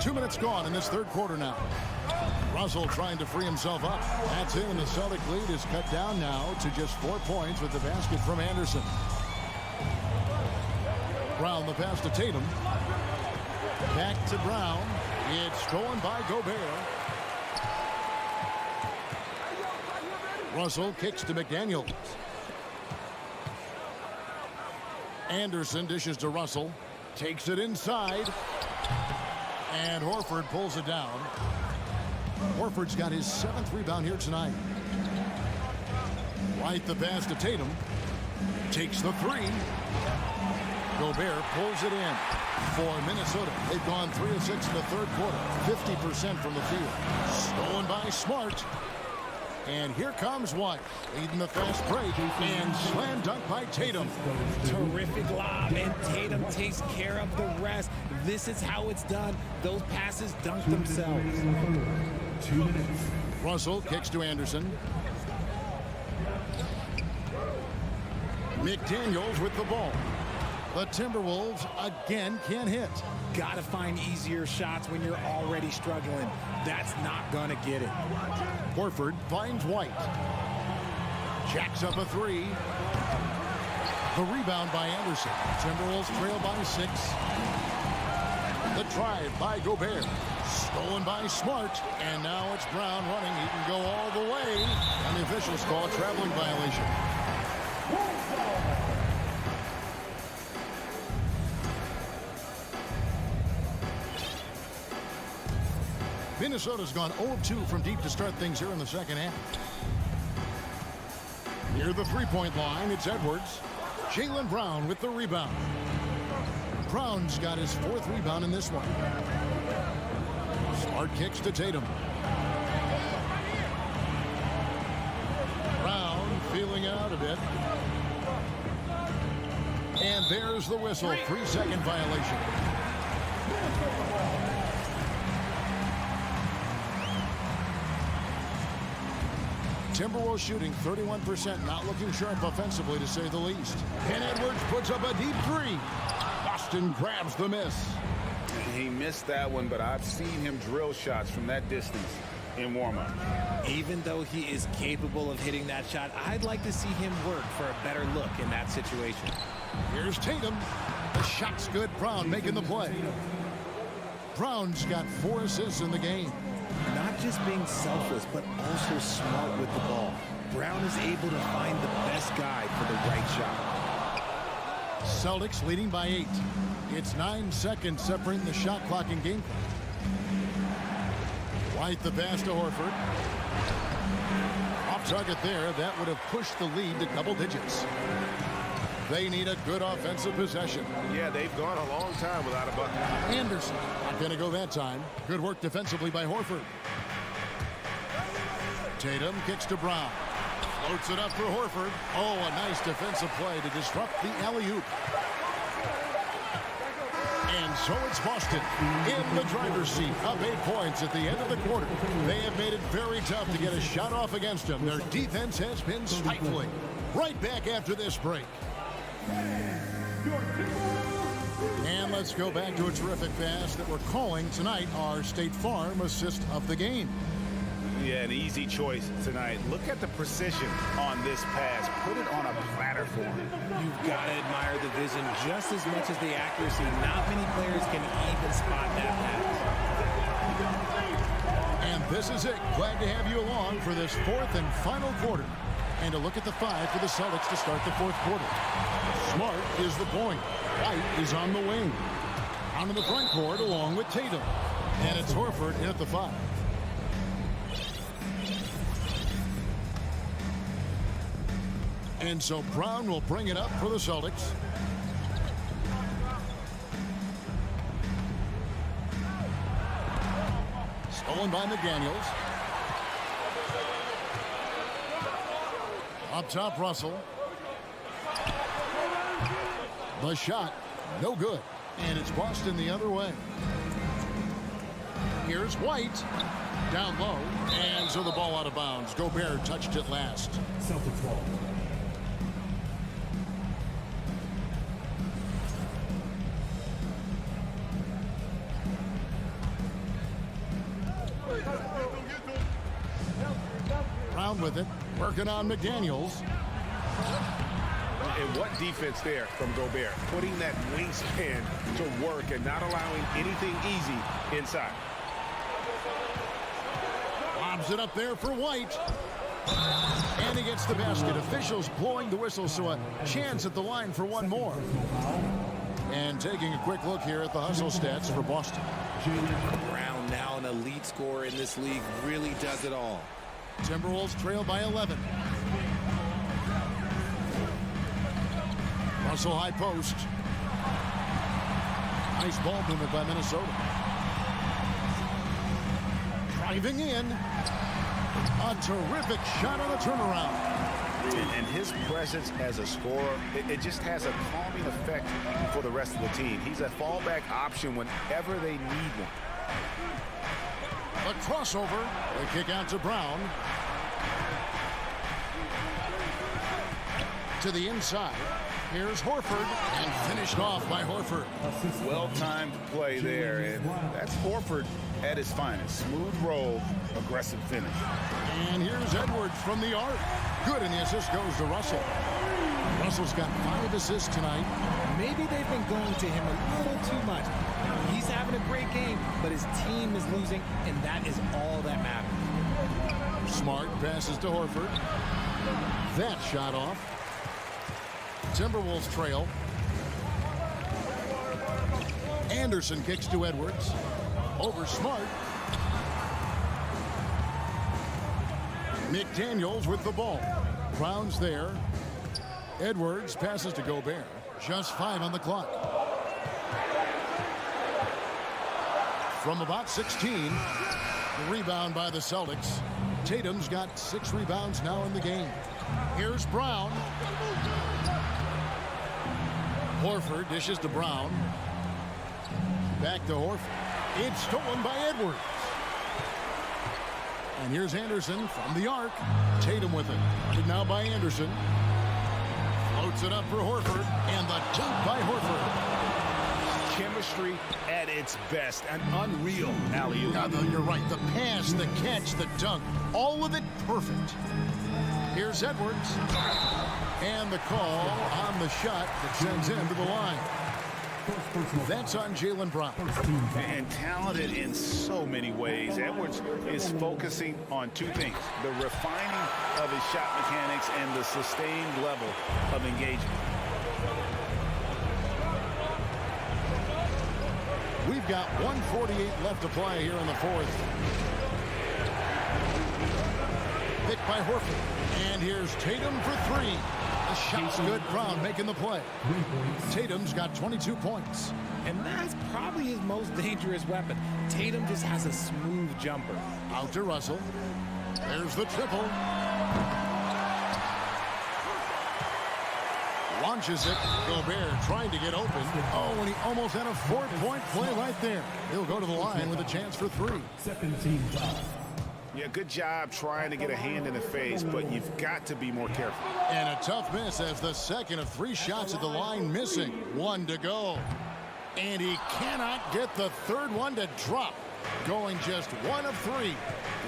2 minutes gone in this third quarter now. Russell trying to free himself up. That's it, and the Celtic lead is cut down now to just 4 points with the basket from Anderson. Brown the pass to Tatum. Back to Brown. It's stolen by Gobert. Russell kicks to McDaniels. Anderson dishes to Russell. Takes it inside. And Horford pulls it down. Horford's got his 7th rebound here tonight. White the pass to Tatum. Takes the 3. Gobert pulls it in for Minnesota. They've gone 3 of 6 in the third quarter. 50% from the field. Stolen by Smart. And here comes White, leading the fast break, and slam dunk by Tatum. Terrific lob, and Tatum takes care of the rest. This is how it's done. Those passes dunk themselves. 2 minutes. Russell kicks to Anderson. McDaniels with the ball. The Timberwolves again can't hit. Got to find easier shots when you're already struggling. That's not going to get it. Horford finds White. Jacks up a 3. The rebound by Anderson. Timberwolves trail by 6. The drive by Gobert. Stolen by Smart. And now it's Brown running. He can go all the way. And the officials call a traveling violation. Minnesota's gone 0-2 from deep to start things here in the second half. Near the three-point line, it's Edwards. Jaylen Brown with the rebound. Brown's got his 4th rebound in this one. Smart kicks to Tatum. Brown feeling out a bit. And there's the whistle. 3-second violation. Timberwolves shooting 31%, not looking sharp offensively to say the least. And Edwards puts up a deep 3. Boston grabs the miss. He missed that one, but I've seen him drill shots from that distance in warm-up. Even though he is capable of hitting that shot, I'd like to see him work for a better look in that situation. Here's Tatum. The shot's good. Brown making the play. Brown's got 4 assists in the game. Not just being selfless, but also smart with the ball. Brown is able to find the best guy for the right shot. Celtics leading by 8. It's 9 seconds separating the shot clock and game clock. White the pass to Horford. Off target there. That would have pushed the lead to double digits. They need a good offensive possession. Yeah, they've gone a long time without a bucket. Anderson not going to go that time. Good work defensively by Horford. Tatum kicks to Brown. Floats it up for Horford. Oh, a nice defensive play to disrupt the alley-oop. And so it's Boston in the driver's seat, up 8 points at the end of the quarter. They have made it very tough to get a shot off against them. Their defense has been stifling. Right back after this break. And let's go back to a terrific pass that we're calling tonight our State Farm assist of the game. Yeah, an easy choice tonight. Look at the precision on this pass. Put it on a platter for him. You've got to admire the vision just as much as the accuracy. Not many players can even spot that pass. And this is it. Glad to have you along for this 4th and final quarter. And a look at the 5 for the Celtics to start the 4th quarter. Smart is the point. White is on the wing. Out in the front court along with Tatum. And it's Horford in at the 5. And so Brown will bring it up for the Celtics. Stolen by McDaniels. Up top, Russell. The shot, no good. And it's Boston the other way. Here's White. Down low. And so the ball out of bounds. Gobert touched it last. Celtics ball. Brown with it, working on McDaniels. And what defense there from Gobert, putting that wingspan to work and not allowing anything easy inside. Lobs it up there for White. And he gets the basket. Officials blowing the whistle, so a chance at the line for one more. And taking a quick look here at the hustle stats for Boston. Brown, now an elite scorer in this league, really does it all. Timberwolves trail by 11. Russell high post. Nice ball movement by Minnesota. Driving in. A terrific shot on the turnaround. And his presence as a scorer, it just has a calming effect for the rest of the team. He's a fallback option whenever they need one. A crossover. They kick out to Brown. To the inside. Here's Horford, and finished off by Horford. Well-timed play there, and that's Horford at his finest. Smooth roll, aggressive finish. And here's Edwards from the arc. Good, and the assist goes to Russell. Russell's got 5 assists tonight. Maybe they've been going to him a little too much. He's having a great game, but his team is losing, and that is all that matters. Smart passes to Horford. That shot off. Timberwolves trail. Anderson kicks to Edwards. Over Smart. McDaniels with the ball. Brown's there. Edwards passes to Gobert. Just 5 on the clock. From about 16, the rebound by the Celtics. Tatum's got 6 rebounds now in the game. Here's Brown. Horford dishes to Brown. Back to Horford. It's stolen by Edwards. And here's Anderson from the arc. Tatum with it. And now by Anderson. Floats it up for Horford. And the dunk by Horford. Chemistry at its best. An unreal alley-oop. Yeah, you're right. The pass, the catch, the dunk. All of it perfect. Here's Edwards. And the call on the shot that sends him to the line. That's on Jaylen Brown. And talented in so many ways. Edwards is focusing on 2 things. The refining of his shot mechanics and the sustained level of engagement. We've got 1:48 left to play here in the 4th. Picked by Horford. And here's Tatum for 3. The shot's good. Brown making the play. Tatum's got 22 points. And that's probably his most dangerous weapon. Tatum just has a smooth jumper. Out to Russell. There's the triple. Launches it. Gobert trying to get open. Oh, and he almost had a 4-point play right there. He'll go to the line with a chance for 3. Yeah, good job trying to get a hand in the face, but you've got to be more careful. And a tough miss as the second of 3 shots at the line missing. 1 to go. And he cannot get the 3rd one to drop. Going just 1 of 3.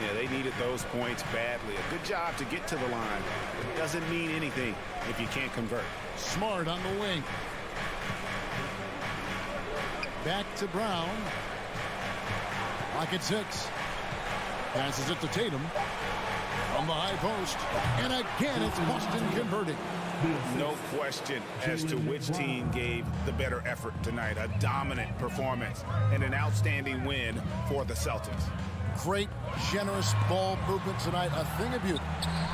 Yeah, they needed those points badly. A good job to get to the line. It doesn't mean anything if you can't convert. Smart on the wing. Back to Brown. Lock at 6. Passes it to Tatum. From the high post. And again, it's Boston converting. No question as to which team gave the better effort tonight. A dominant performance and an outstanding win for the Celtics. Great, generous ball movement tonight. A thing of beauty.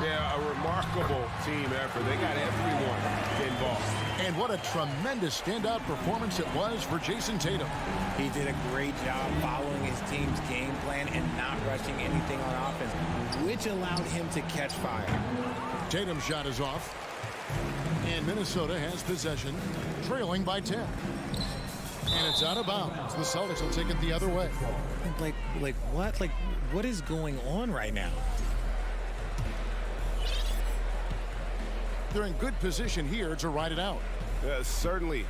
Yeah, a remarkable team effort. They got everyone involved. And what a tremendous standout performance it was for Jason Tatum. He did a great job following his team's game plan and not rushing anything on offense, which allowed him to catch fire. Tatum's shot is off. And Minnesota has possession, trailing by 10. And it's out of bounds. The Celtics will take it the other way. Like what? Like, what is going on right now? They're in good position here to ride it out. Certainly.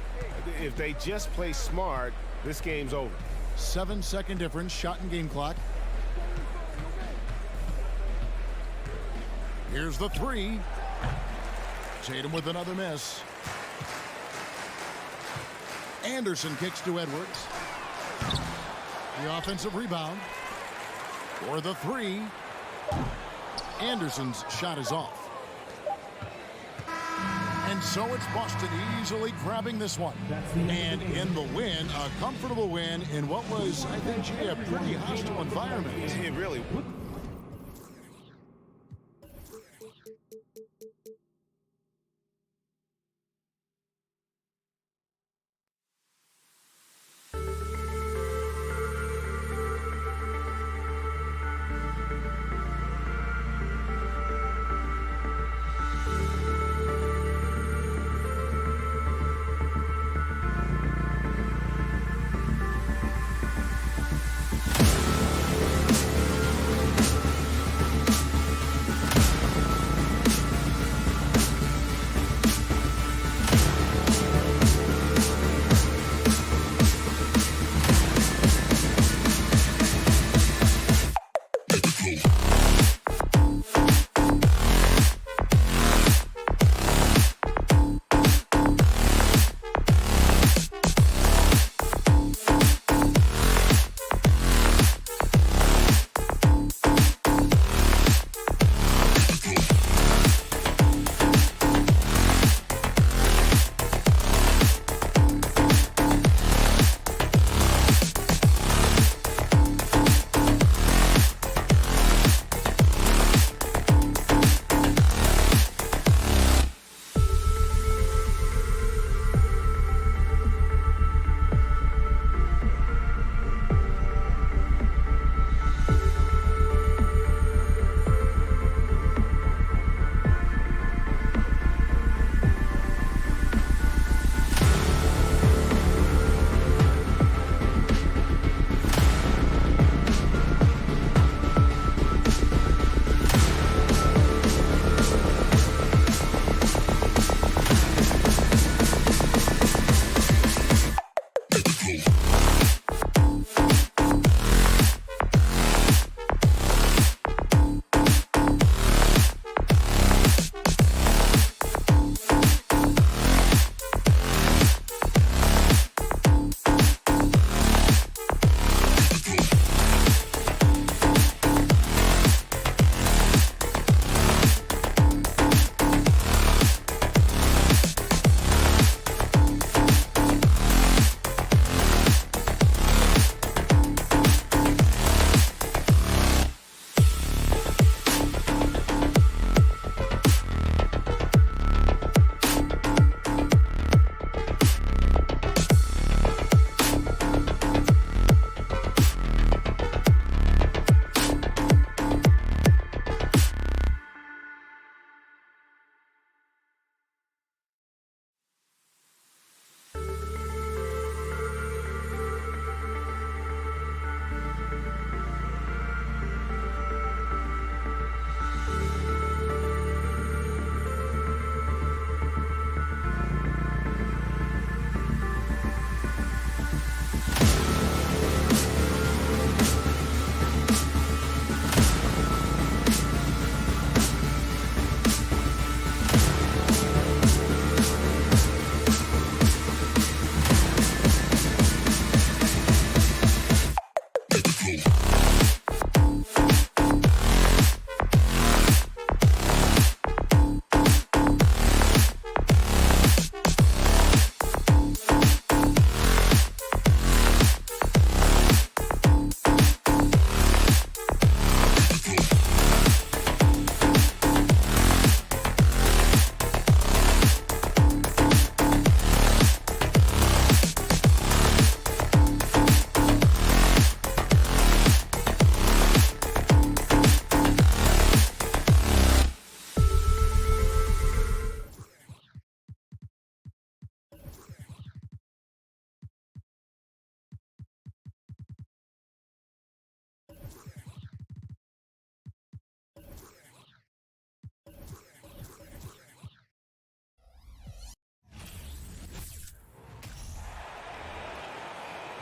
If they just play smart, this game's over. 7-second difference, shot and game clock. Here's the three. Tatum with another miss. Anderson kicks to Edwards. The offensive rebound. For the three. Anderson's shot is off. And so it's Boston easily grabbing this one. And in the win, a comfortable win in what was, I think, a pretty hostile environment. It really.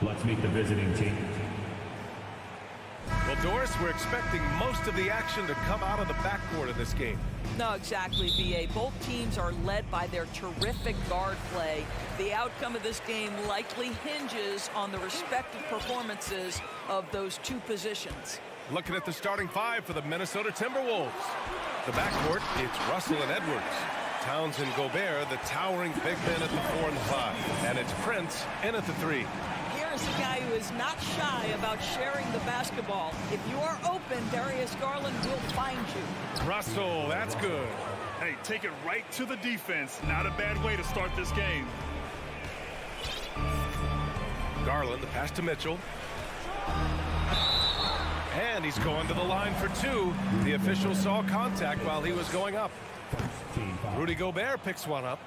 Let's meet the visiting team. Well, Doris, we're expecting most of the action to come out of the backcourt in this game. No, exactly, B.A. Both teams are led by their terrific guard play. The outcome of this game likely hinges on the respective performances of those two positions. Looking at the starting five for the Minnesota Timberwolves. The backcourt, it's Russell and Edwards. Towns and Gobert, the towering big men at the 4 and 5. And it's Prince in at the 3. Here's a guy who is not shy about sharing the basketball. If you are open, Darius Garland will find you. Russell, that's good. Hey, take it right to the defense. Not a bad way to start this game. Garland, the pass to Mitchell. And he's going to the line for 2. The official saw contact while he was going up. Rudy Gobert picks one up.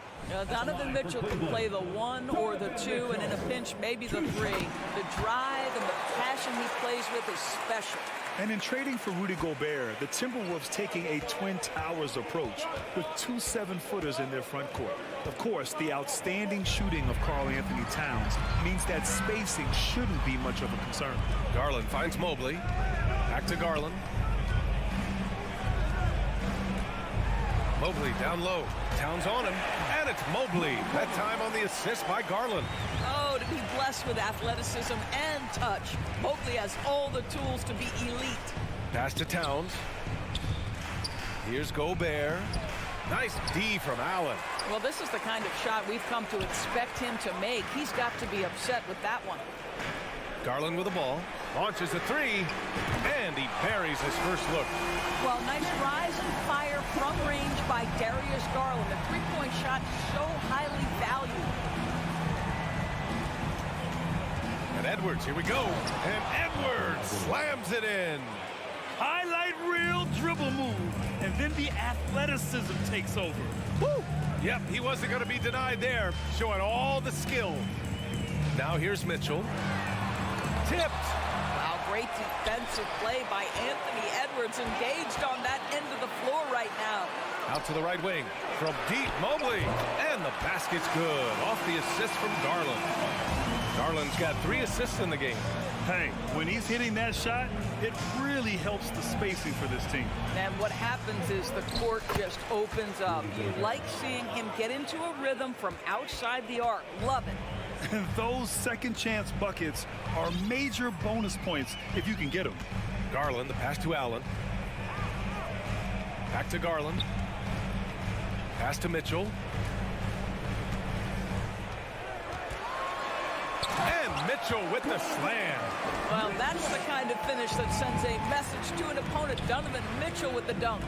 Donovan Mitchell can play the 1 or the 2, and in a pinch, maybe the 3. The drive and the passion he plays with is special. And in trading for Rudy Gobert, the Timberwolves taking a Twin Towers approach with 2 7-footers in their front court. Of course, the outstanding shooting of Karl-Anthony Towns means that spacing shouldn't be much of a concern. Garland finds Mobley. Back to Garland. Mobley down low. Towns on him. And it's Mobley. That time on the assist by Garland. Oh, to be blessed with athleticism and touch. Mobley has all the tools to be elite. Pass to Towns. Here's Gobert. Nice D from Allen. Well, this is the kind of shot we've come to expect him to make. He's got to be upset with that one. Garland with the ball. Launches a 3. And he buries his first look. Well, nice rise and fire from range by Darius Garland. A three-point shot so highly valued. And Edwards, here we go. And Edwards slams it in. Highlight reel dribble move. And then the athleticism takes over. Woo! Yep, he wasn't going to be denied there. Showing all the skill. Now here's Mitchell. Tipped. Wow, great defensive play by Anthony Edwards, engaged on that end of the floor right now. Out to the right wing. From deep, Mobley. And the basket's good. Off the assist from Garland. Garland's got 3 assists in the game. Hey, when he's hitting that shot, it really helps the spacing for this team. And what happens is the court just opens up. You like seeing him get into a rhythm from outside the arc. Love it. And those second chance buckets are major bonus points if you can get them. Garland, the pass to Allen. Back to Garland. Pass to Mitchell. And Mitchell with the slam. Well, that's the kind of finish that sends a message to an opponent. Donovan Mitchell with the dunk.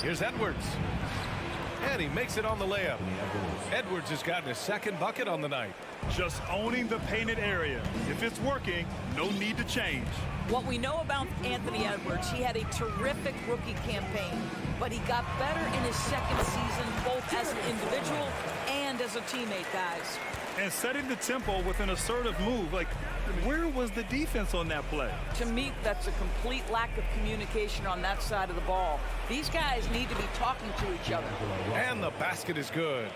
Here's Edwards. And he makes it on the layup. Edwards has gotten his second bucket on the night. Just owning the painted area. If it's working, no need to change. What we know about Anthony Edwards, he had a terrific rookie campaign, but he got better in his second season, both as an individual and as a teammate, guys. And setting the tempo with an assertive move. Like, where was the defense on that play? To me, that's a complete lack of communication on that side of the ball. These guys need to be talking to each other. And the basket is good.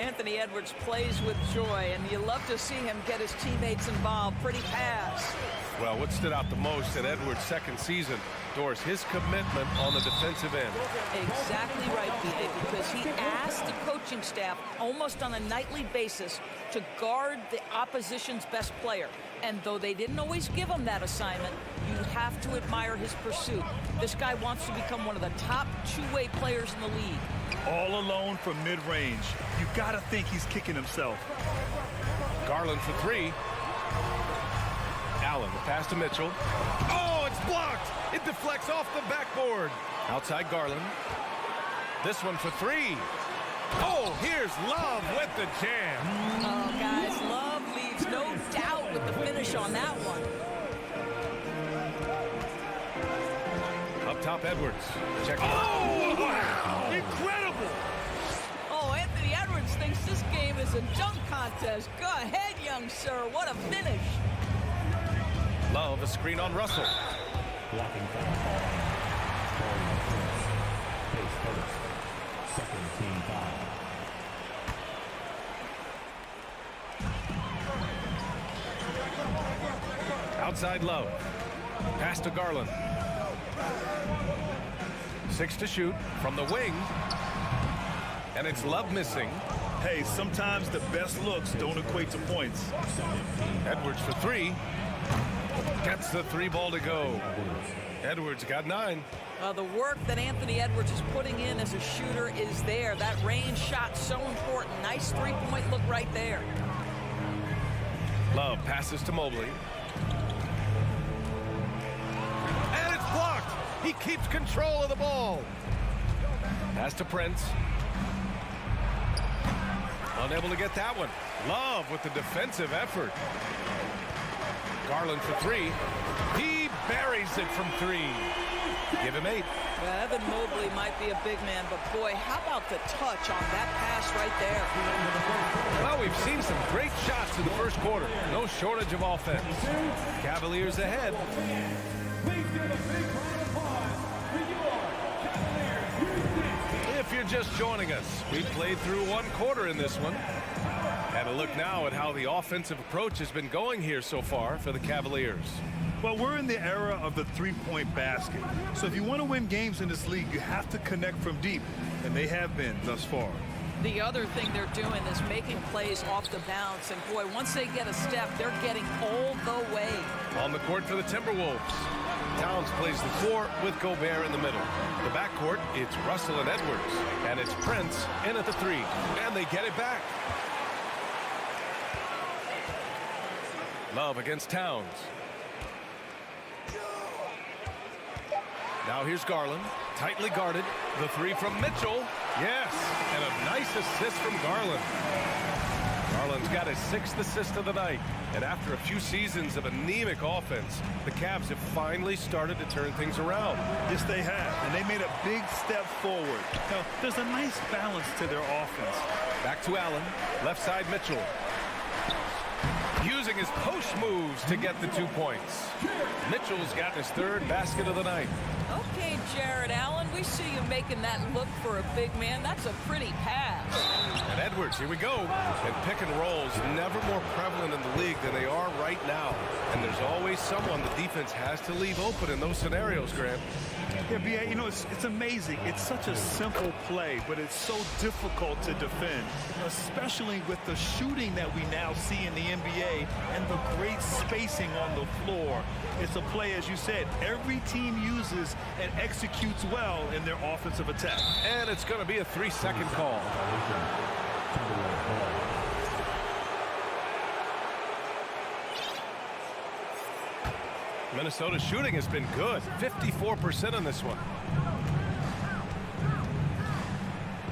Anthony Edwards plays with joy, and you love to see him get his teammates involved. Pretty pass. Well, what stood out the most in Edwards' second season, Doris, his commitment on the defensive end. Exactly right, B.A., because he asked the coaching staff almost on a nightly basis to guard the opposition's best player. And though they didn't always give him that assignment, you have to admire his pursuit. This guy wants to become one of the top two-way players in the league. All alone from mid-range. You got to think he's kicking himself. Garland for 3. Allen, the pass to Mitchell. Oh, it's blocked. It deflects off the backboard. Outside Garland. This one for 3. Oh, here's Love with the jam. Oh, guys, Love leaves no doubt with the finish on that one. Up top, Edwards. Check it out. Oh, wow. Incredible. Oh, Anthony Edwards thinks this game is a dunk contest. Go ahead, young sir. What a finish. Love, a screen on Russell. Blocking foul call. Pace first. Second team foul. Outside Love. Pass to Garland. 6 to shoot from the wing. And it's Love missing. Hey, sometimes the best looks don't equate to points. Edwards for 3. Gets the 3 ball to go. Edwards got 9. The work that Anthony Edwards is putting in as a shooter is there. That range shot so important. Nice three-point look right there. Love passes to Mobley. And it's blocked. He keeps control of the ball. Pass to Prince. Unable to get that one. Love with the defensive effort. Garland for 3. He buries it from 3. Give him 8. Yeah, Evan Mobley might be a big man, but boy, how about the touch on that pass right there? Well, we've seen some great shots in the first quarter. No shortage of offense. Cavaliers ahead. Please give a big round of applause for your Cavaliers. If you're just joining us, we played through 1 quarter in this one. And a look now at how the offensive approach has been going here so far for the Cavaliers. Well, we're in the era of the three-point basket. So if you want to win games in this league, you have to connect from deep, and they have been thus far. The other thing they're doing is making plays off the bounce. And boy, once they get a step, they're getting all the way. On the court for the Timberwolves. Towns plays the 4 with Gobert in the middle. The backcourt, it's Russell and Edwards. And it's Prince in at the 3. And they get it back. Love against Towns. Now here's Garland, tightly guarded. The 3 from Mitchell. Yes, and a nice assist from Garland. Garland's got his 6th assist of the night. And after a few seasons of anemic offense, the Cavs have finally started to turn things around. Yes, they have, and they made a big step forward. Now, there's a nice balance to their offense. Back to Allen, left side Mitchell. Using his post moves to get the 2 points. Mitchell's got his 3rd basket of the night. Okay, Jared Allen, we see you making that look for a big man. That's a pretty pass. And Edwards, here we go. And pick and rolls, never more prevalent in the league than they are right now. And there's always someone the defense has to leave open in those scenarios, Grant. Yeah, B.A., you know, it's amazing. It's such a simple play, but it's so difficult to defend, especially with the shooting that we now see in the NBA and the great spacing on the floor. It's a play, as you said, every team uses and executes well in their offensive attack. And it's going to be a 3-second call. Minnesota's shooting has been good. 54% on this one.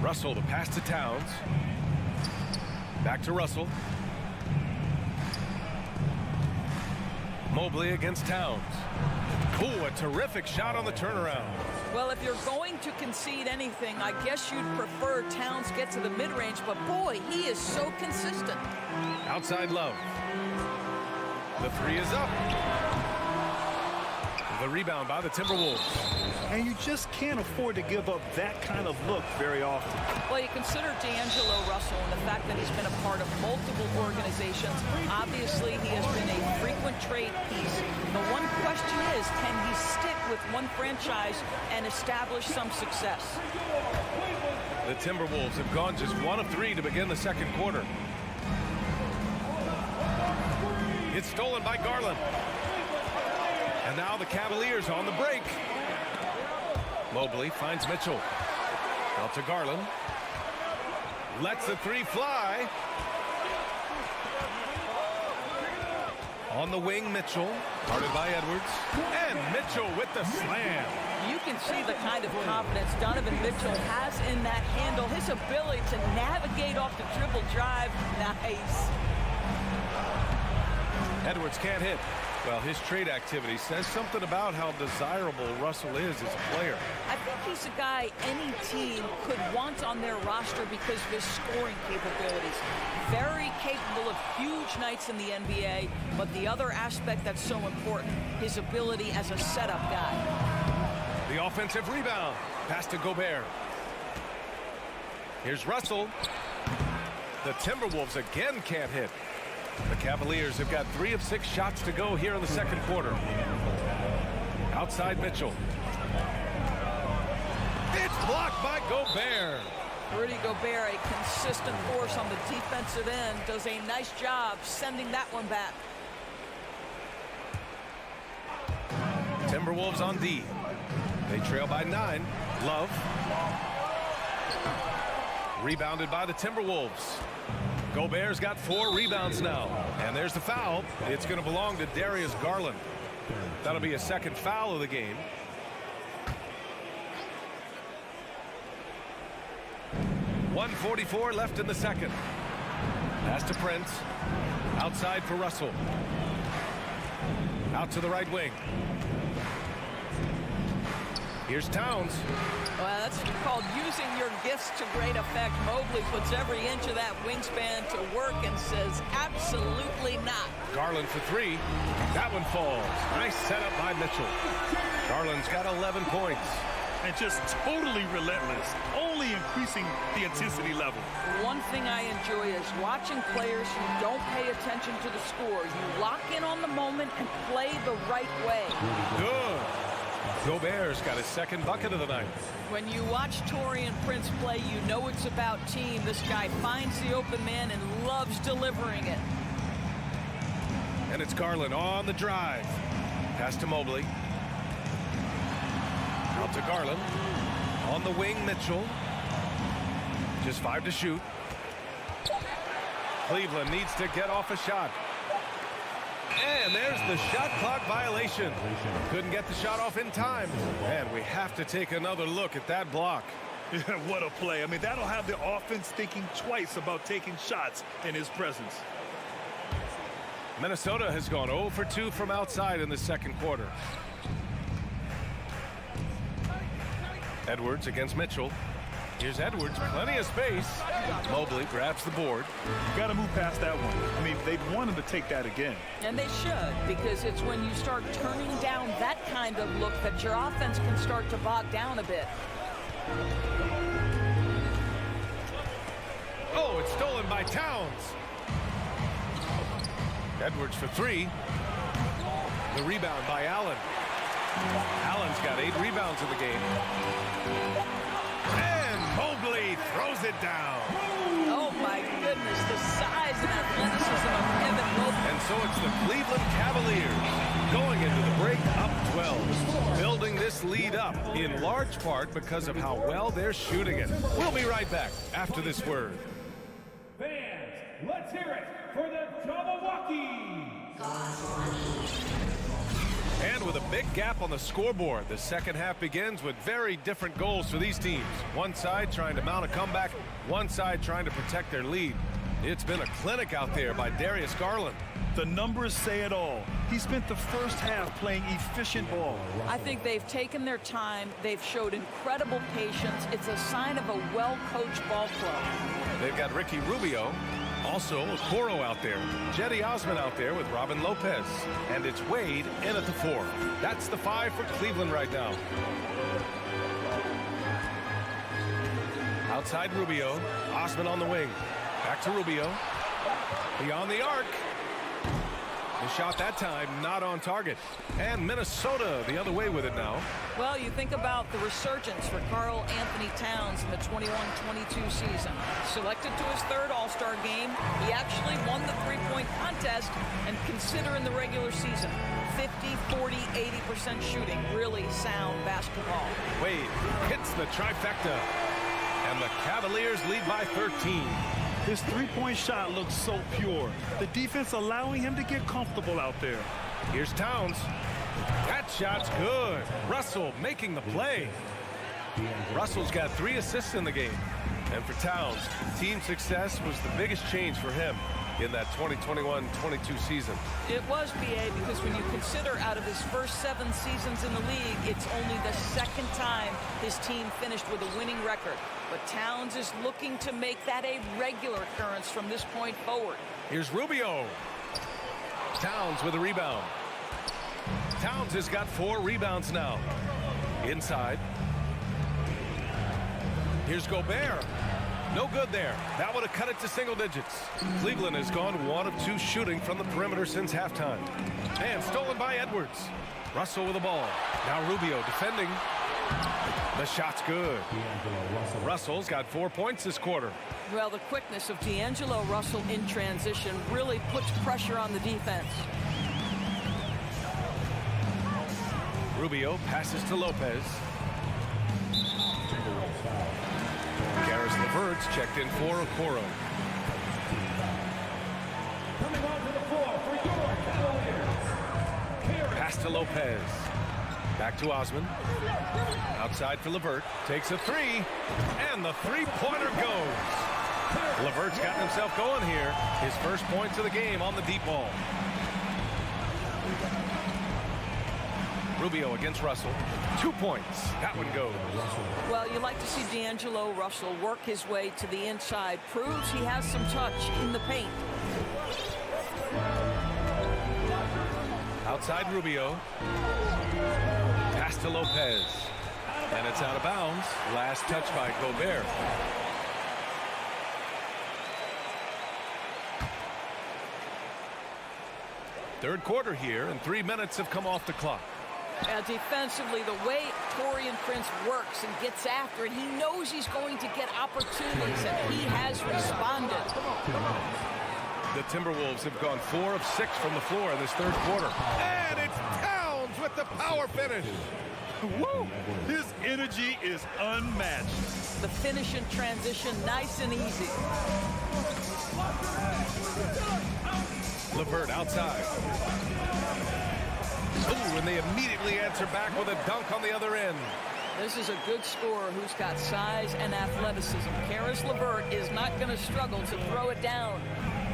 Russell, the pass to Towns. Back to Russell. Mobley against Towns. Ooh, a terrific shot on the turnaround. Well, if you're going to concede anything, I guess you'd prefer Towns get to the mid-range, but boy, he is so consistent. Outside Love. The 3 is up. The rebound by the Timberwolves. And you just can't afford to give up that kind of look very often. Well, you consider D'Angelo Russell and the fact that he's been a part of multiple organizations. Obviously, he has been a frequent trade piece. The one question is, can he stick with one franchise and establish some success? The Timberwolves have gone just 1 of 3 to begin the second quarter. It's stolen by Garland. And now the Cavaliers on the break. Mobley finds Mitchell. Out to Garland. Lets the 3 fly. On the wing, Mitchell. Guarded by Edwards. And Mitchell with the slam. You can see the kind of confidence Donovan Mitchell has in that handle. His ability to navigate off the dribble drive. Nice. Edwards can't hit. Well, his trade activity says something about how desirable Russell is as a player. I think he's a guy any team could want on their roster because of his scoring capabilities. Very capable of huge nights in the NBA, but the other aspect that's so important, his ability as a setup guy. The offensive rebound. Pass to Gobert. Here's Russell. The Timberwolves again can't hit. The Cavaliers have got 3 of 6 shots to go here in the second quarter. Outside Mitchell. It's blocked by Gobert. Rudy Gobert, a consistent force on the defensive end, does a nice job sending that one back. Timberwolves on D. They trail by 9. Love. Rebounded by the Timberwolves. Gobert's got 4 rebounds now. And there's the foul. It's going to belong to Darius Garland. That'll be a second foul of the game. .144 left in the second. Pass to Prince. Outside for Russell. Out to the right wing. Here's Towns. Well, that's called using your gifts to great effect. Mobley puts every inch of that wingspan to work and says absolutely not. Garland for 3. That one falls. Nice setup by Mitchell. Garland's got 11 points. And just totally relentless, only increasing the intensity level. One thing I enjoy is watching players who don't pay attention to the score. You lock in on the moment and play the right way. Good. Gobert's got his second bucket of the night. When you watch Taurean Prince play, you know it's about team. This guy finds the open man and loves delivering it. And it's Garland on the drive. Pass to Mobley. Out to Garland. On the wing, Mitchell. Just 5 to shoot. Cleveland needs to get off a shot. And there's the shot clock violation. Couldn't get the shot off in time. And we have to take another look at that block. What a play. I mean, that'll have the offense thinking twice about taking shots in his presence. Minnesota has gone 0 for 2 from outside in the second quarter. Edwards against Mitchell. Here's Edwards, plenty of space. Mobley grabs the board. Got to move past that one. I mean, they'd want him to take that again. And they should, because it's when you start turning down that kind of look that your offense can start to bog down a bit. Oh, it's stolen by Towns. Edwards for 3. The rebound by Allen. Allen's got 8 rebounds in the game. And Mobley throws it down. Oh, my goodness, the size and athleticism of Evan Mobley. And so it's the Cleveland Cavaliers going into the break up 12. Building this lead up in large part because of how well they're shooting it. We'll be right back after this word. Fans, let's hear it for the Jabberwocky. And with a big gap on the scoreboard, the second half begins with very different goals for these teams. One side trying to mount a comeback, one side trying to protect their lead. It's been a clinic out there by Darius Garland. The numbers say it all. He spent the first half playing efficient ball. I think they've taken their time. They've showed incredible patience. It's a sign of a well-coached ball club. They've got Ricky Rubio. Also, Okoro out there. Jetty Osman out there with Robin Lopez. And it's Wade in at the 4. That's the 5 for Cleveland right now. Outside Rubio. Osman on the wing. Back to Rubio. Beyond the arc. The shot that time not on target. And Minnesota the other way with it now. Well, you think about the resurgence for Karl Anthony Towns in the 21-22 season. Selected to his 3rd All-Star game, he actually won the three-point contest. And consider in the regular season, 50, 40, 80% shooting. Really sound basketball. Wade hits the trifecta. And the Cavaliers lead by 13. His three-point shot looks so pure. The defense allowing him to get comfortable out there. Here's Towns. That shot's good. Russell making the play. Russell's got 3 assists in the game. And for Towns, team success was the biggest change for him in that 2021-22 season. It was, BA, because when you consider out of his first 7 seasons in the league, it's only the 2nd time his team finished with a winning record. But Towns is looking to make that a regular occurrence from this point forward. Here's Rubio. Towns with a rebound. Towns has got 4 rebounds now. Inside. Here's Gobert. No good there. That would have cut it to single digits. Cleveland has gone 1 of 2 shooting from the perimeter since halftime. And stolen by Edwards. Russell with the ball. Now Rubio defending. The shot's good. Russell's got 4 points this quarter. Well, the quickness of D'Angelo Russell in transition really puts pressure on the defense. Rubio passes to Lopez. Karis LeVert's checked in for Okoro. Coming onto the floor for your Cavaliers. Pass to Lopez. Back to Osman. Outside for LeVert. Takes a 3. And the three-pointer goes. LeVert's gotten himself going here. His first points of the game on the deep ball. Rubio against Russell. 2 points. That one goes. Well, you like to see D'Angelo Russell work his way to the inside. Proves he has some touch in the paint. Outside Rubio. Pass to Lopez. And it's out of bounds. Last touch by Gobert. Third quarter here, and 3 minutes have come off the clock. Defensively, the way Taurean Prince works and gets after it, he knows he's going to get opportunities, and he has responded. The Timberwolves have gone 4 of 6 from the floor in this third quarter. And it's Towns with the power finish. Woo! His energy is unmatched. The finish in transition, nice and easy. LeVert outside. Ooh, and they immediately answer back with a dunk on the other end. This is a good scorer who's got size and athleticism. Karis LeVert is not going to struggle to throw it down.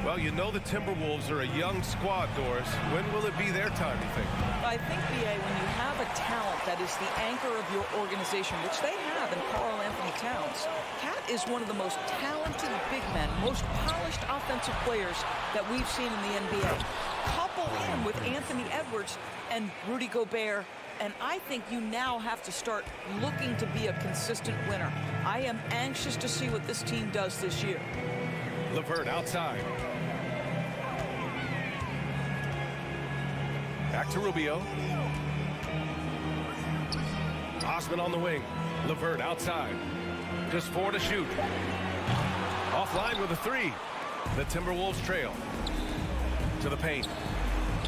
Well, you know the Timberwolves are a young squad, Doris. When will it be their time, you think? I think, B.A., when you have a talent that is the anchor of your organization, which they have in Karl Anthony Towns, Cat is one of the most talented big men, most polished offensive players that we've seen in the NBA. Couple him with Anthony Edwards and Rudy Gobert, and I think you now have to start looking to be a consistent winner. I am anxious to see what this team does this year. LeVert outside. Back to Rubio. Osman on the wing. LeVert outside. Just 4 to shoot. Offline with a 3. The Timberwolves trail. To the paint.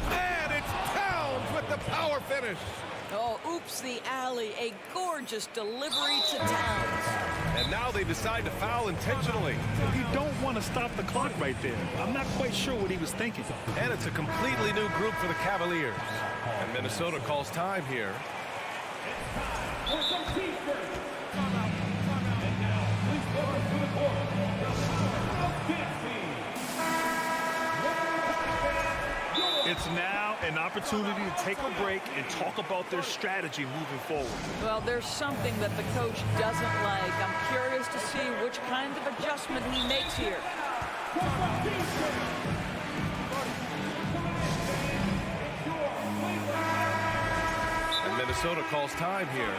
And it's Towns with the power finish. Oh, oops, the alley. A gorgeous delivery to Towns. And now they decide to foul intentionally. You don't want to stop the clock right there. I'm not quite sure what he was thinking. And it's a completely new group for the Cavaliers. And Minnesota calls time here. It's now an opportunity to take a break and talk about their strategy moving forward. Well, there's something that the coach doesn't like. I'm curious to see which kind of adjustment he makes here. And Minnesota calls time here.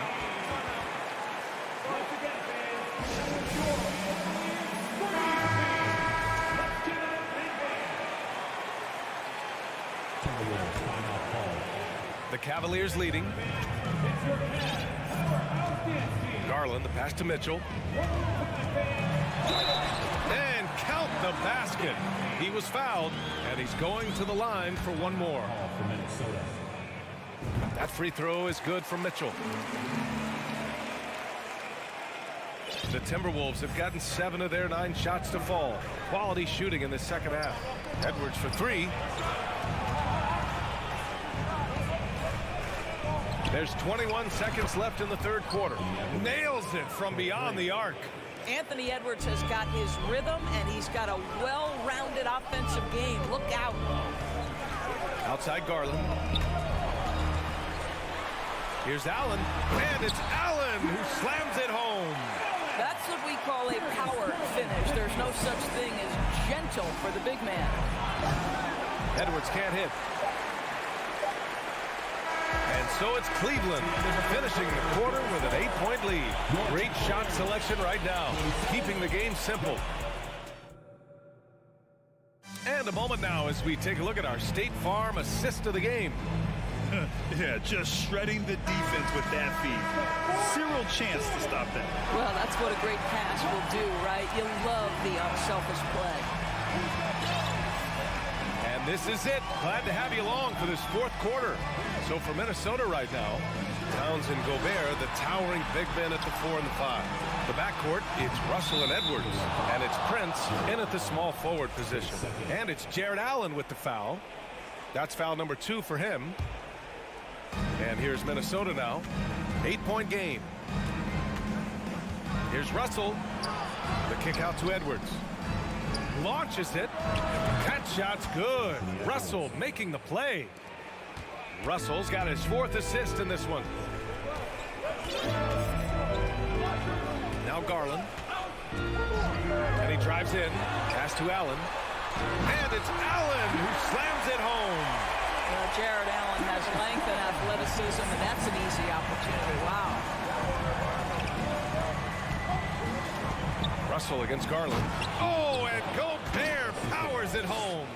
The Cavaliers leading. Garland, the pass to Mitchell. And count the basket. He was fouled, and he's going to the line for one more. That free throw is good for Mitchell. The Timberwolves have gotten 7 of their 9 shots to fall. Quality shooting in the second half. Edwards for 3. There's 21 seconds left in the third quarter. Nails it from beyond the arc. Anthony Edwards has got his rhythm, and he's got a well-rounded offensive game. Look out. Outside Garland. Here's Allen, and it's Allen who slams it home. That's what we call a power finish. There's no such thing as gentle for the big man. Edwards can't hit. And so it's Cleveland finishing the quarter with an 8-point lead. Great shot selection right now, keeping the game simple. And a moment now as we take a look at our State Farm assist of the game. Yeah, just shredding the defense with that feed. Zero chance to stop that. Well, that's what a great pass will do, right? You love the unselfish play. And this is it. Glad to have you along for this fourth quarter. So for Minnesota right now, Towns and Gobert, the towering big men at the 4 and the 5. The backcourt, it's Russell and Edwards. And it's Prince in at the small forward position. And it's Jared Allen with the foul. That's foul number 2 for him. And here's Minnesota now. 8-point game. Here's Russell. The kick out to Edwards. Launches it. That shot's good. Russell making the play. Russell's got his 4th assist in this one. Now Garland. And he drives in. Pass to Allen. And it's Allen who slams it home. Well, Jared Allen has length and athleticism, and that's an easy opportunity. Wow. Russell against Garland. Oh, and Gobert powers it home.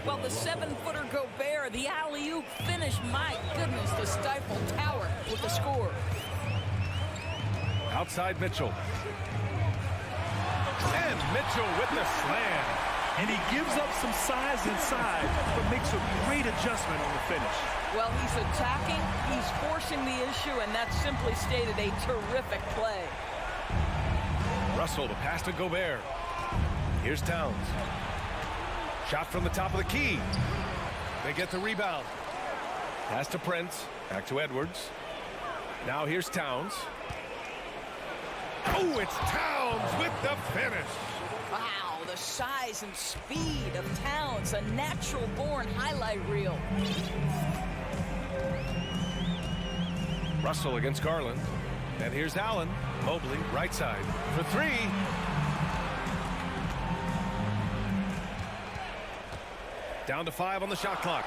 Well, the 7-footer Gobert, the alley-oop finish, my goodness, the stifle tower with the score. Outside Mitchell. And Mitchell with the slam. And he gives up some size inside, but makes a great adjustment on the finish. Well, he's attacking, he's forcing the issue, and that's simply stated a terrific play. Russell, the pass to Gobert. Here's Towns. Shot from the top of the key. They get the rebound. Pass to Prince. Back to Edwards. Now here's Towns. Oh, it's Towns with the finish. Wow, the size and speed of Towns, a natural-born highlight reel. Russell against Garland. And here's Allen. Mobley, right side. For 3. Down to 5 on the shot clock.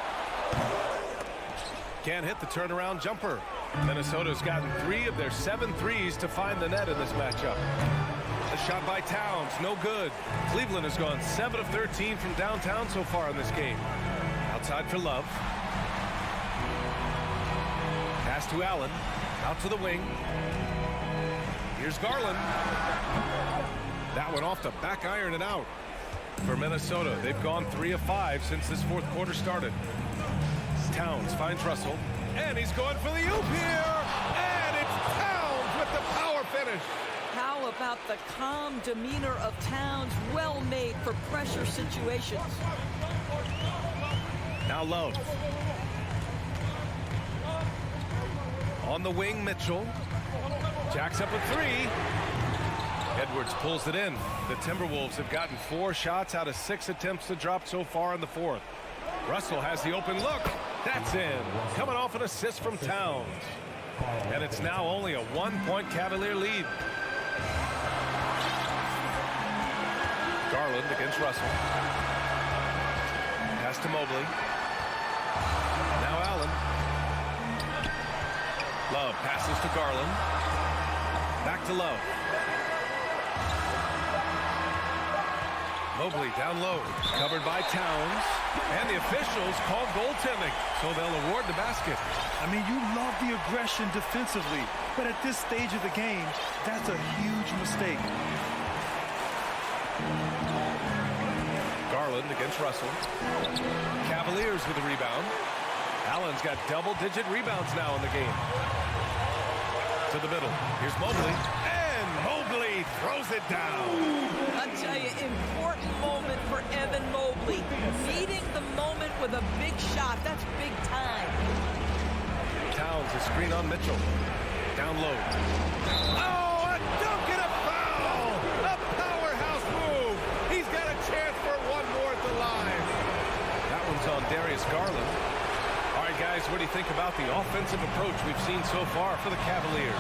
Can't hit the turnaround jumper. Minnesota's gotten 3 of their 7 threes to find the net in this matchup. A shot by Towns, no good. Cleveland has gone 7 of 13 from downtown so far in this game. Outside for Love. Pass to Allen. Out to the wing. Here's Garland. That one off the back iron and out. For Minnesota, they've gone 3 of 5 since this fourth quarter started. Towns finds Russell. And he's going for the oop here. And it's Towns with the power finish. How about the calm demeanor of Towns, well made for pressure situations. Now Love. On the wing, Mitchell. Jacks up a 3. Edwards pulls it in. The Timberwolves have gotten 4 shots out of 6 attempts to drop so far in the fourth. Russell has the open look. That's in. Coming off an assist from Towns. And it's now only a 1-point Cavalier lead. Garland against Russell. Pass to Mobley. Now Allen. Love passes to Garland. Back to Love. Mobley down low. Covered by Towns. And the officials call goaltending, so they'll award the basket. I mean, you love the aggression defensively, but at this stage of the game, that's a huge mistake. Garland against Russell. Cavaliers with the rebound. Allen's got double-digit rebounds now in the game. To the middle. Here's Mobley. And Mobley throws it down. I'll tell you, important moment for Evan Mobley. Meeting the moment with a big shot. That's big time. Towns, a screen on Mitchell. Down low. Oh, a dunk and a foul! A powerhouse move! He's got a chance for one more at the line. That one's on Darius Garland. All right, guys, what do you think about the offensive approach we've seen so far for the Cavaliers?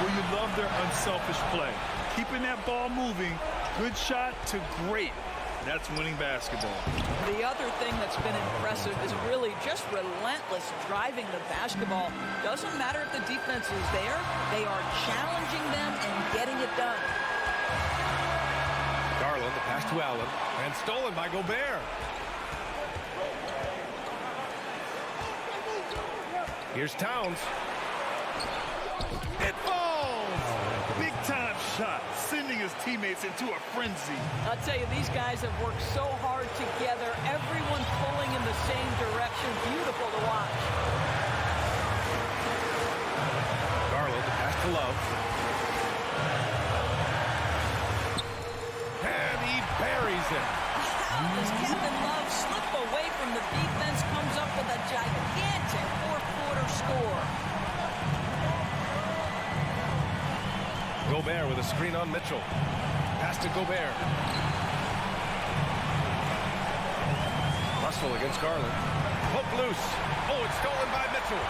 Well, you love their unselfish play. Keeping that ball moving, good shot to great. That's winning basketball. The other thing that's been impressive is really just relentless driving the basketball. Doesn't matter if the defense is there, they are challenging them and getting it done. Garland, the pass to Allen, and stolen by Gobert. Here's Towns. It falls! Big time shot, sending his teammates into a frenzy. I'll tell you, these guys have worked so hard together. Everyone pulling in the same direction. Beautiful to watch. Garland, the pass to Love. And he buries it. How does Kevin Love slip away from the defense, comes up with a gigantic fourth-quarter score? Gobert with a screen on Mitchell. Pass to Gobert. Russell against Garland. Hook loose. Oh, it's stolen by Mitchell.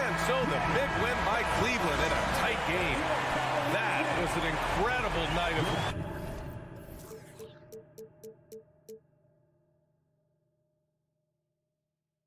And so the big win by Cleveland in a tight game. That was an incredible night of